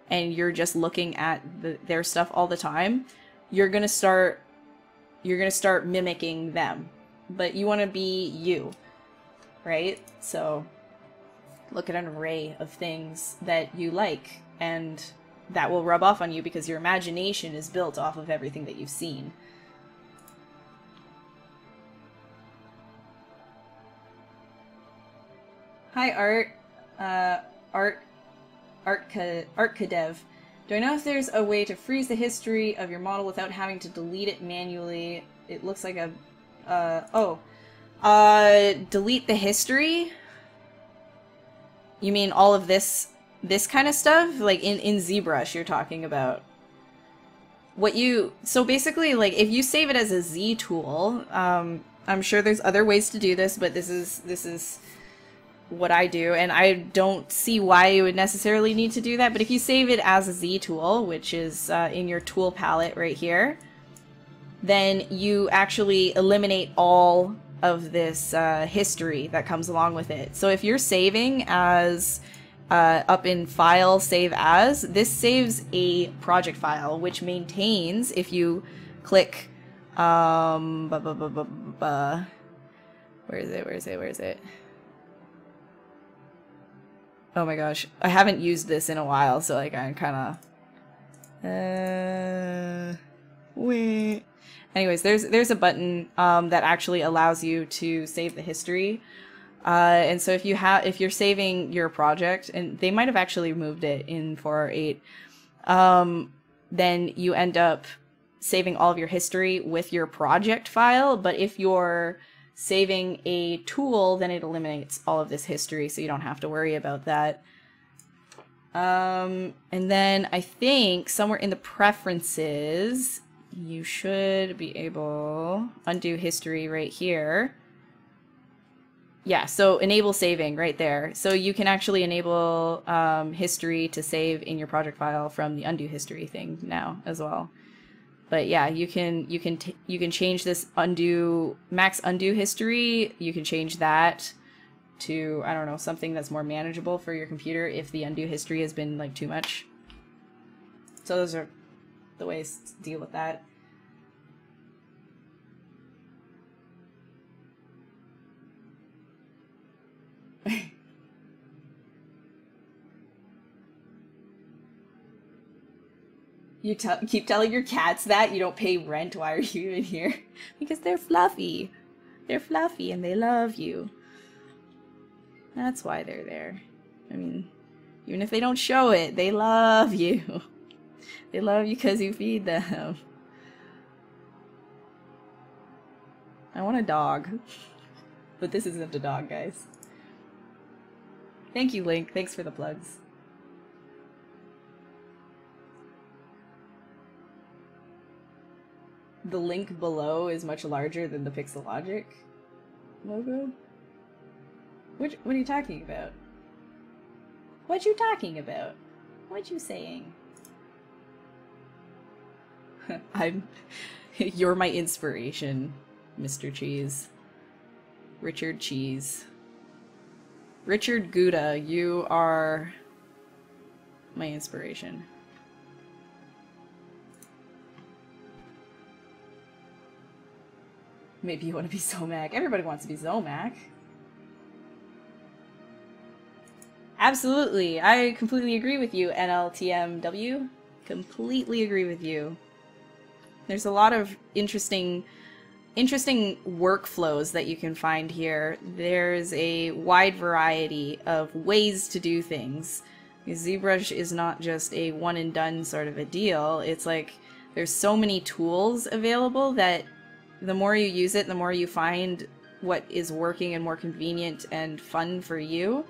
and you're just looking at their stuff all the time, you're gonna start mimicking them. But you want to be you, right? So look at an array of things that you like, and that will rub off on you because your imagination is built off of everything that you've seen. Hi, Artkadev. Do I know if there's a way to freeze the history of your model without having to delete it manually? It looks like delete the history? You mean all of this kind of stuff? Like in ZBrush you're talking about? So basically, like, if you save it as a Z tool, I'm sure there's other ways to do this, but this is what I do, and I don't see why you would necessarily need to do that. But if you save it as a Z tool, which is in your tool palette right here, then you actually eliminate all of this history that comes along with it. So if you're saving as up in File, Save As, this saves a project file, which maintains, if you click, where is it? Oh my gosh, I haven't used this in a while, so like I'm kind of wait. Anyways, there's a button that actually allows you to save the history. And so if you're saving your project, and they might have actually removed it in 4.8, then you end up saving all of your history with your project file. But if you're saving a tool, then it eliminates all of this history, so you don't have to worry about that. And then I think somewhere in the preferences, you should be able undo history right here. Yeah, so enable saving right there. So you can actually enable history to save in your project file from the undo history thing now as well. But yeah, you can change this max undo history. You can change that to, I don't know, something that's more manageable for your computer if the undo history has been like too much. So those are the ways to deal with that. You keep telling your cats that you don't pay rent. Why are you even here? Because they're fluffy. They're fluffy and they love you. That's why they're there. I mean, even if they don't show it, they love you. They love you because you feed them. I want a dog. But this isn't a dog, guys. Thank you, Link. Thanks for the plugs. The link below is much larger than the Pixelogic logo. What are you talking about? What you talking about? What you saying? You're my inspiration, Mr. Cheese. Richard Cheese. Richard Gouda, you are my inspiration. Maybe you want to be Zomac. Everybody wants to be Zomac. Absolutely. I completely agree with you, NLTMW. Completely agree with you. There's a lot of interesting workflows that you can find here. There's a wide variety of ways to do things. ZBrush is not just a one and done sort of a deal. It's like there's so many tools available that the more you use it, the more you find what is working and more convenient and fun for you.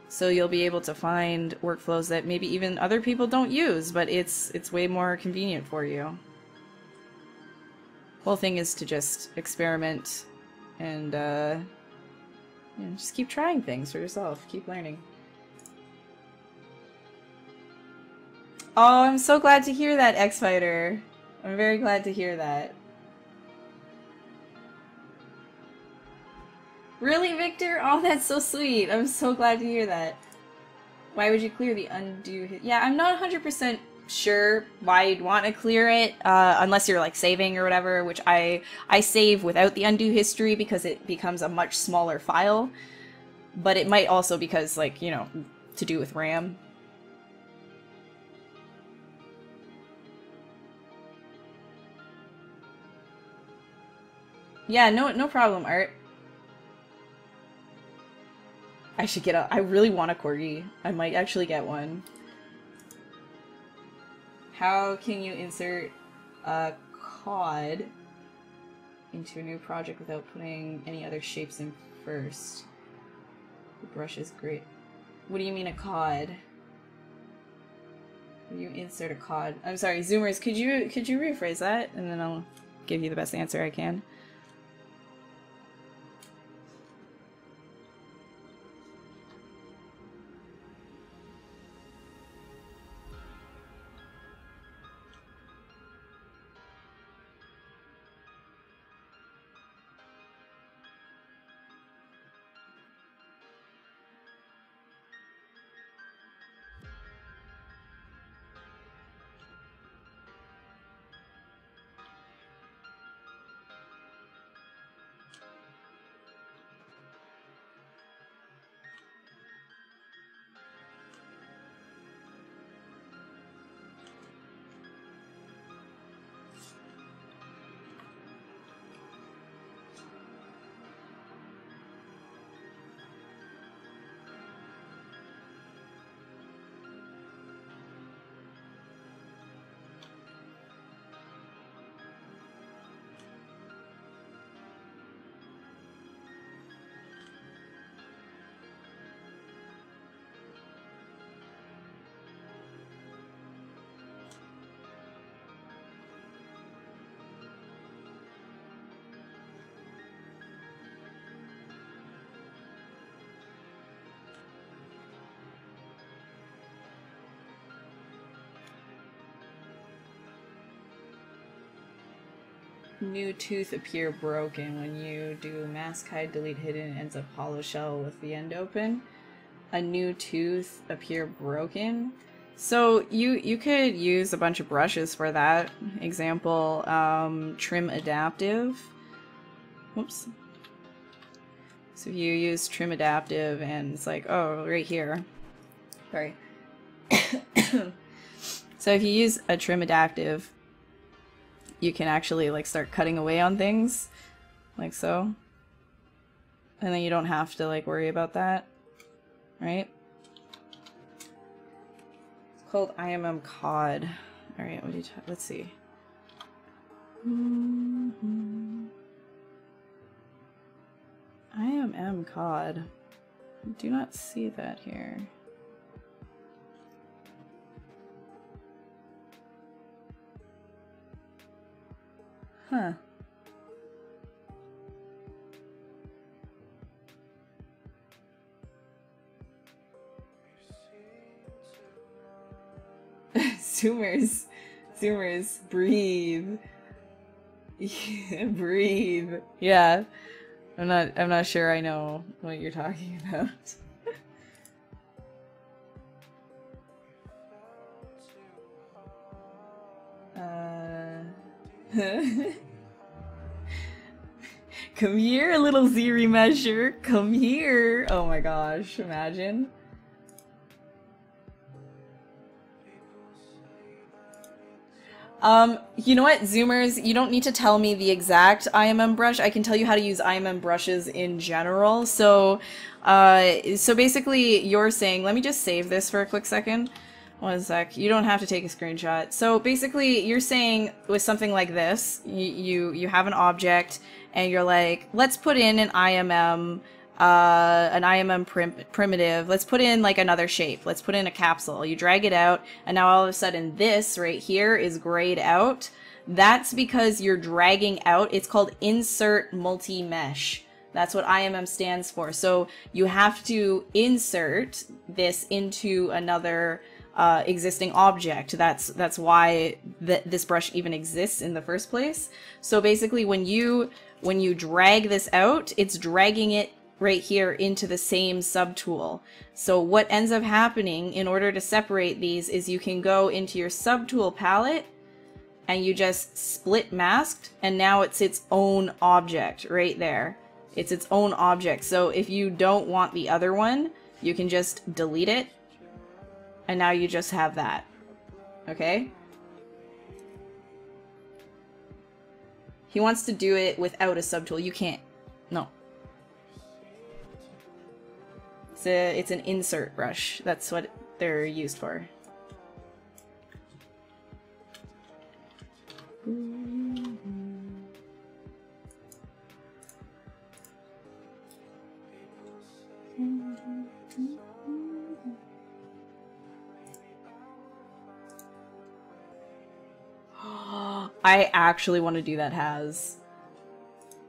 So you'll be able to find workflows that maybe even other people don't use, but it's way more convenient for you. Whole thing is to just experiment and you know, just keep trying things for yourself. Keep learning. Oh, I'm so glad to hear that, X-Fighter. I'm very glad to hear that. Really, Victor? Oh, that's so sweet. I'm so glad to hear that. Why would you clear the undo? Yeah, I'm not 100% sure why you'd want to clear it, unless you're like saving or whatever, which I save without the undo history because it becomes a much smaller file. But it might also because, like, you know, to do with RAM. Yeah, no problem, Art. I should get I really want a corgi. I might actually get one. How can you insert a cod into a new project without putting any other shapes in first? The brush is great. What do you mean a cod? How do you insert a cod? I'm sorry, Zoomers, could you rephrase that? And then I'll give you the best answer I can. new tooth appear broken when you do mask hide delete hidden ends up hollow shell with the end open. A new tooth appear broken. So you could use a bunch of brushes for that. Example, trim adaptive. Whoops. So if you use trim adaptive and it's like, oh, right here. Sorry. So if you use a trim adaptive, you can actually like start cutting away on things like so. And then you don't have to like worry about that, right? It's called IMM COD. All right, what do you let's see. IMM COD. I do not see that here. Huh. Zoomers. Zoomers. Breathe. Breathe. Yeah. I'm not sure I know what you're talking about. Come here, little Z remesher. Come here. Oh my gosh, imagine. You know what, Zoomers, you don't need to tell me the exact IMM brush. I can tell you how to use IMM brushes in general. So basically you're saying, let me just save this for a quick second. One sec. You don't have to take a screenshot. So basically you're saying with something like this, you have an object and you're like, let's put in an IMM primitive. Let's put in like another shape. Let's put in a capsule. You drag it out, and now all of a sudden this right here is grayed out. That's because you're dragging out. It's called insert multi-mesh. That's what IMM stands for. So you have to insert this into another existing object. That's why this brush even exists in the first place. So basically when you drag this out, it's dragging it right here into the same subtool. So what ends up happening in order to separate these is you can go into your subtool palette and you just split masked, and now it's its own object right there. It's its own object. So if you don't want the other one, you can just delete it, and now you just have that. Okay? He wants to do it without a subtool. You can't. No. It's an insert brush. That's what they're used for. I actually want to do that has.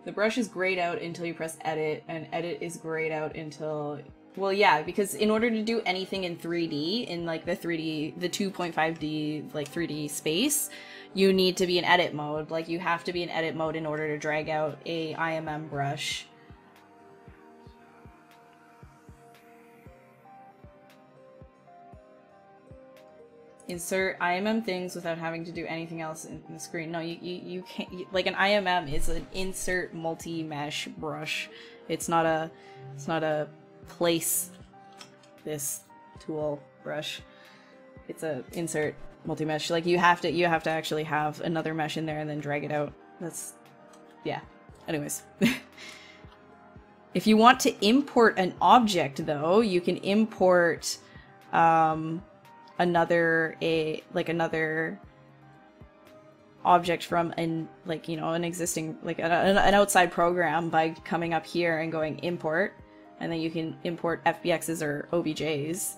The brush is grayed out until you press edit, and edit is grayed out until... Well, yeah, because in order to do anything in 3D, in like the 2.5D like 3D space, you need to be in edit mode. Like you have to be in edit mode in order to drag out a IMM brush. Insert IMM things without having to do anything else in the screen. No, you can't. Like an IMM is an insert multi-mesh brush. It's not a place this tool brush. It's a insert multi-mesh. Like you have to actually have another mesh in there and then drag it out. That's, yeah. Anyways. If you want to import an object though, you can import another object from an existing an outside program by coming up here and going import, and then you can import FBXs or OBJs.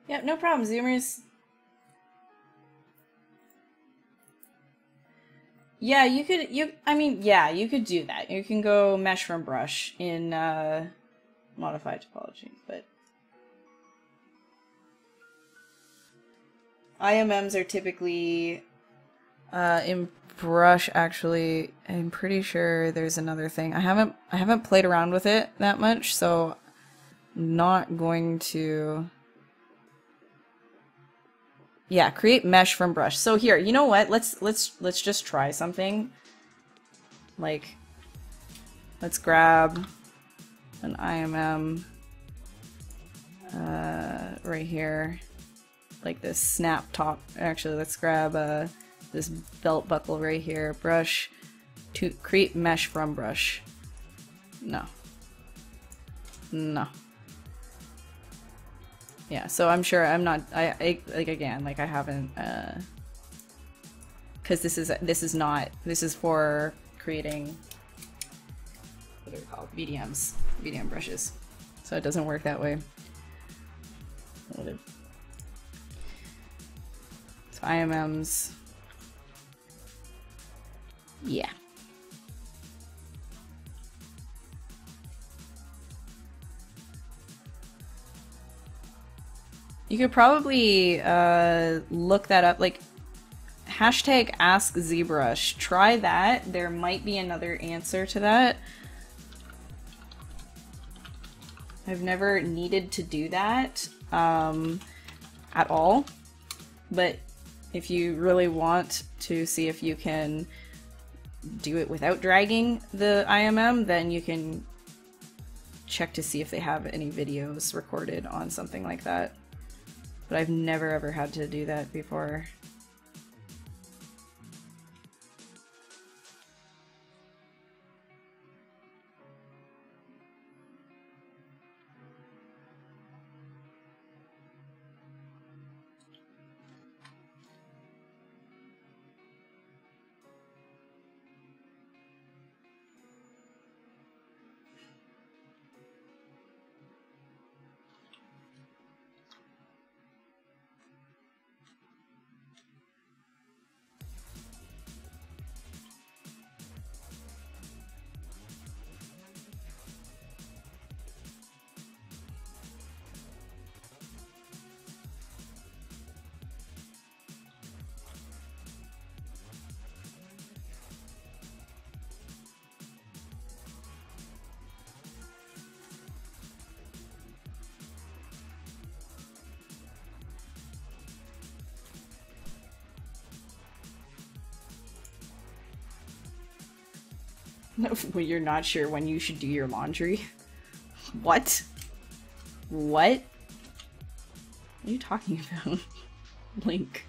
Yeah, no problem, Zoomers. Yeah, you could, yeah, you could do that. You can go mesh from brush in modified topology, but IMMs are typically in brush. Actually, I'm pretty sure there's another thing. I haven't played around with it that much, so I'm not going to. Yeah, create mesh from brush. So here, you know what? Let's just try something. Like, let's grab an IMM right here, like this snap top. Actually, let's grab this belt buckle right here. Brush to create mesh from brush. No. No. Yeah, so I'm sure I'm not, I like, again, like I haven't, because this is for creating, what are they called, VDM brushes, so it doesn't work that way. So IMMs, yeah. You could probably look that up, like hashtag ask ZBrush. Try that. There might be another answer to that. I've never needed to do that at all, but if you really want to see if you can do it without dragging the IMM, then you can check to see if they have any videos recorded on something like that. But I've never ever had to do that before. When you're not sure when you should do your laundry. What? What? What are you talking about? Link.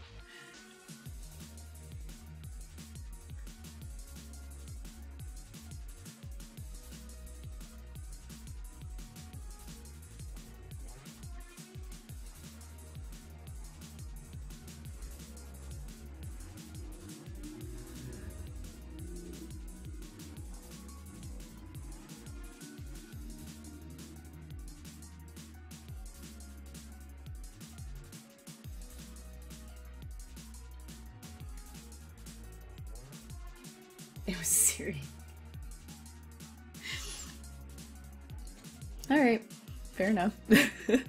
It was Siri. Alright, fair enough. I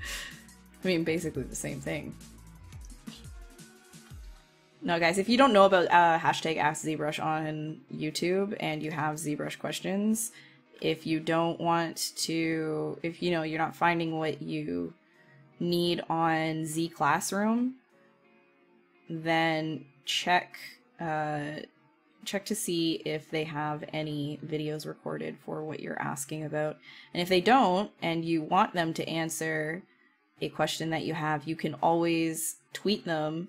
mean, basically the same thing. No, guys, if you don't know about hashtag Ask ZBrush on YouTube and you have ZBrush questions, if you don't want to, if you know you're not finding what you need on Z Classroom, then check to see if they have any videos recorded for what you're asking about. And if they don't, and you want them to answer a question that you have, you can always tweet them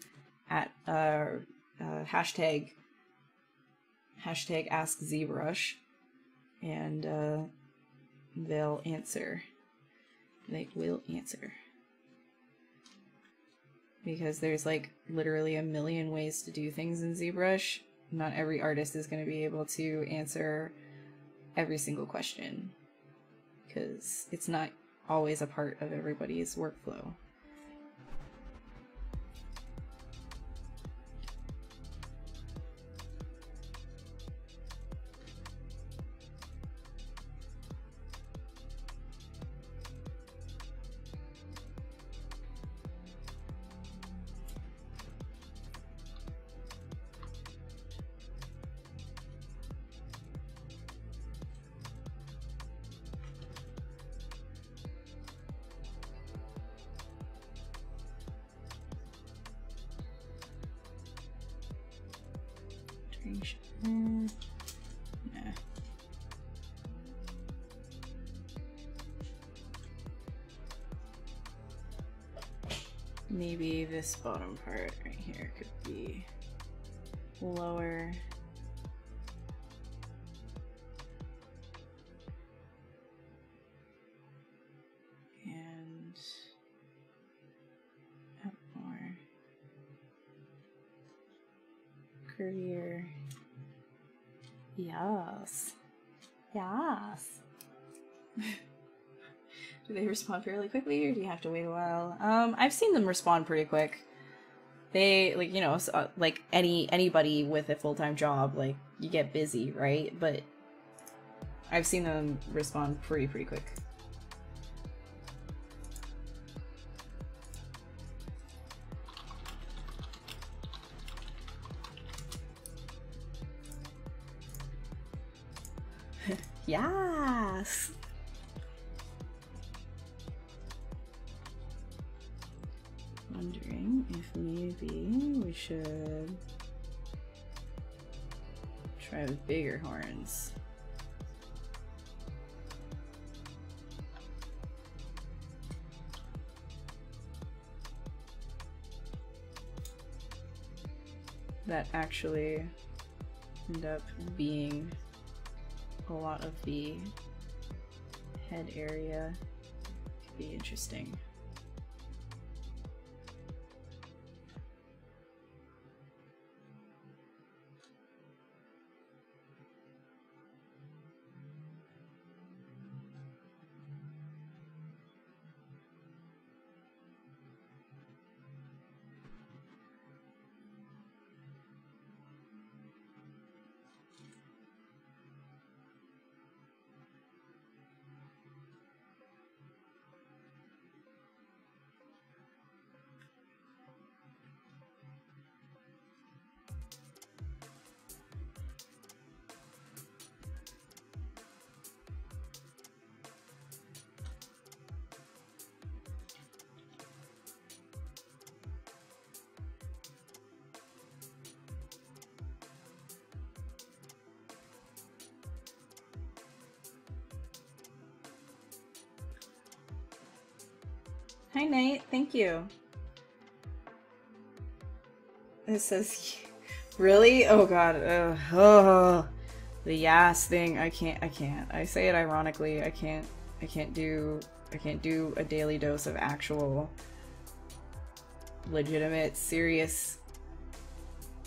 at hashtag ask ZBrush, and they'll answer. They will answer. Because there's like literally a million ways to do things in ZBrush. Not every artist is going to be able to answer every single question, because it's not always a part of everybody's workflow. Nah. Maybe this bottom part right here could be lower. And up more. Curvier. Yes. Yes. Do they respond fairly quickly, or do you have to wait a while? I've seen them respond pretty quick. They, like, you know, like anybody with a full-time job, like, you get busy, right? But I've seen them respond pretty quick. Yes! Wondering if maybe we should try with bigger horns. That actually end up being a lot of the head area. Could be interesting. Hi, Nate. Thank you. It says, really? Oh god. Oh, the yas thing. I can't. I say it ironically. I can't do a daily dose of actual, legitimate, serious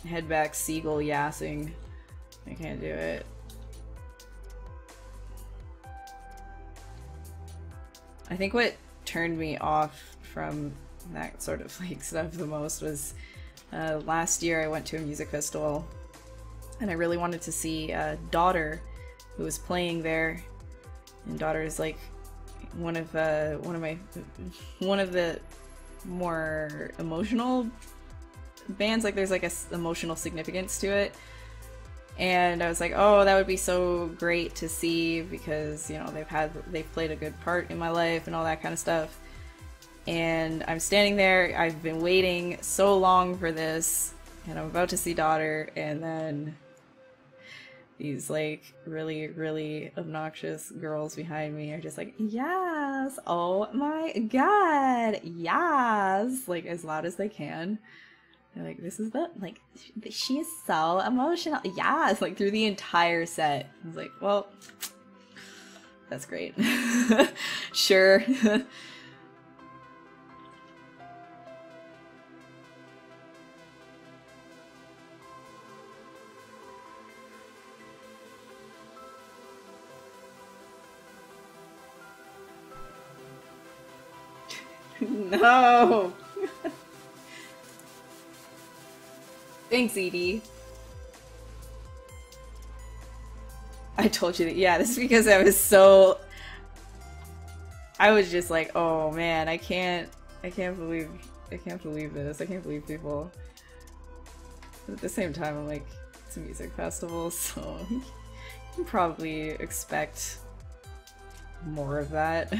headback seagull yassing. I can't do it. I think what turned me off from that sort of like stuff the most was last year I went to a music festival and I really wanted to see Daughter, who was playing there, and Daughter is like one of the more emotional bands. Like there's like a emotional significance to it, and I was like, oh, that would be so great to see, because you know they've played a good part in my life and all that kind of stuff. And I'm standing there, I've been waiting so long for this, and I'm about to see Daughter, and then these like really, really obnoxious girls behind me are just like, yes, oh my god, yes, like as loud as they can. They're like, this is the, like, she is so emotional, yes, like through the entire set. I was like, well, that's great. Sure. No! Thanks, Edie. I told you that, yeah, this is because I was so... I was just like, oh man, I can't believe this. I can't believe people. But at the same time, I'm like, it's a music festival, so you can probably expect more of that.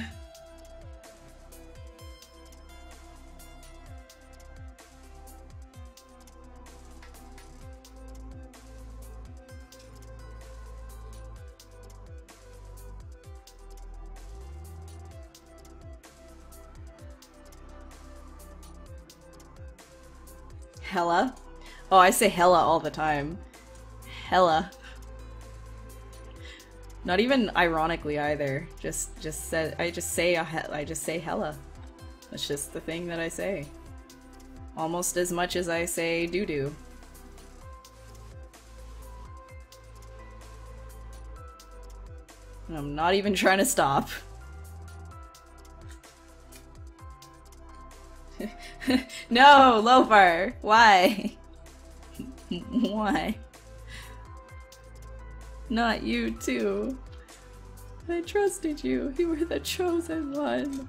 Hella? Oh, I say hella all the time. Hella. Not even ironically either. I just say hella. That's just the thing that I say. Almost as much as I say doo-doo. And I'm not even trying to stop. No, Loafar! Why? Why? Not you, too. I trusted you. You were the chosen one.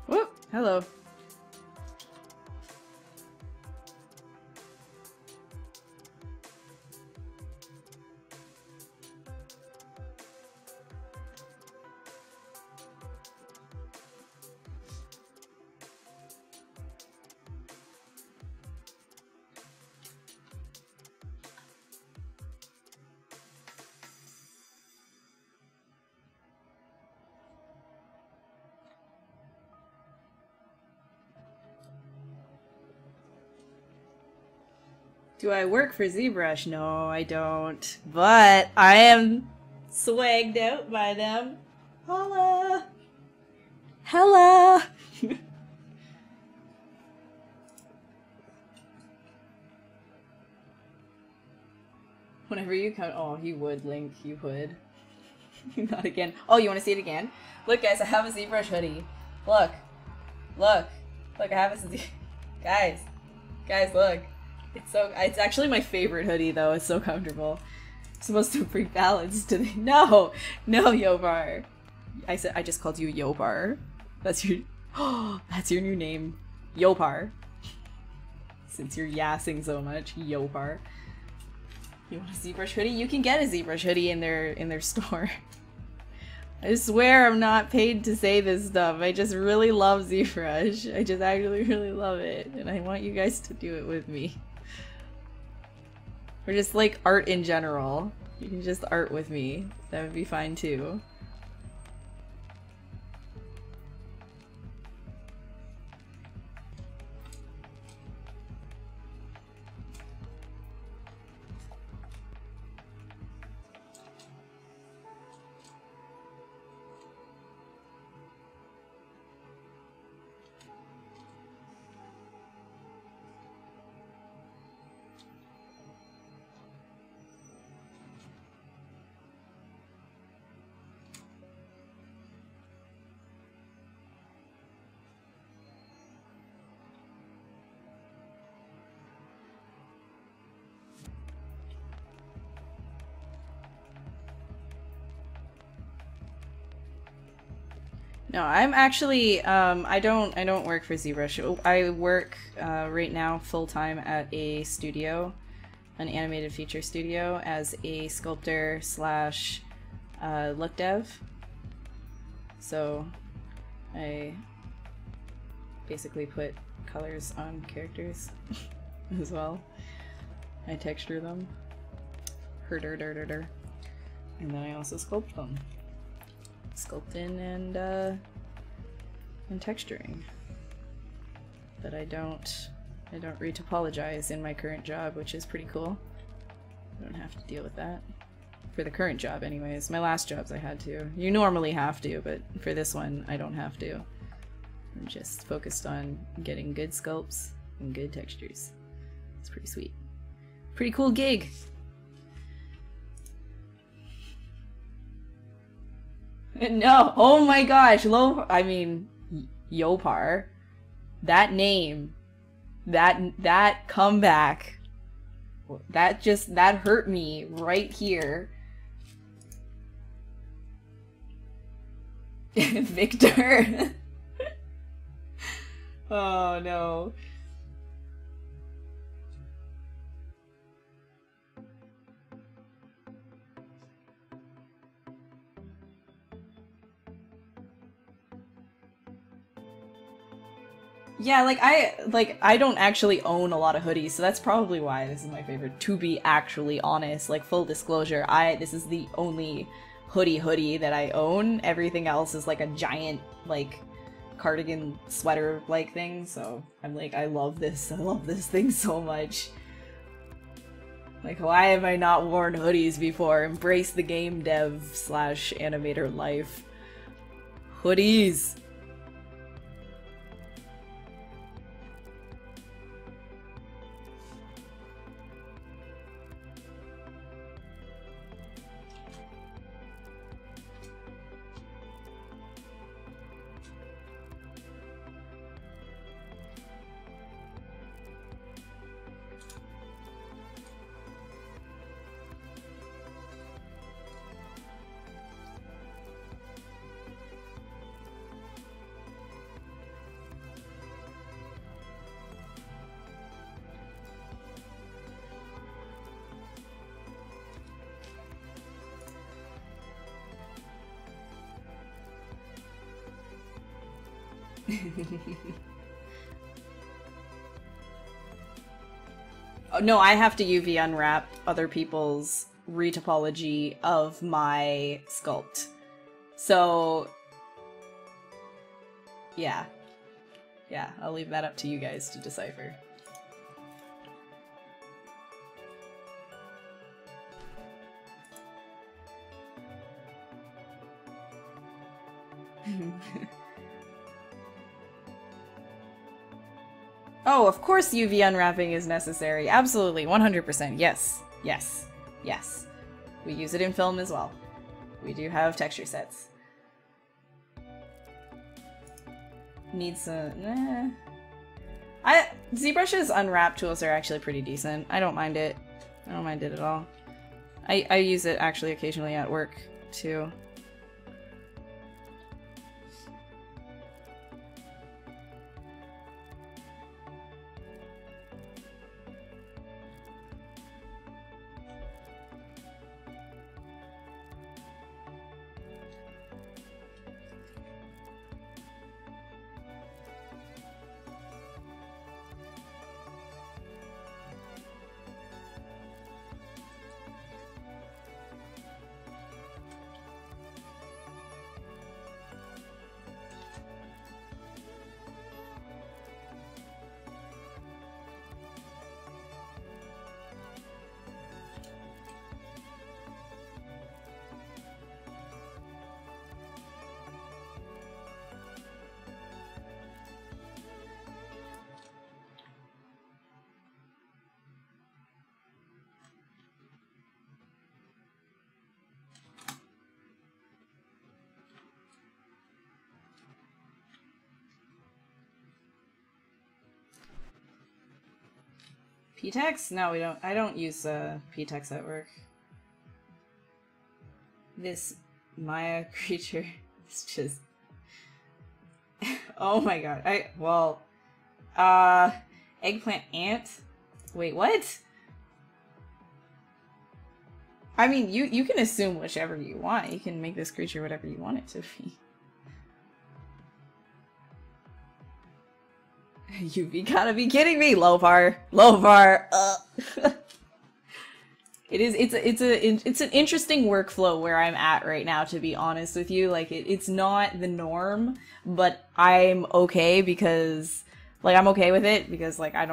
Whoop! Hello. Do I work for ZBrush? No, I don't. But I am swagged out by them. Holla! Hella! Whenever you come— oh, you would, Link. You would. Not again. Oh, you want to see it again? Look, guys, I have a ZBrush hoodie. Look. Look. Look, I have a guys. Guys, look. It's actually my favorite hoodie, though. It's so comfortable. It's supposed to bring balance to the— no! No, Yobar. I just called you Yobar. That's your— oh, that's your new name. Yopar. Since you're yassing so much, Yopar. You want a ZBrush hoodie? You can get a ZBrush hoodie in their store. I swear I'm not paid to say this stuff. I just really love ZBrush. I just actually really love it. And I want you guys to do it with me. Or just like art in general. You can just art with me. That would be fine too. No, I'm actually I don't work for ZBrush. I work right now full time at a studio, an animated feature studio, as a sculptor slash look dev. So I basically put colors on characters as well. I texture them. And then I also sculpt them. Sculpting and texturing. But I don't retopologize in my current job, which is pretty cool. I don't have to deal with that. For the current job anyways. My last jobs I had to. You normally have to, but for this one I don't have to. I'm just focused on getting good sculpts and good textures. It's pretty sweet. Pretty cool gig. No, oh my gosh, Yopar. That name. That comeback. That hurt me right here. Victor. Oh no. Yeah, I don't actually own a lot of hoodies, so that's probably why this is my favorite, to be actually honest. Like, full disclosure, this is the only hoodie that I own. Everything else is like a giant, like, cardigan sweater like thing, so I'm like, I love this thing so much. Like, why have I not worn hoodies before? Embrace the game dev slash animator life. Hoodies! Oh, no, I have to UV unwrap other people's retopology of my sculpt. So, yeah. Yeah, I'll leave that up to you guys to decipher. Oh, of course UV unwrapping is necessary. Absolutely, 100%. Yes, yes, yes. We use it in film as well. We do have texture sets. Needs some... ZBrush's unwrap tools are actually pretty decent. I don't mind it. I don't mind it at all. I use it actually occasionally at work, too. P-Tex? No, we don't. I don't use P-Tex at work. This Maya creature is just Oh my god. Eggplant ant? Wait, what? I mean, you can assume whichever you want. You can make this creature whatever you want it to be. You gotta be kidding me, Lovar. Lovar. It's an interesting workflow where I'm at right now, to be honest with you. Like, it's not the norm, but I'm okay because, like, I'm okay with it because, like, I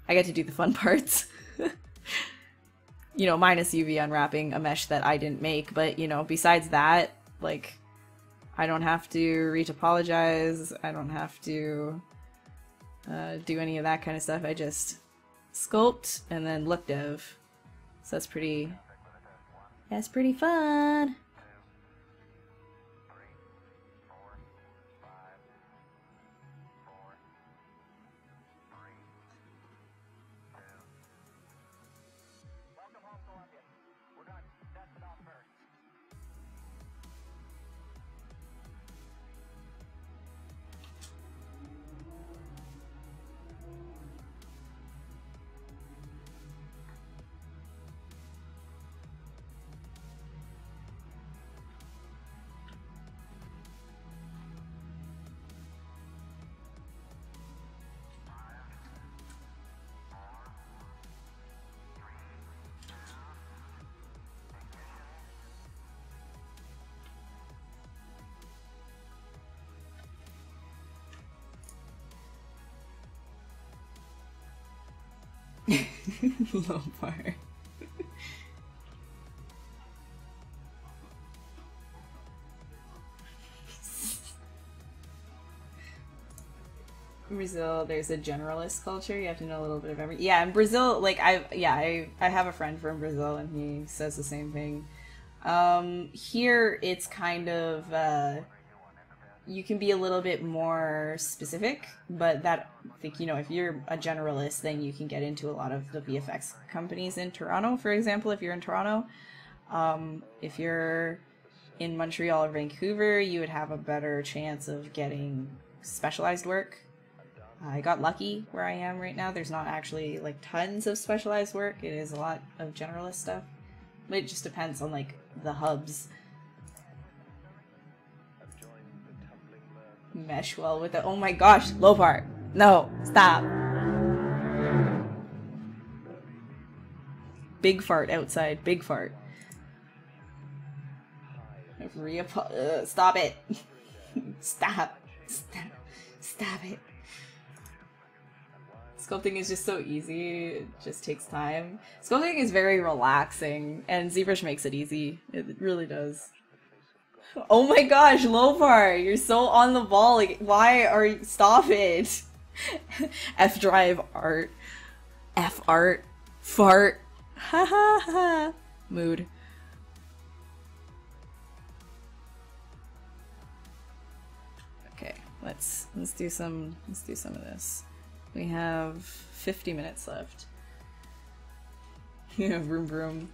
get to do the fun parts. You know, minus UV unwrapping a mesh that I didn't make, but, you know, besides that, like, I don't have to reach apologize, I don't have to do any of that kind of stuff. I just sculpt and then look dev. So that's pretty fun. Low bar. Brazil, there's a generalist culture. You have to know a little bit of everything. Yeah, in Brazil, like I have a friend from Brazil, and he says the same thing. Here it's kind of you can be a little bit more specific, but that, I think, you know, if you're a generalist, then you can get into a lot of the VFX companies in Toronto, for example, if you're in Toronto. If you're in Montreal or Vancouver, you would have a better chance of getting specialized work. I got lucky where I am right now. There's not actually, like, tons of specialized work. It is a lot of generalist stuff. But it just depends on, like, the hubs. Mesh well with it. Oh my gosh, low part. No, stop. Big fart outside. Big fart. Stop it. Stop. Stop it. Sculpting is just so easy. It just takes time. Sculpting is very relaxing, and ZBrush makes it easy. It really does. Oh my gosh, Lopar, you're so on the ball. Like, why are you— stop it. F drive art. F art. Fart. Ha ha ha. Mood. Okay, let's do some of this. We have 50 minutes left. Yeah, vroom vroom.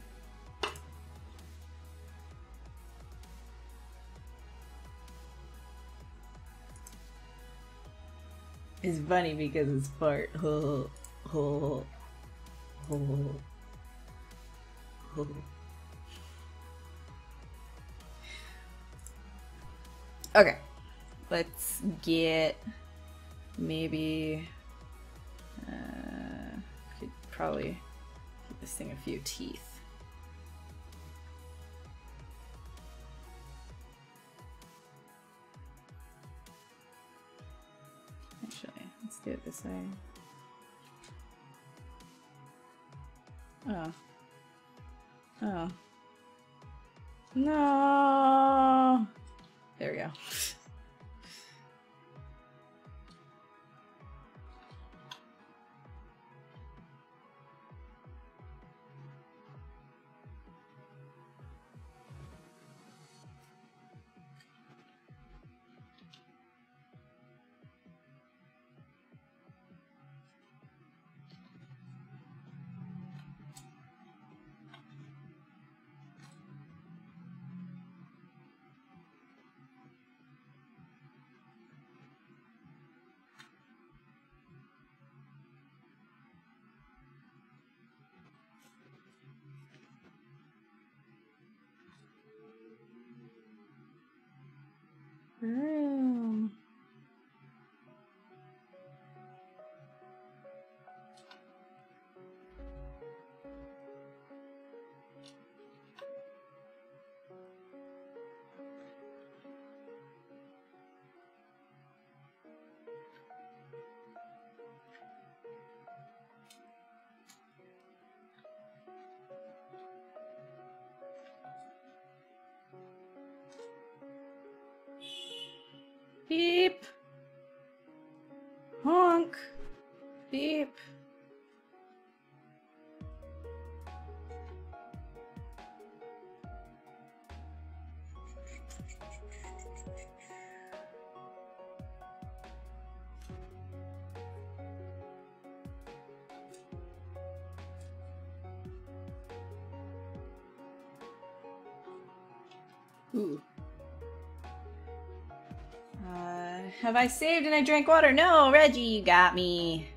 It's funny because it's fart. Oh, oh, oh, oh. Okay, let's get maybe could probably give this thing a few teeth. Actually, let's do it this way. Oh. Oh. No. There we go. Honk. Beep. Ooh. Have I saved and I drank water? No, Reggie, you got me.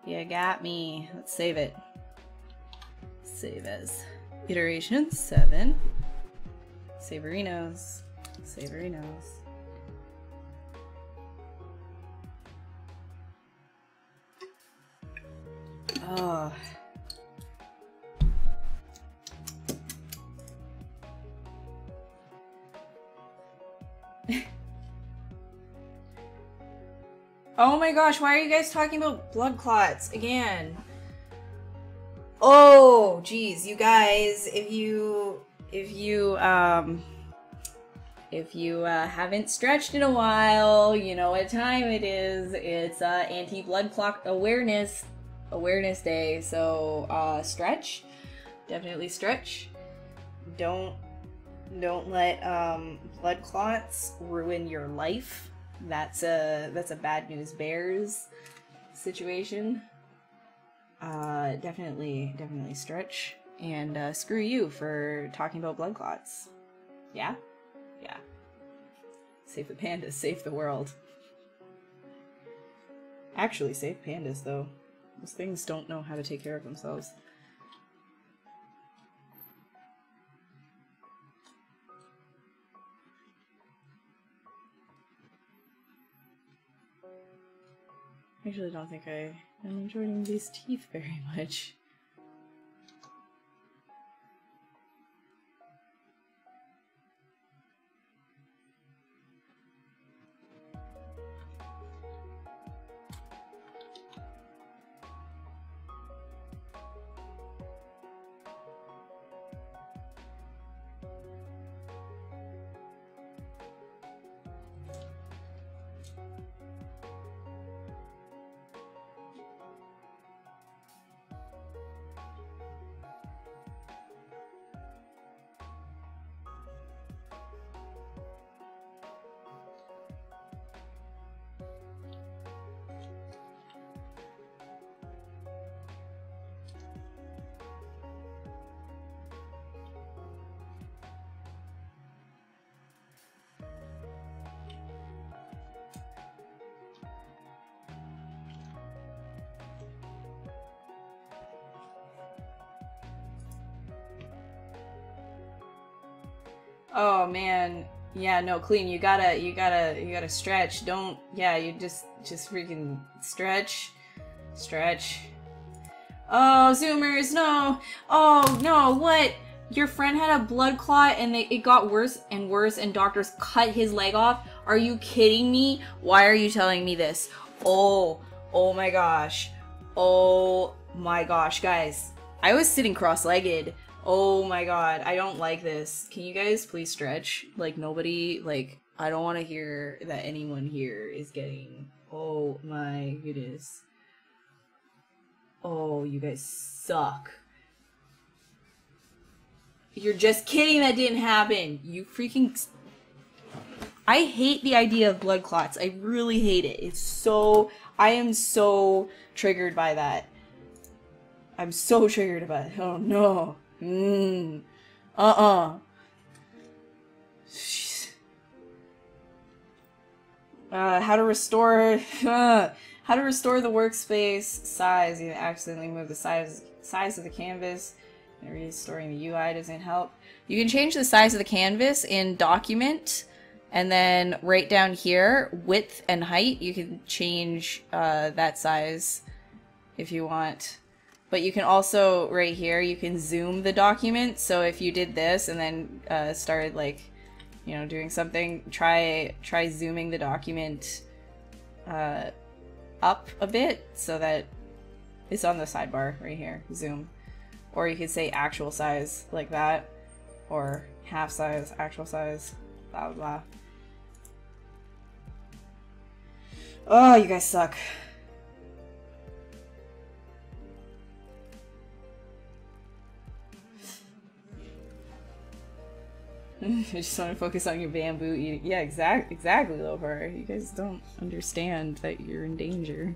You got me. Let's save it. Save as iteration 7. Saverinos. Saverinos. Oh. Oh my gosh, why are you guys talking about blood clots again? Oh, geez, you guys, if you haven't stretched in a while, you know what time it is. It's anti-blood clot awareness day. So stretch, definitely stretch. Don't let blood clots ruin your life. That's a bad news bears situation. Definitely stretch, and screw you for talking about blood clots. Yeah? Yeah. Save the pandas, save the world. Actually, save pandas, though. Those things don't know how to take care of themselves. I actually don't think I am enjoying these teeth very much. Oh man, yeah, no, Clean, you gotta stretch. Don't, yeah, you just freaking stretch. Oh, Zoomers, no. Oh no, what? Your friend had a blood clot and it got worse and worse and doctors cut his leg off? Are you kidding me? Why are you telling me this? Oh my gosh. Oh my gosh, guys. I was sitting cross-legged. Oh my god, I don't like this. Can you guys please stretch? Like, nobody, like, I don't want to hear that anyone here is getting... Oh my goodness. Oh, you guys suck. You're just kidding, that didn't happen. You freaking... I hate the idea of blood clots. I really hate it. It's so... I am so triggered by that. I'm so triggered by it. Oh no. How to restore the workspace size. You accidentally move the size of the canvas, and restoring the UI doesn't help. You can change the size of the canvas in document, and then right down here, width and height, you can change that size if you want. But you can also, right here, you can zoom the document. So if you did this and then started, like, you know, doing something, try zooming the document up a bit so that it's on the sidebar right here, zoom. Or you could say actual size, like that, or half size, actual size, blah blah blah. Oh, you guys suck. I just want to focus on your bamboo eating. Yeah, exactly, Lovar. You guys don't understand that you're in danger.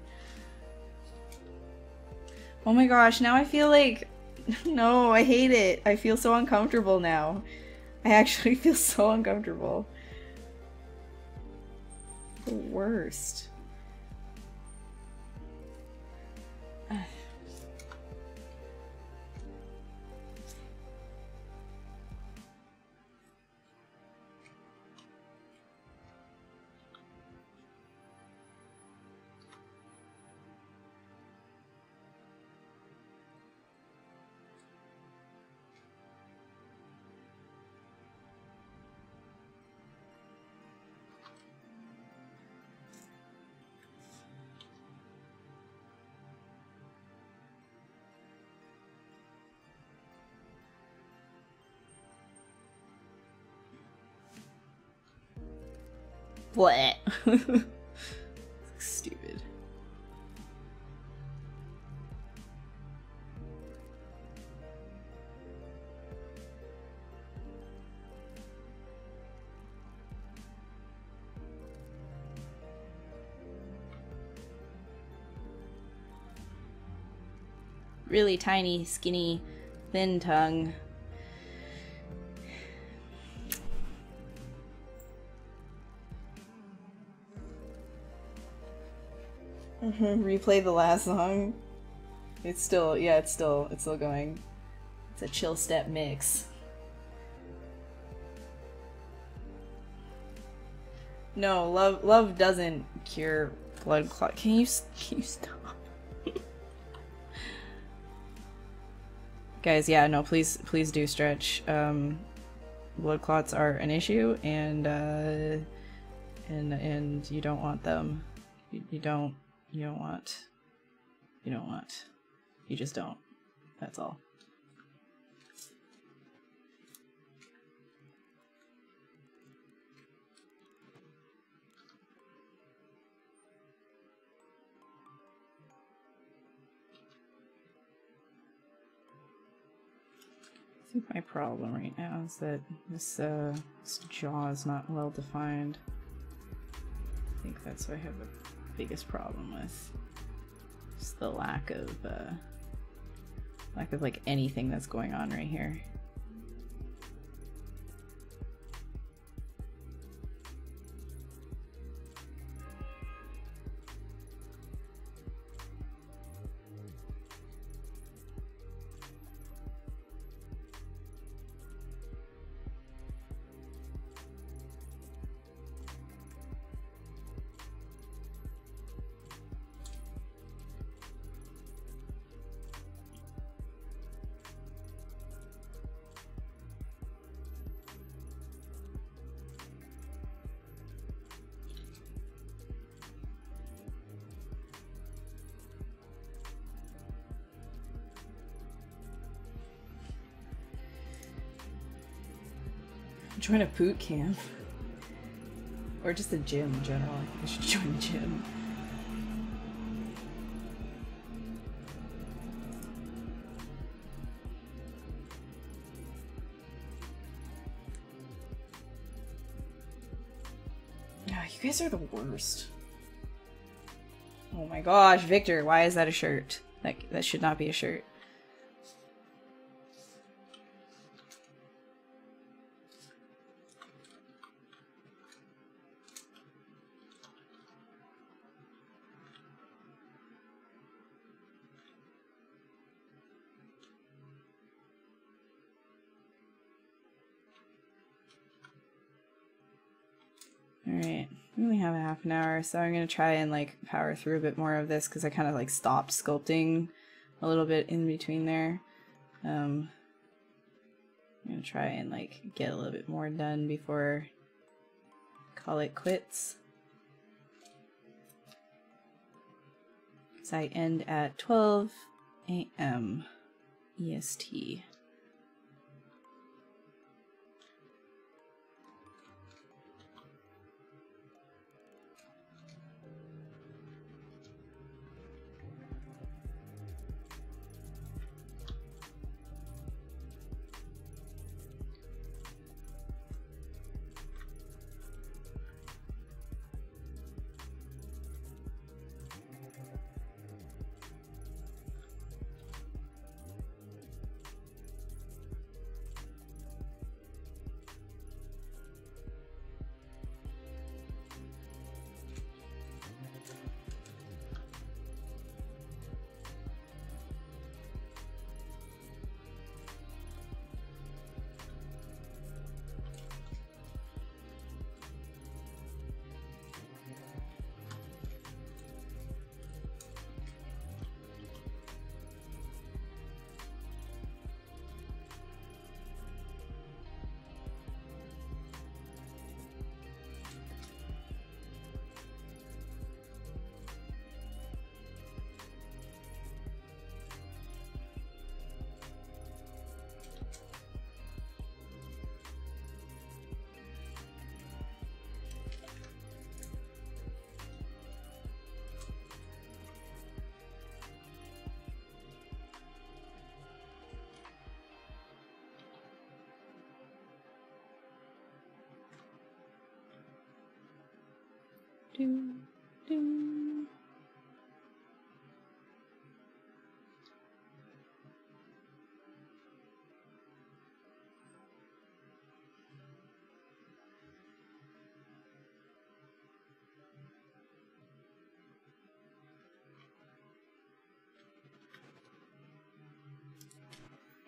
Oh my gosh, now I feel like... No, I hate it. I feel so uncomfortable now. I actually feel so uncomfortable. The worst. What? Stupid. Really tiny, skinny, thin tongue. Replay the last song. It's still, yeah, it's still going. It's a chill step mix. No, love doesn't cure blood clot. Can you stop? Guys, yeah, no, please do stretch. Blood clots are an issue, and you don't want them. You don't want. You just don't. That's all. I think my problem right now is that this jaw is not well defined. I think that's what I have the biggest problem with. Just the lack of like anything that's going on right here. Join a boot camp. Or just a gym in general. I should join a gym. Oh, you guys are the worst. Oh my gosh, Victor, why is that a shirt? That should not be a shirt. Alright, we only have a half an hour, so I'm gonna try and like power through a bit more of this because I kind of like stopped sculpting a little bit in between there. I'm gonna try and like get a little bit more done before I call it quits. So I end at 12 a.m. EST. do, do.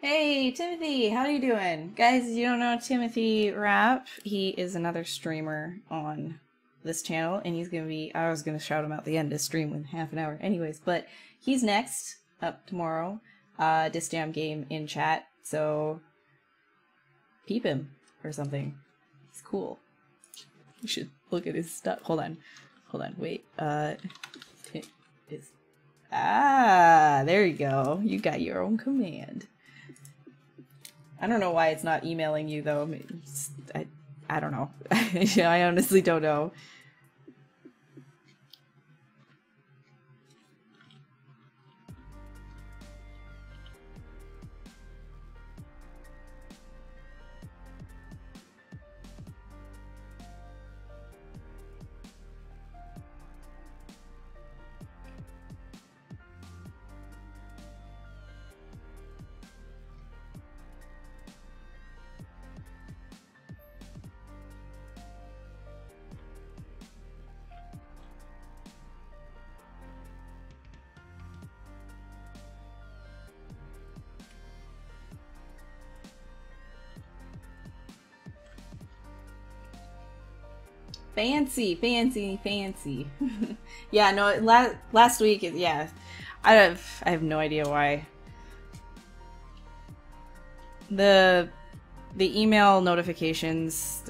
Hey, Timothy, how are you doing? Guys, you don't know Timothy Rapp? He is another streamer on this channel, and he's gonna be, I was gonna shout him out the end of stream in half an hour anyways, but he's next up tomorrow. Disjam game in chat, so peep him or something. He's cool. You should look at his stuff. Hold on, wait. There you go. You got your own command. I don't know why it's not emailing you though. I don't know. I honestly don't know. Fancy. Yeah, no, last week, yeah. I have no idea why. The email notifications,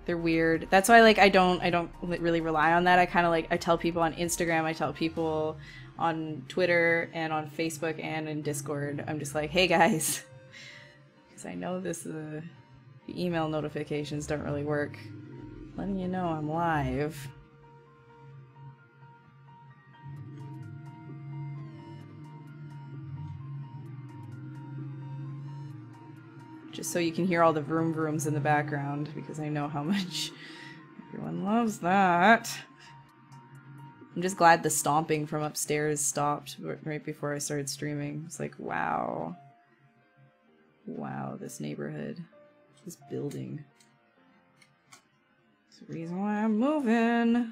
they're weird. That's why, like, I don't really rely on that. I kind of, like, I tell people on Instagram, I tell people on Twitter and on Facebook and in Discord. I'm just like, hey guys, because I know the email notifications don't really work. Letting you know I'm live. Just so you can hear all the vroom vrooms in the background, because I know how much everyone loves that. I'm just glad the stomping from upstairs stopped right before I started streaming. It's like, wow. Wow, this neighborhood. This building. The reason why I'm moving.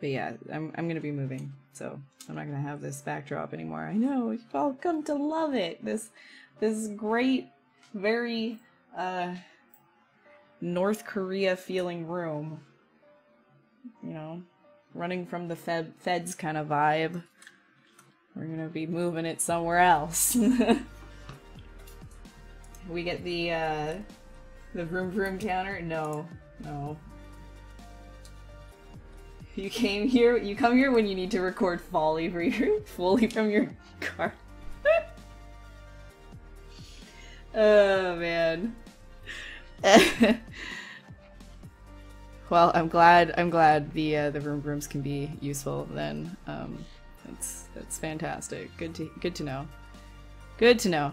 But yeah, I'm gonna be moving, so I'm not gonna have this backdrop anymore. I know, you've all come to love it. This great, very North Korea feeling room. You know, running from the feds kind of vibe. We're gonna be moving it somewhere else. We get the vroom vroom counter? No. You come here when you need to record Foley from your car. Oh man. Well, I'm glad the vroom vrooms can be useful then. That's fantastic. Good to know. Good to know.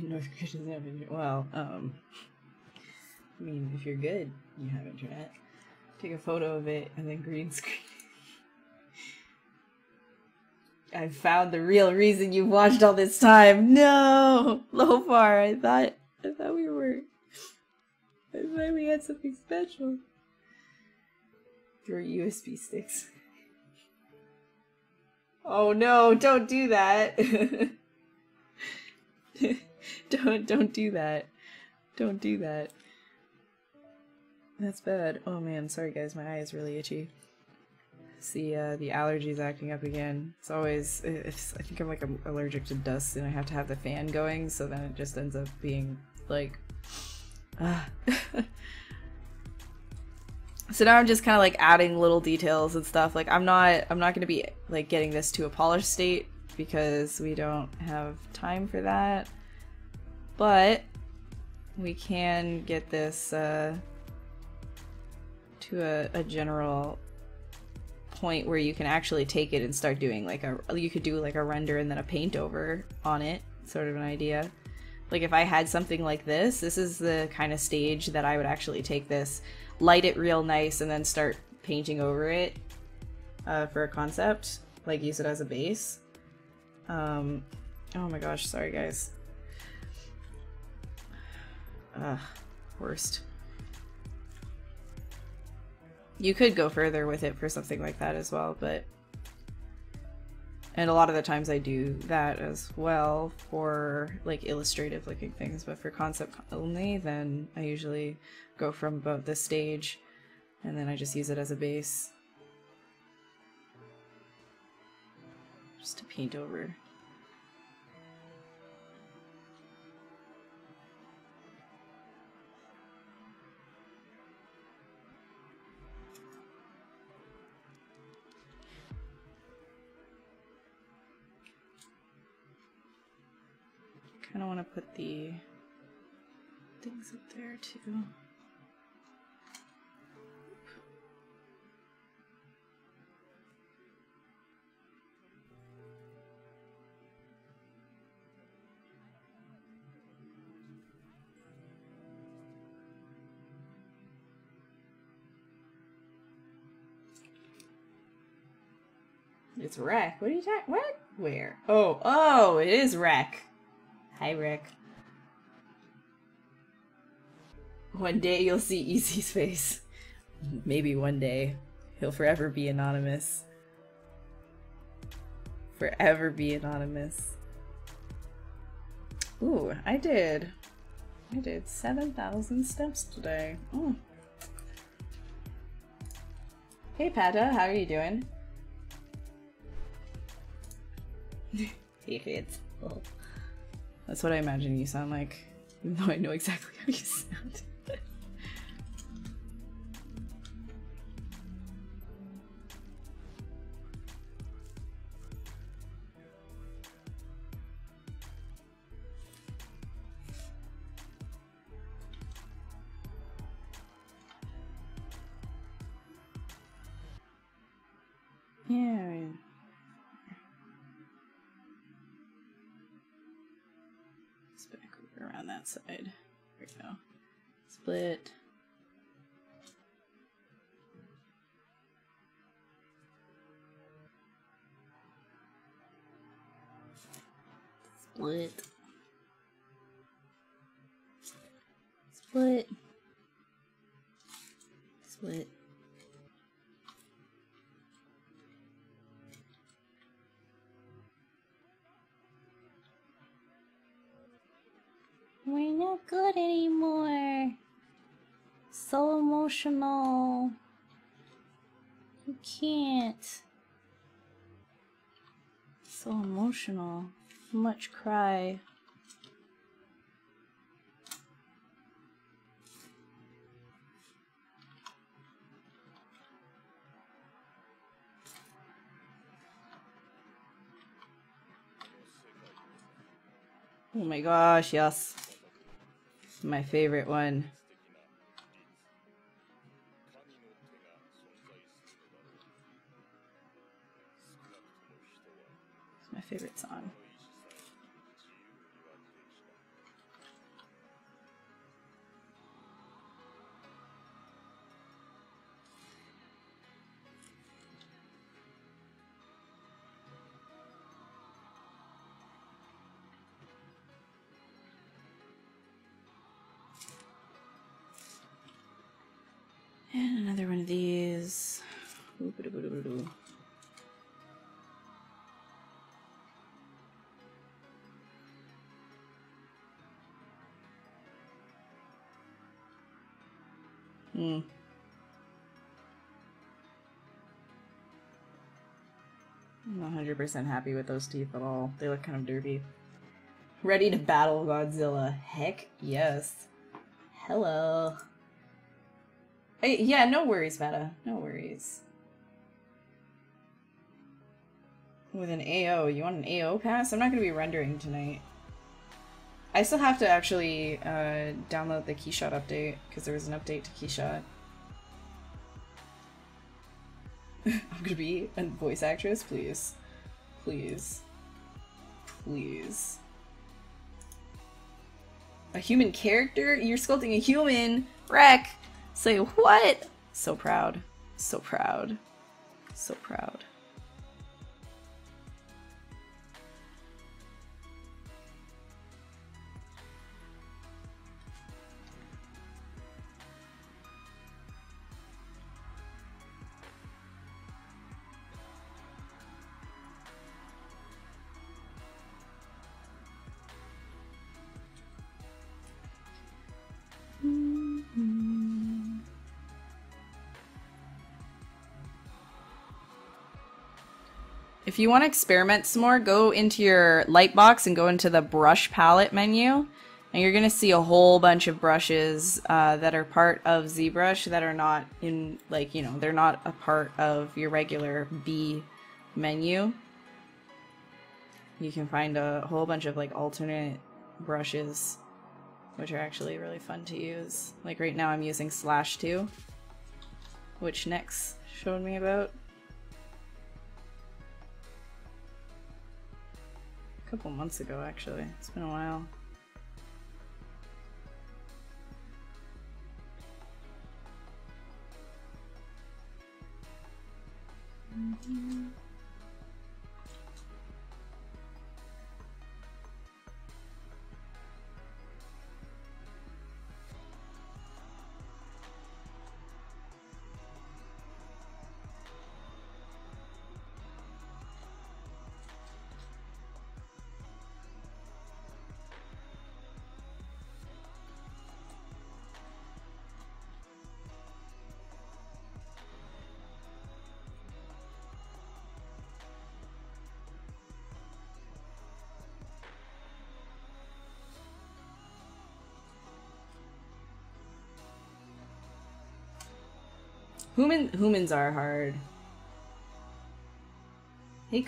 North Korea doesn't have internet. Well, I mean, if you're good, you have internet. Take a photo of it and then green screen. I found the real reason you watched all this time. No, Lofar. I thought we had something special. Through USB sticks. Oh no, don't do that. Don't do that. Don't do that. That's bad. Oh man, sorry guys, my eye is really itchy. See, the allergies acting up again. It's always, I think I'm like allergic to dust and I have to have the fan going, so then it just ends up being like, So now I'm just kind of like adding little details and stuff. Like I'm not gonna be like getting this to a polished state because we don't have time for that. But we can get this to a general point where you can actually take it and start doing like you could do like a render and then a paint over on it, sort of an idea. Like if I had something like this is the kind of stage that I would actually take this, light it real nice, and then start painting over it for a concept, like use it as a base. Oh my gosh, sorry guys. Worst. You could go further with it for something like that as well, but... And a lot of the times I do that as well for like illustrative looking things, but for concept only, then I usually go from about this stage and then I just use it as a base. Just to paint over. Kind of want to put the things up there too. It's Rec. What are you talking? What? Where? Oh, it is Rec. Hi, Rick. One day you'll see Easy's face. Maybe one day. He'll forever be anonymous. Forever be anonymous. Ooh, I did 7,000 steps today. Oh. Hey, Pata, how are you doing? Hey, kids. Oh. That's what I imagine you sound like, even though I know exactly how you sound. Yeah. Around that side. There we go. Split. Split. Split. Split. We're not good anymore. So emotional. You can't. So emotional. Much cry. Oh my gosh, yes. My favorite one. It's my favorite song. And another one of these. I'm 100% happy with those teeth at all. They look kind of derpy. Ready to battle Godzilla. Heck yes. Hello. Hey, yeah, no worries, Veta. No worries. With an AO. You want an AO pass? I'm not going to be rendering tonight. I still have to actually download the Keyshot update, because there was an update to Keyshot. I'm gonna be a voice actress? Please. Please. Please. A human character? You're sculpting a human! Wreck! Say what? So proud. So proud. So proud. If you want to experiment some more, go into your light box and go into the brush palette menu, and you're going to see a whole bunch of brushes that are part of ZBrush that are not in, like, you know, they're not a part of your regular B menu. You can find a whole bunch of like alternate brushes, which are actually really fun to use. Like right now I'm using Slash 2, which Nex showed me about a couple months ago, actually. It's been a while. Humans are hard. Hey,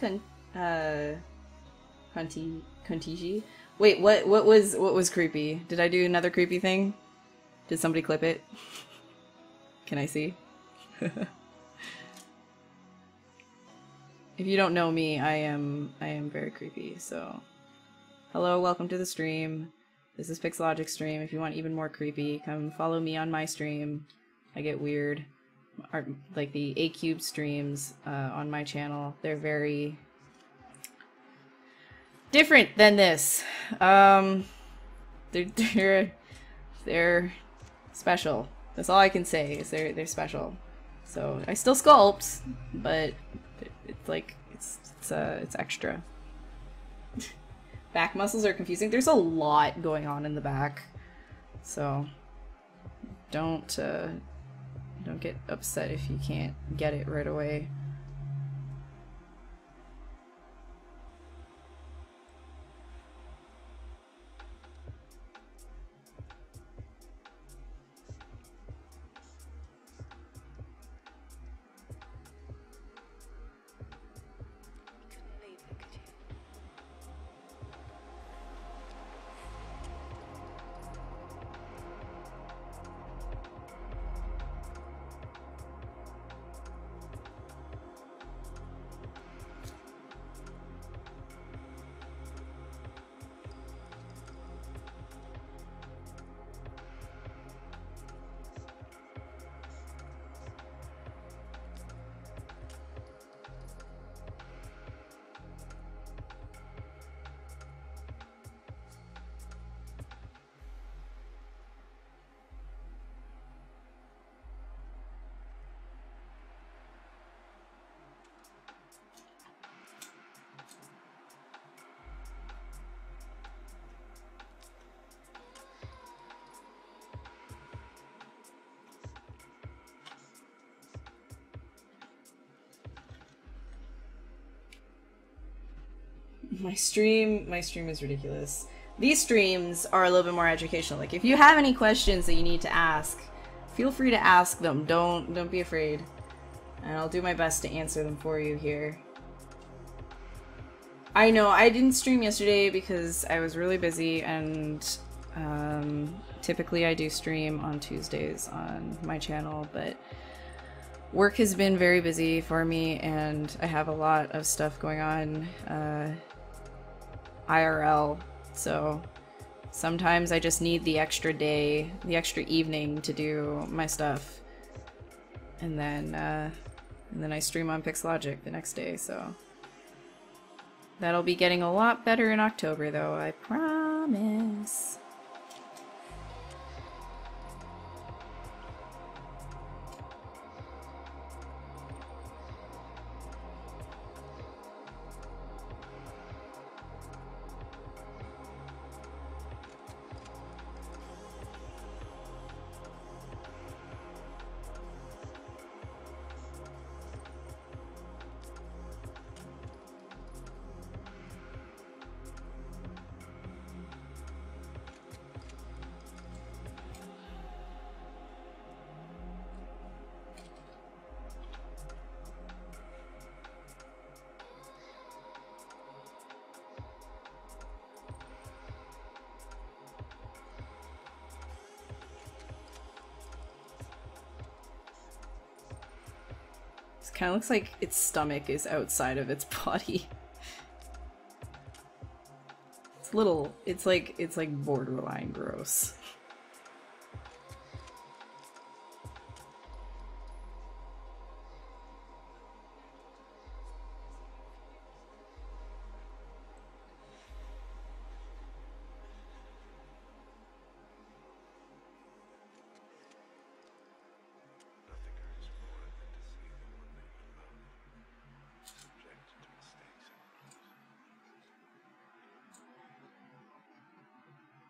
Kuntishi. Wait, what was creepy? Did I do another creepy thing? Did somebody clip it? Can I see? If you don't know me, I am very creepy. So, hello, welcome to the stream. This is Pixelogic stream. If you want even more creepy, come follow me on my stream. I get weird. Like the A-Cube streams on my channel, they're very different than this. They're special. That's all I can say, is they're special. So I still sculpt, but it's like it's extra. Back muscles are confusing. There's a lot going on in the back, so don't get upset if you can't get it right away. My stream is ridiculous. These streams are a little bit more educational. Like, if you have any questions that you need to ask, feel free to ask them. Don't be afraid. And I'll do my best to answer them for you here. I know, I didn't stream yesterday because I was really busy, and typically I do stream on Tuesdays on my channel, but work has been very busy for me, and I have a lot of stuff going on IRL, so sometimes I just need the extra day, the extra evening to do my stuff, and then I stream on Pixlogic the next day, so that'll be getting a lot better in October, though, I promise. Kind of looks like its stomach is outside of its body. It's little, it's like borderline gross.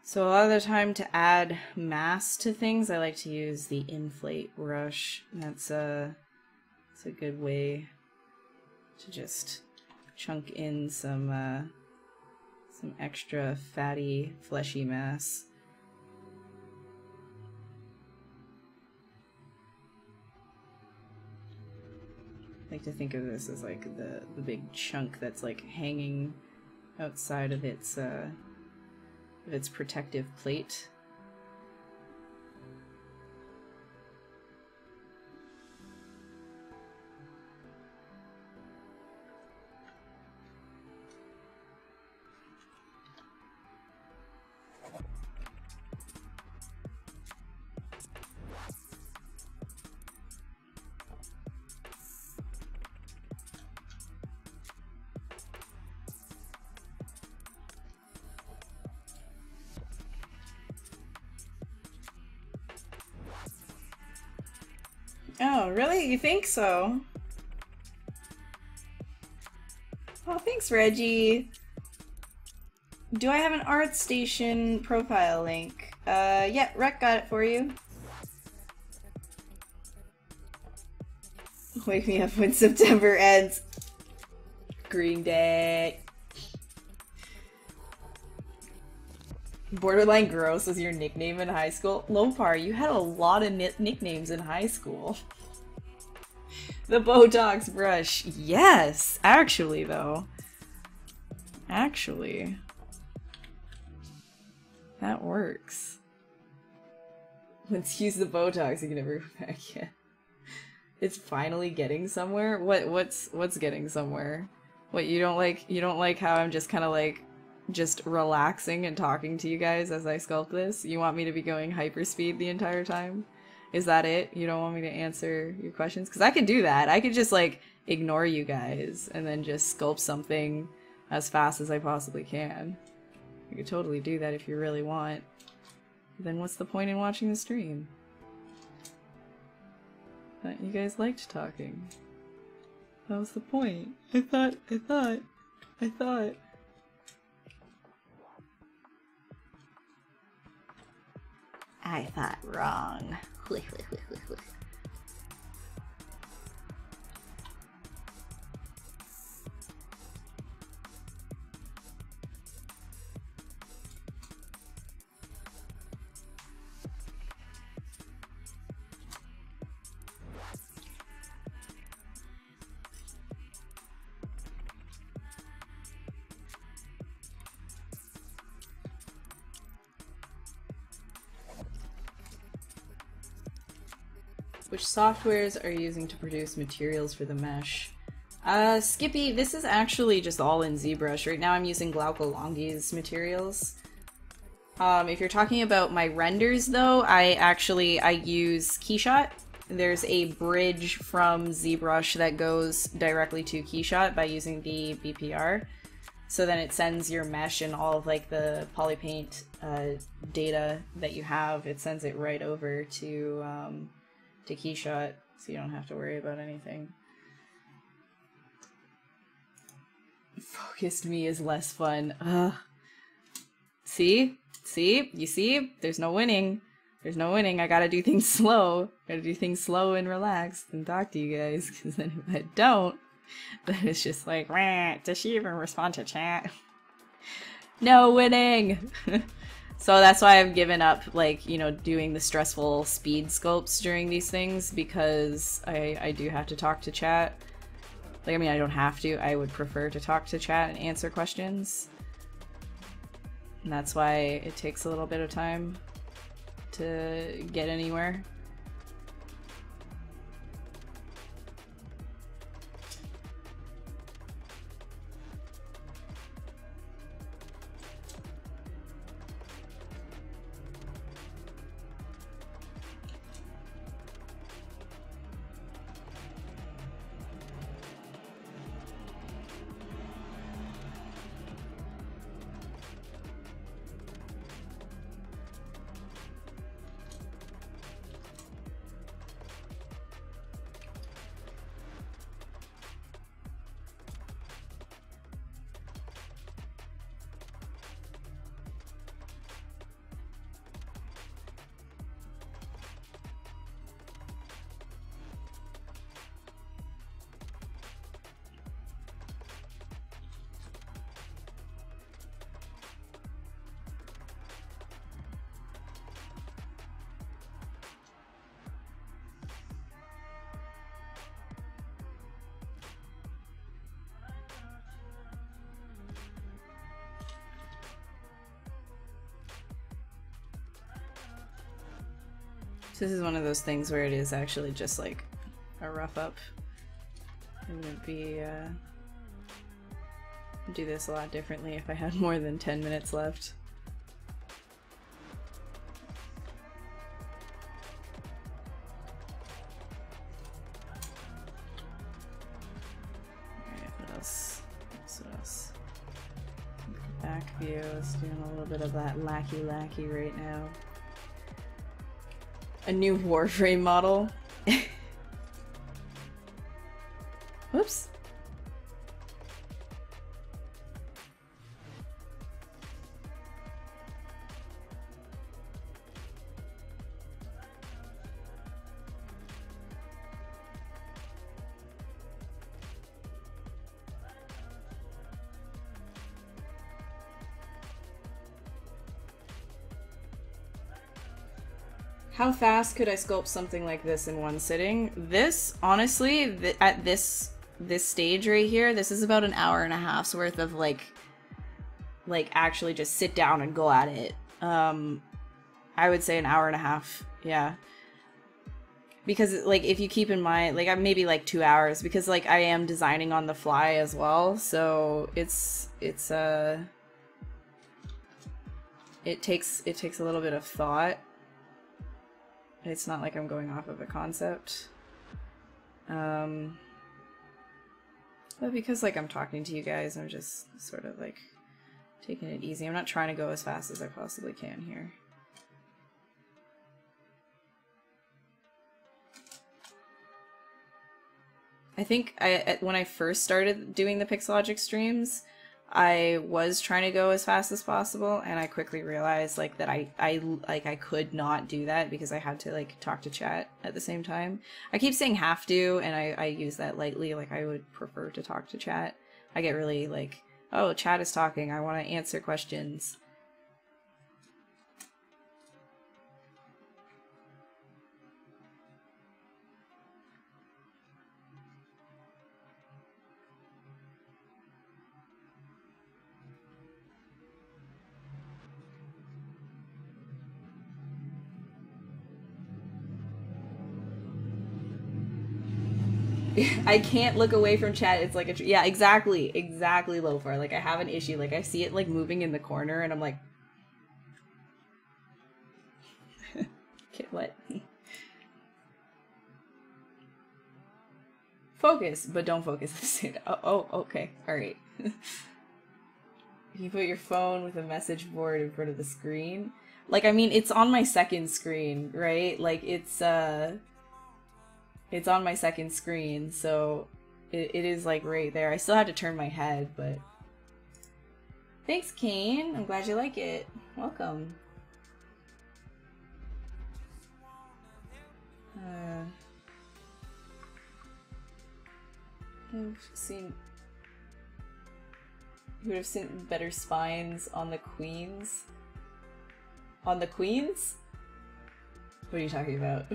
So a lot of the time to add mass to things, I like to use the inflate brush. That's a good way to just chunk in some extra fatty, fleshy mass. I like to think of this as like the big chunk that's like hanging outside of its protective plate. Oh, really? You think so? Oh, thanks, Reggie. Do I have an ArtStation profile link? Yeah, Rec got it for you. Wake me up when September ends. Green Day. Borderline gross was your nickname in high school? Lopar, you had a lot of nicknames in high school. The Botox brush. Yes! Actually, though. Actually. That works. Let's use the Botox, you can never go back yet. It's finally getting somewhere? What's getting somewhere? What, you don't like how I'm just kinda like just relaxing and talking to you guys as I sculpt this? You want me to be going hyperspeed the entire time? Is that it? You don't want me to answer your questions? Because I could do that. I could just like ignore you guys and then just sculpt something as fast as I possibly can. I could totally do that if you really want. Then what's the point in watching the stream? Thought you guys liked talking. That was the point. I thought. I thought wrong. Which softwares are you using to produce materials for the mesh? Skippy, this is actually just all in ZBrush. Right now I'm using Glauco Longi's materials. If you're talking about my renders though, I use Keyshot. There's a bridge from ZBrush that goes directly to Keyshot by using the BPR. So then it sends your mesh and all of like the polypaint data that you have, it sends it right over to Keyshot, so you don't have to worry about anything. Focused me is less fun. Ugh. See? See? You see? There's no winning. There's no winning. I gotta do things slow. Gotta do things slow and relaxed and talk to you guys, because then if I don't, then it's just like, does she even respond to chat? No winning! So that's why I've given up, like, you know, doing the stressful speed sculpts during these things, because I do have to talk to chat. Like, I mean, I don't have to. I would prefer to talk to chat and answer questions. And that's why it takes a little bit of time to get anywhere. This is one of those things where it is actually just like a rough up. It would be, do this a lot differently if I had more than 10 minutes left. Alright, what else? What else? Back view is doing a little bit of that lackey right now. A new Warframe model. Whoops. How fast could I sculpt something like this in one sitting? This, honestly, at this stage right here, this is about an hour and a half's worth of like actually just sit down and go at it. I would say an hour and a half, yeah. Because like if you keep in mind, like maybe like 2 hours, because like I am designing on the fly as well, so it takes a little bit of thought. It's not like I'm going off of a concept. But because like I'm talking to you guys, I'm just sort of like taking it easy. I'm not trying to go as fast as I possibly can here. I think when I first started doing the Pixologic streams, I was trying to go as fast as possible, and I quickly realized like that I could not do that because I had to like talk to chat at the same time. I keep saying have to, and I use that lightly. Like I would prefer to talk to chat. I get really like, oh, chat is talking, I want to answer questions. I can't look away from chat. It's like a yeah, exactly, Lofar. Like I have an issue. Like I see it like moving in the corner, and I'm like, okay, what? Focus, but don't focus at the same time. Oh, okay, all right. You put your phone with a message board in front of the screen. Like, I mean, it's on my second screen, right? Like, it's on my second screen, so it is, like, right there. I still had to turn my head, but... Thanks, Kane. I'm glad you like it. Welcome. I've seen... You would have seen better spines on the queens. On the queens? What are you talking about?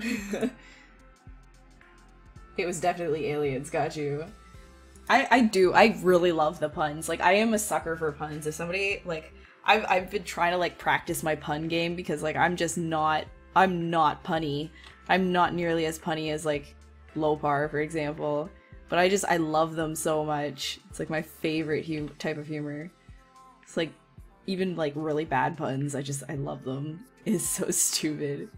It was definitely aliens, got you. I really love the puns. Like, I am a sucker for puns. If somebody, like, I've been trying to, like, practice my pun game because, like, I'm not punny. I'm not nearly as punny as, like, Lopar, for example. But I love them so much. It's like my favorite type of humor. It's like, even like really bad puns, I love them. It's so stupid.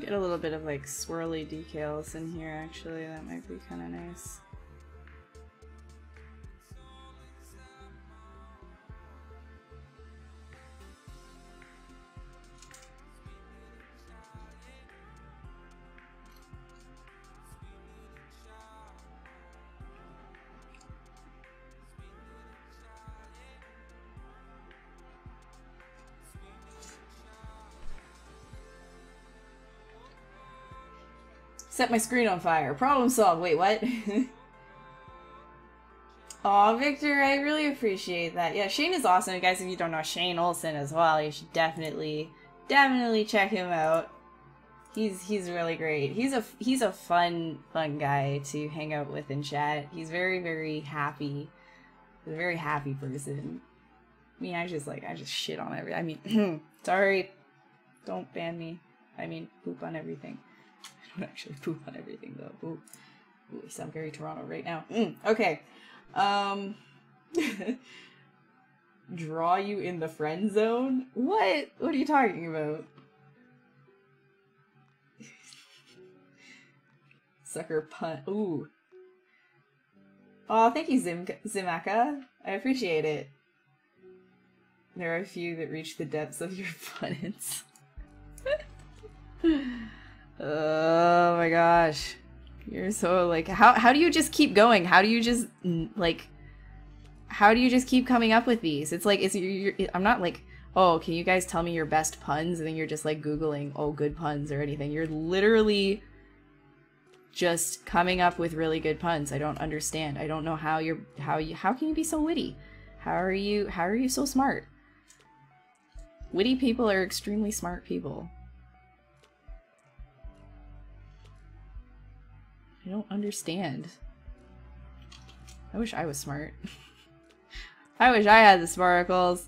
Get a little bit of like swirly decals in here actually, that might be kind of nice. Set my screen on fire. Problem solved. Wait, what? Aw, Victor, I really appreciate that. Yeah, Shane is awesome. Guys, if you don't know Shane Olsen as well, you should definitely check him out. He's really great. He's a fun guy to hang out with in chat. He's very happy. He's a very happy person. I mean, I just shit on everything. I mean, sorry. Don't ban me. I mean, poop on everything. I don't actually poop on everything though. Ooh, I sound very Toronto right now. Okay. Draw you in the friend zone? What? What are you talking about? Sucker pun. Ooh. Oh, thank you, Zimaka. I appreciate it. There are a few that reach the depths of your puns. Oh my gosh. You're so like, how do you just keep going? How do you just like, how do you just keep coming up with these? It's like, I'm not like, oh, can you guys tell me your best puns? And then you're just like Googling, oh, good puns or anything. You're literally just coming up with really good puns. I don't understand. I don't know how can you be so witty? How are you so smart? Witty people are extremely smart people. I don't understand. I wish I was smart. I wish I had the smarticles.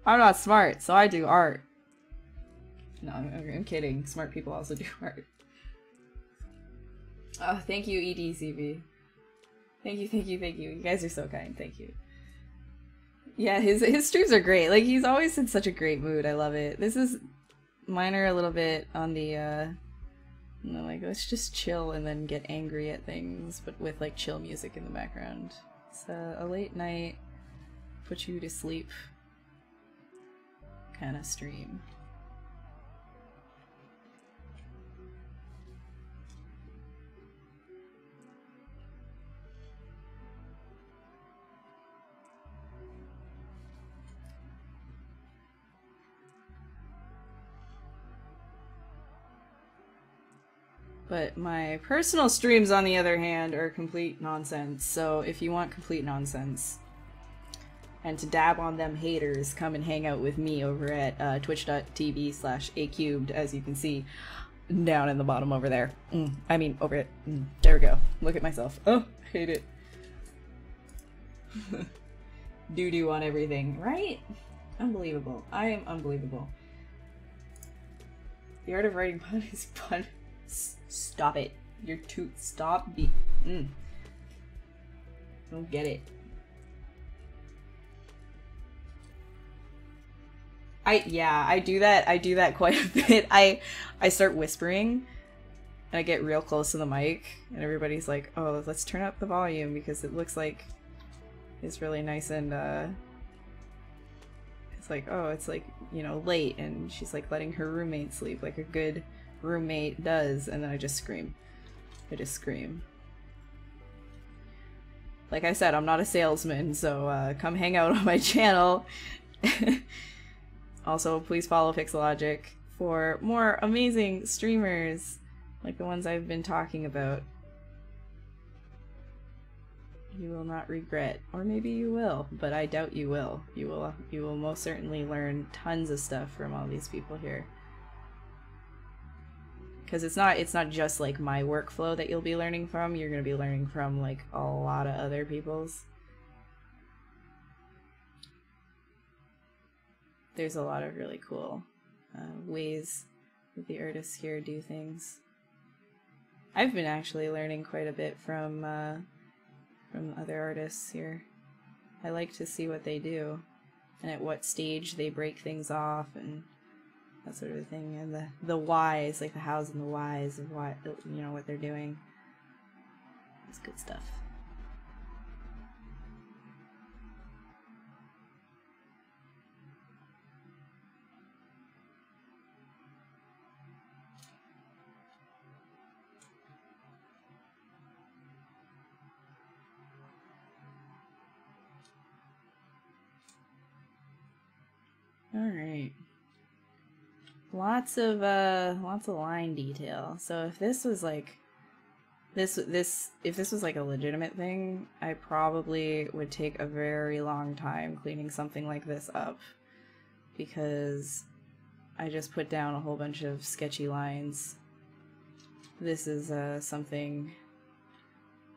I'm not smart, so I do art. No, I'm kidding. Smart people also do art. Oh, thank you, EDCB. Thank you, thank you, thank you. You guys are so kind. Thank you. Yeah, his streams are great. Like, he's always in such a great mood. I love it. Mine are a little bit on the, you know, like, let's just chill and then get angry at things, but with, like, chill music in the background. It's a late night, put you to sleep kind of stream. But my personal streams, on the other hand, are complete nonsense. So if you want complete nonsense and to dab on them haters, come and hang out with me over at twitch.tv/acubed, as you can see down in the bottom over there. I mean, over it. There we go. Look at myself. Oh, hate it. Doo-doo on everything, right? Unbelievable. I am unbelievable. The art of writing pun is pun. Stop it. You're too. Stop the. Don't get it. I do that. I do that quite a bit. I start whispering and I get real close to the mic and everybody's like, oh, let's turn up the volume because it looks like it's really nice and it's like, oh, it's like, you know, late and she's like letting her roommate sleep like a good roommate does, and then I just scream. I just scream. Like I said, I'm not a salesman, so come hang out on my channel. Also, please follow Pixelogic for more amazing streamers like the ones I've been talking about. You will not regret, or maybe you will, but I doubt you will. You will most certainly learn tons of stuff from all these people here. Because it's not just like my workflow that you'll be learning from, you're going to be learning from like a lot of other people's. There's a lot of really cool ways that the artists here do things. I've been actually learning quite a bit from other artists here. I like to see what they do and at what stage they break things off and that sort of thing, and the whys, like the hows and the whys of what, you know, what they're doing. It's good stuff. All right. Lots of line detail. So if this was like if this was like a legitimate thing, I probably would take a very long time cleaning something like this up, because I just put down a whole bunch of sketchy lines. This is something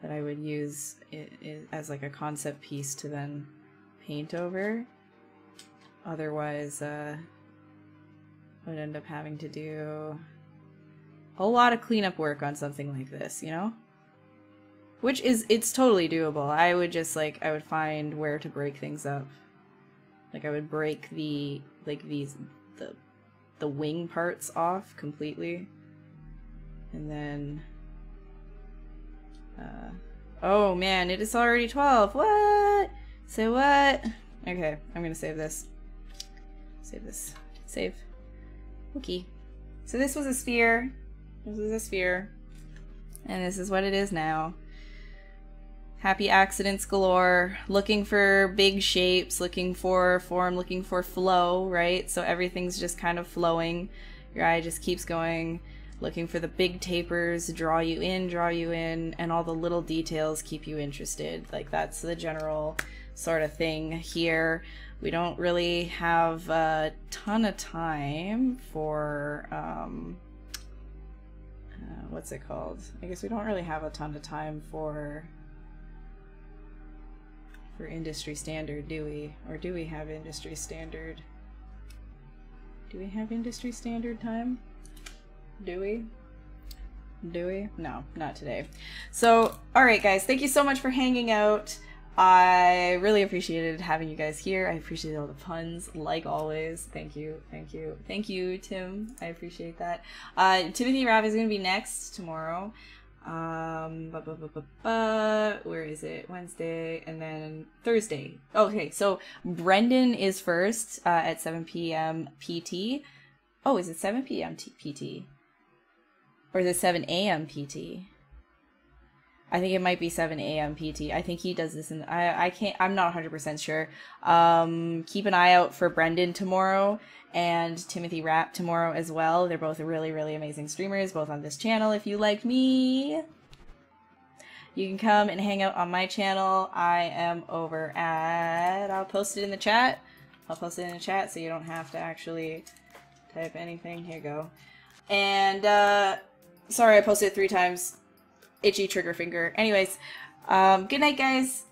that I would use as like a concept piece to then paint over. Otherwise, I would end up having to do a whole lot of cleanup work on something like this, you know? Which is, it's totally doable. I would just like, I would find where to break things up. Like I would break the, like the wing parts off completely. And then, oh man, it is already 12. What? Say what? Okay, I'm gonna save this. Save this. Save. Okay. So this was a sphere. This was a sphere. And this is what it is now. Happy accidents galore. Looking for big shapes, looking for form, looking for flow, right? So everything's just kind of flowing. Your eye just keeps going. Looking for the big tapers, draw you in, and all the little details keep you interested. Like that's the general sort of thing here. We don't really have a ton of time for, what's it called? I guess we don't really have a ton of time for industry standard, do we? Or do we have industry standard? Do we have industry standard time? Do we? Do we? No, not today. So, alright guys, thank you so much for hanging out. I really appreciated having you guys here. I appreciated all the puns, like always. Thank you, thank you. Thank you, Tim. I appreciate that. Timothy Rav is going to be next tomorrow. Where is it? Wednesday and then Thursday. Okay, so Brendan is first at 7 p.m. PT. Oh, is it 7 p.m. PT? Or is it 7 a.m. PT? I think it might be 7 a.m. PT. I think he does this in... I'm not 100% sure. Keep an eye out for Brendan tomorrow and Timothy Rapp tomorrow as well. They're both really, really amazing streamers, both on this channel. If you like me, you can come and hang out on my channel. I am over at... I'll post it in the chat. I'll post it in the chat so you don't have to actually type anything. Here you go. And, sorry, I posted it 3 times. Itchy trigger finger. Anyways, good night, guys.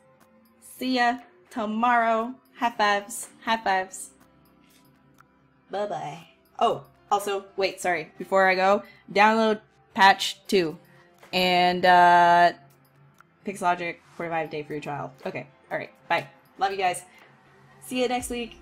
See ya tomorrow. High fives. High fives. Bye-bye. Oh, also, wait, sorry. Before I go, download patch 2. And, Pixologic 45-day free trial. Okay, alright, bye. Love you guys. See you next week.